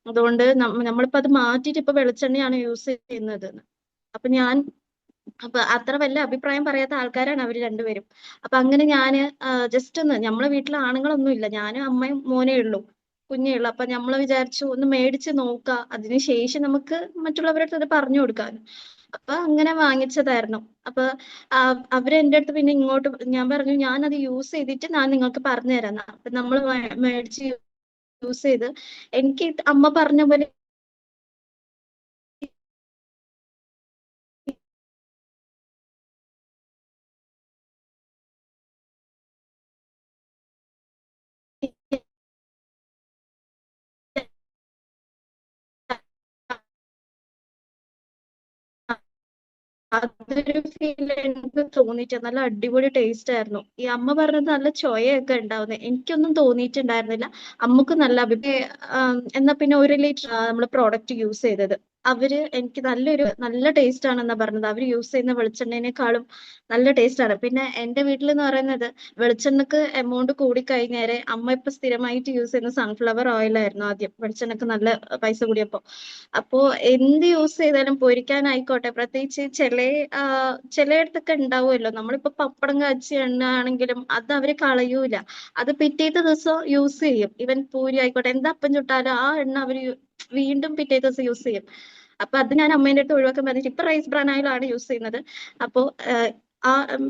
അതുകൊണ്ട് നമ്മളിപ്പോ അത് മാറ്റിയിട്ട് ഇപ്പൊ വെളിച്ചെണ്ണയാണ് യൂസ് ചെയ്യുന്നത്. അപ്പൊ അത്ര വലിയ അഭിപ്രായം പറയാത്ത ആൾക്കാരാണ് അവര് രണ്ടുപേരും. അപ്പൊ അങ്ങനെ ഞാന് ജസ്റ്റ് നമ്മളെ വീട്ടിൽ ആണുങ്ങളൊന്നും ഇല്ല, ഞാനും അമ്മയും മോനേ ഉള്ളൂ, കുഞ്ഞേ ഉള്ളൂ. അപ്പൊ നമ്മള് വിചാരിച്ചു ഒന്ന് മേടിച്ച് നോക്കാം, അതിനുശേഷം നമുക്ക് മറ്റുള്ളവരുടെ അത് പറഞ്ഞു കൊടുക്കാം. അപ്പൊ അങ്ങനെ വാങ്ങിച്ചതായിരുന്നു. അപ്പൊ അവര് എൻ്റെ അടുത്ത് പിന്നെ ഇങ്ങോട്ട് ഞാൻ പറഞ്ഞു ഞാനത് യൂസ് ചെയ്തിട്ട് ഞാൻ നിങ്ങൾക്ക് പറഞ്ഞു തരാം. അപ്പൊ നമ്മൾ മേടിച്ച് യൂസ് ചെയ്ത് എനിക്ക് അമ്മ പറഞ്ഞ പോലെ അതൊരു ഫീൽ എനിക്ക് തോന്നിയിട്ട് നല്ല അടിപൊളി ടേസ്റ്റ് ആയിരുന്നു. ഈ അമ്മ പറഞ്ഞത് നല്ല ചൊയൊക്കെ ഉണ്ടാവുന്നത്, എനിക്കൊന്നും തോന്നിയിട്ടുണ്ടായിരുന്നില്ല. അമ്മക്ക് നല്ല എന്നാ പിന്നെ 1 ലിറ്റർ നമ്മള് പ്രോഡക്റ്റ് യൂസ് ചെയ്തത്. അവര് എനിക്ക് നല്ല ടേസ്റ്റ് ആണെന്നാ പറഞ്ഞത്. അവര് യൂസ് ചെയ്യുന്ന വെളിച്ചെണ്ണേനേക്കാളും നല്ല ടേസ്റ്റ് ആണ്. പിന്നെ എൻ്റെ വീട്ടിൽ എന്ന് പറയുന്നത് വെളിച്ചെണ്ണക്ക് എമൗണ്ട് കൂടിക്കഴിഞ്ഞേരെ അമ്മ ഇപ്പൊ സ്ഥിരമായിട്ട് യൂസ് ചെയ്യുന്ന സൺഫ്ലവർ ഓയിൽ ആയിരുന്നു ആദ്യം, വെളിച്ചെണ്ണക്ക് നല്ല പൈസ കൂടിയപ്പോ. അപ്പോ എന്ത് യൂസ് ചെയ്താലും പൊരിക്കാനായിക്കോട്ടെ, പ്രത്യേകിച്ച് ചിലയിടത്തൊക്കെ ഉണ്ടാവുമല്ലോ, നമ്മളിപ്പോ പപ്പടം കാച്ചിയ എണ്ണ ആണെങ്കിലും അത് അവര് കളയൂല, അത് പിറ്റേത്തെ ദിവസം യൂസ് ചെയ്യും. ഈവൻ പൂരി ആയിക്കോട്ടെ, എന്താ അപ്പം ചുട്ടാലും ആ എണ്ണ അവര് വീണ്ടും പിറ്റേ ദിവസം യൂസ് ചെയ്യും. അപ്പൊ അത് ഞാൻ അമ്മേന്റെ അടുത്ത് ഒഴിവാക്കാൻ പറഞ്ഞിട്ട് ഇപ്പൊ റൈസ് ബ്രാൻ ഓയിലാണ് യൂസ് ചെയ്യുന്നത്. അപ്പോ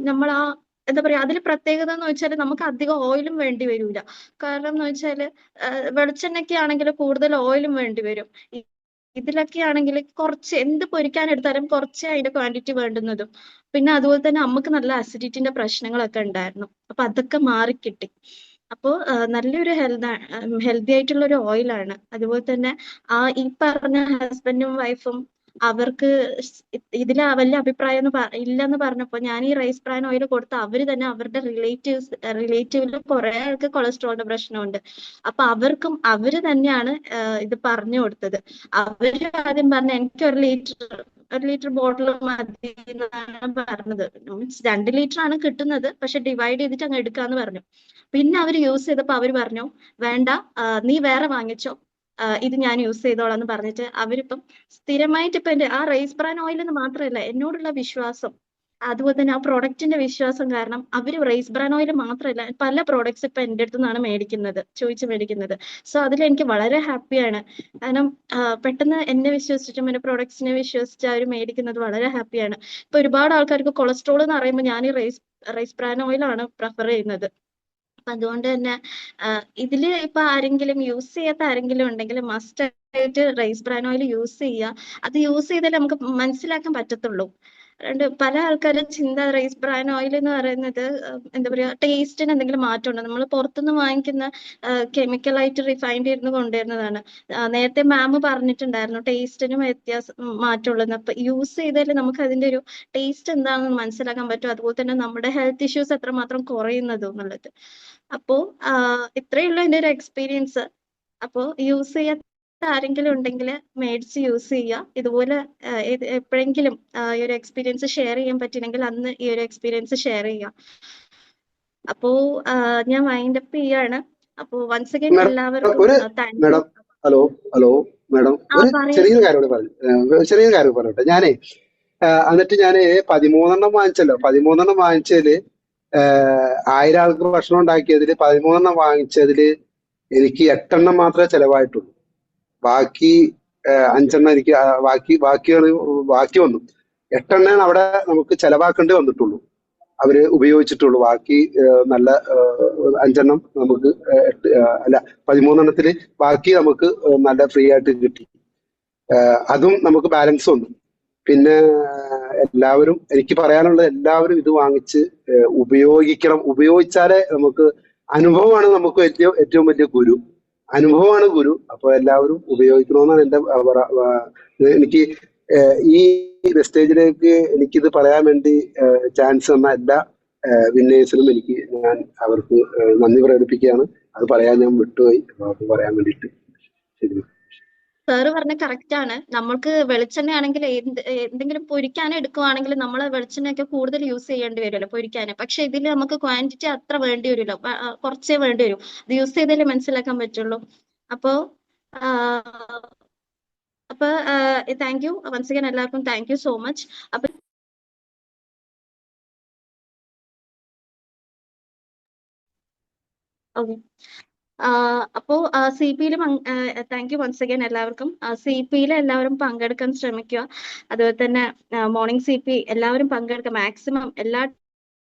നമ്മൾ എന്താ പറയാ, അതിൽ പ്രത്യേകത എന്ന് വെച്ചാൽ നമുക്ക് അധികം ഓയിലും വേണ്ടി വരൂല. കാരണം എന്ന് വെച്ചാല് വെളിച്ചെണ്ണയ്ക്ക് ആണെങ്കിൽ കൂടുതൽ ഓയിലും വേണ്ടി വരും. ഇതിലൊക്കെ ആണെങ്കിൽ കുറച്ച് എന്ത് പൊരിക്കാൻ എടുത്താലും കുറച്ച് അതിന്റെ ക്വാണ്ടിറ്റി വേണ്ടുന്നതും. പിന്നെ അതുപോലെ തന്നെ നമുക്ക് നല്ല അസിഡിറ്റിന്റെ പ്രശ്നങ്ങളൊക്കെ ഉണ്ടായിരുന്നു. അപ്പൊ അതൊക്കെ മാറിക്കിട്ടി. അപ്പോ നല്ലൊരു ഹെൽത്തി ആയിട്ടുള്ള ഒരു ഓയിലാണ്. അതുപോലെ തന്നെ ഈ പറഞ്ഞ ഹസ്ബൻഡും വൈഫും അവർക്ക് ഇതിൽ വലിയ അഭിപ്രായം ഇല്ലെന്ന് പറഞ്ഞപ്പോ ഞാൻ ഈ റൈസ് ബ്രാൻ ഓയിൽ കൊടുത്ത് അവര് തന്നെ അവരുടെ റിലേറ്റീവിൽ കുറെ ആൾക്ക് കൊളസ്ട്രോളിന്റെ പ്രശ്നമുണ്ട്. അപ്പൊ അവര് തന്നെയാണ് ഇത് പറഞ്ഞു കൊടുത്തത്. അവര് ആദ്യം പറഞ്ഞ എനിക്ക് 1 ലിറ്റർ ബോട്ടിൽ മതി എന്നാണ് പറഞ്ഞത്. മീൻസ് 2 ലിറ്റർ ആണ് കിട്ടുന്നത്, പക്ഷെ ഡിവൈഡ് ചെയ്തിട്ട് അങ്ങ് എടുക്കാന്ന് പറഞ്ഞു. പിന്നെ അവര് യൂസ് ചെയ്തപ്പോ അവര് പറഞ്ഞു വേണ്ട, നീ വേറെ വാങ്ങിച്ചോ, ഇത് ഞാൻ യൂസ് ചെയ്തോളാം എന്ന് പറഞ്ഞിട്ട് അവരിപ്പം സ്ഥിരമായിട്ട് ഇപ്പൊ എന്റെ ആ റൈസ് ബ്രാൻ ഓയിൽ എന്ന് മാത്രമല്ല എന്നോടുള്ള വിശ്വാസം, അതുപോലെ തന്നെ ആ പ്രൊഡക്റ്റിന്റെ വിശ്വാസം കാരണം അവര് റൈസ് ബ്രാൻ ഓയിൽ മാത്രമല്ല പല പ്രോഡക്ട്സ് ഇപ്പൊ എന്റെ അടുത്ത് നിന്നാണ് ചോദിച്ചു മേടിക്കുന്നത്. സോ അതിൽ എനിക്ക് വളരെ ഹാപ്പിയാണ്. കാരണം പെട്ടെന്ന് എന്നെ വിശ്വസിച്ചിട്ടും എന്റെ പ്രൊഡക്ട്സിനെ വിശ്വസിച്ച് അവർ മേടിക്കുന്നത് വളരെ ഹാപ്പിയാണ്. ഇപ്പൊ ഒരുപാട് ആൾക്കാർക്ക് കൊളസ്ട്രോൾ എന്ന് പറയുമ്പോൾ ഞാൻ ഈ റൈസ് ബ്രാൻ ഓയിലാണ് പ്രിഫർ ചെയ്യുന്നത്. അപ്പൊ അതുകൊണ്ട് തന്നെ ഇതില് ഇപ്പൊ ആരെങ്കിലും യൂസ് ചെയ്യാത്ത ആരെങ്കിലും ഉണ്ടെങ്കിൽ മസ്റ്റ് ആയിട്ട് റൈസ് ബ്രാൻ ഓയിൽ യൂസ് ചെയ്യുക. അത് യൂസ് ചെയ്താലേ നമുക്ക് മനസ്സിലാക്കാൻ പറ്റത്തുള്ളൂ. പല ആൾക്കാരും ചിന്ത റൈസ് ബ്രാൻ ഓയിൽ എന്ന് പറയുന്നത് എന്താ പറയാ, ടേസ്റ്റിന് എന്തെങ്കിലും മാറ്റമുണ്ടോ, നമ്മൾ പുറത്തുനിന്ന് വാങ്ങിക്കുന്ന കെമിക്കലായിട്ട് റിഫൈൻഡ് ചെയ്ത് കൊണ്ടുവരുന്നതാണ്. നേരത്തെ മാം പറഞ്ഞിട്ടുണ്ടായിരുന്നു ടേസ്റ്റിനും മാറ്റമുള്ളത്. അപ്പൊ യൂസ് ചെയ്താൽ നമുക്ക് അതിന്റെ ഒരു ടേസ്റ്റ് എന്താണെന്ന് മനസ്സിലാക്കാൻ പറ്റും. അതുപോലെ തന്നെ നമ്മുടെ ഹെൽത്ത് ഇഷ്യൂസ് എത്രമാത്രം കുറയുന്നതും എന്നുള്ളത്. അപ്പോ ഇത്രയേ ഉള്ളൂ എൻ്റെ ഒരു എക്സ്പീരിയൻസ്. അപ്പോ യൂസ് ചെയ്യാത്ത ആരെങ്കിലും ഉണ്ടെങ്കിൽ മേടിച്ച് യൂസ് ചെയ്യുക. ഇതുപോലെ എപ്പോഴെങ്കിലും ഈ ഒരു എക്സ്പീരിയൻസ് ഷെയർ ചെയ്യാൻ പറ്റില്ലെങ്കിൽ അന്ന് ഈ ഒരു എക്സ്പീരിയൻസ് ഷെയർ ചെയ്യുക. അപ്പോ ഞാൻ വൈൻഡ് അപ്പ് ചെയ്യാണ്. അപ്പോ വൺസ് അഗൈൻ എല്ലാവർക്കും താങ്ക് യു. ഹലോ മാഡം, ഒരു ചെറിയൊരു കാര്യം പറയട്ടെ. ഞാനേ എന്നിട്ട് ഞാന് 13 വാങ്ങിച്ചല്ലോ. 13 വാങ്ങിച്ചതില് 1000 ആൾക്ക് ഭക്ഷണം ഉണ്ടാക്കിയതില് 13 വാങ്ങിച്ചതില് എനിക്ക് 8 മാത്രമേ ചെലവായിട്ടുള്ളൂ. ബാക്കി 5 എനിക്ക് ബാക്കി വന്നു. 8 അവിടെ നമുക്ക് ചെലവാക്കേണ്ടി വന്നിട്ടുള്ളൂ, അവര് ഉപയോഗിച്ചിട്ടുള്ളൂ. ബാക്കി നല്ല 5 നമുക്ക് 13 ബാക്കി നമുക്ക് നല്ല ഫ്രീ ആയിട്ട് കിട്ടി. അതും നമുക്ക് ബാലൻസ് വന്നു. പിന്നെ എല്ലാവരും, എനിക്ക് പറയാനുള്ളത് എല്ലാവരും ഇത് വാങ്ങിച്ച് ഉപയോഗിക്കണം. ഉപയോഗിച്ചാലേ നമുക്ക് അനുഭവമാണ് നമുക്ക് ഏറ്റവും വലിയ ഗുരു. അനുഭവമാണ് ഗുരു. അപ്പൊ എല്ലാവരും ഉപയോഗിക്കണമെന്നാണ് എനിക്ക് ഈ സ്റ്റേജിലേക്ക് എനിക്കിത് പറയാൻ വേണ്ടി ചാൻസ് തന്ന എല്ലാ വിന്നേഴ്സിനും ഞാൻ അവർക്ക് നന്ദി പ്രകടിപ്പിക്കുകയാണ്. അത് പറയാൻ ഞാൻ വിട്ടുപോയി, അത് പറയാൻ വേണ്ടിയിട്ട്. ശരി. സാറ് പറഞ്ഞ കറക്റ്റ് ആണ്. നമ്മൾക്ക് വെളിച്ചെണ്ണ ആണെങ്കിൽ എന്തെങ്കിലും പൊരിക്കാൻ എടുക്കുവാണെങ്കിൽ നമ്മൾ വെളിച്ചെണ്ണയൊക്കെ കൂടുതൽ യൂസ് ചെയ്യേണ്ടി വരുമല്ലോ പൊരിക്കാൻ. പക്ഷെ ഇതിൽ നമുക്ക് ക്വാണ്ടിറ്റി അത്ര വേണ്ടി വരുമല്ലോ, കുറച്ചേ വേണ്ടി വരും. ഇത് യൂസ് ചെയ്താലേ മനസ്സിലാക്കാൻ പറ്റുള്ളൂ. അപ്പോ താങ്ക് യു വൺസ് അഗൈൻ, എല്ലാവർക്കും താങ്ക് യു സോ മച്ച്. അപ്പൊ ഓക്കെ, അപ്പോ CP-യിലും താങ്ക് യു വൺസ് അഗൈൻ എല്ലാവർക്കും. CP-യിൽ എല്ലാവരും പങ്കെടുക്കാൻ ശ്രമിക്കുക. അതുപോലെ തന്നെ മോർണിംഗ് CP എല്ലാവരും പങ്കെടുക്കുക. മാക്സിമം എല്ലാ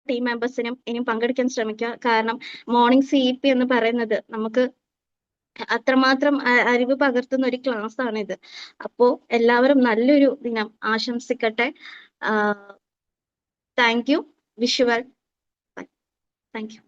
ടീം മെമ്പേഴ്സിനും ഇനിയും പങ്കെടുക്കാൻ ശ്രമിക്കുക. കാരണം മോർണിംഗ് CP എന്ന് പറയുന്നത് നമുക്ക് അത്രമാത്രം അറിവ് പകർത്തുന്ന ഒരു ക്ലാസ് ആണിത്. അപ്പോ എല്ലാവരും നല്ലൊരു ദിനം ആശംസിക്കട്ടെ. Thank you. Wish you well. Thank U.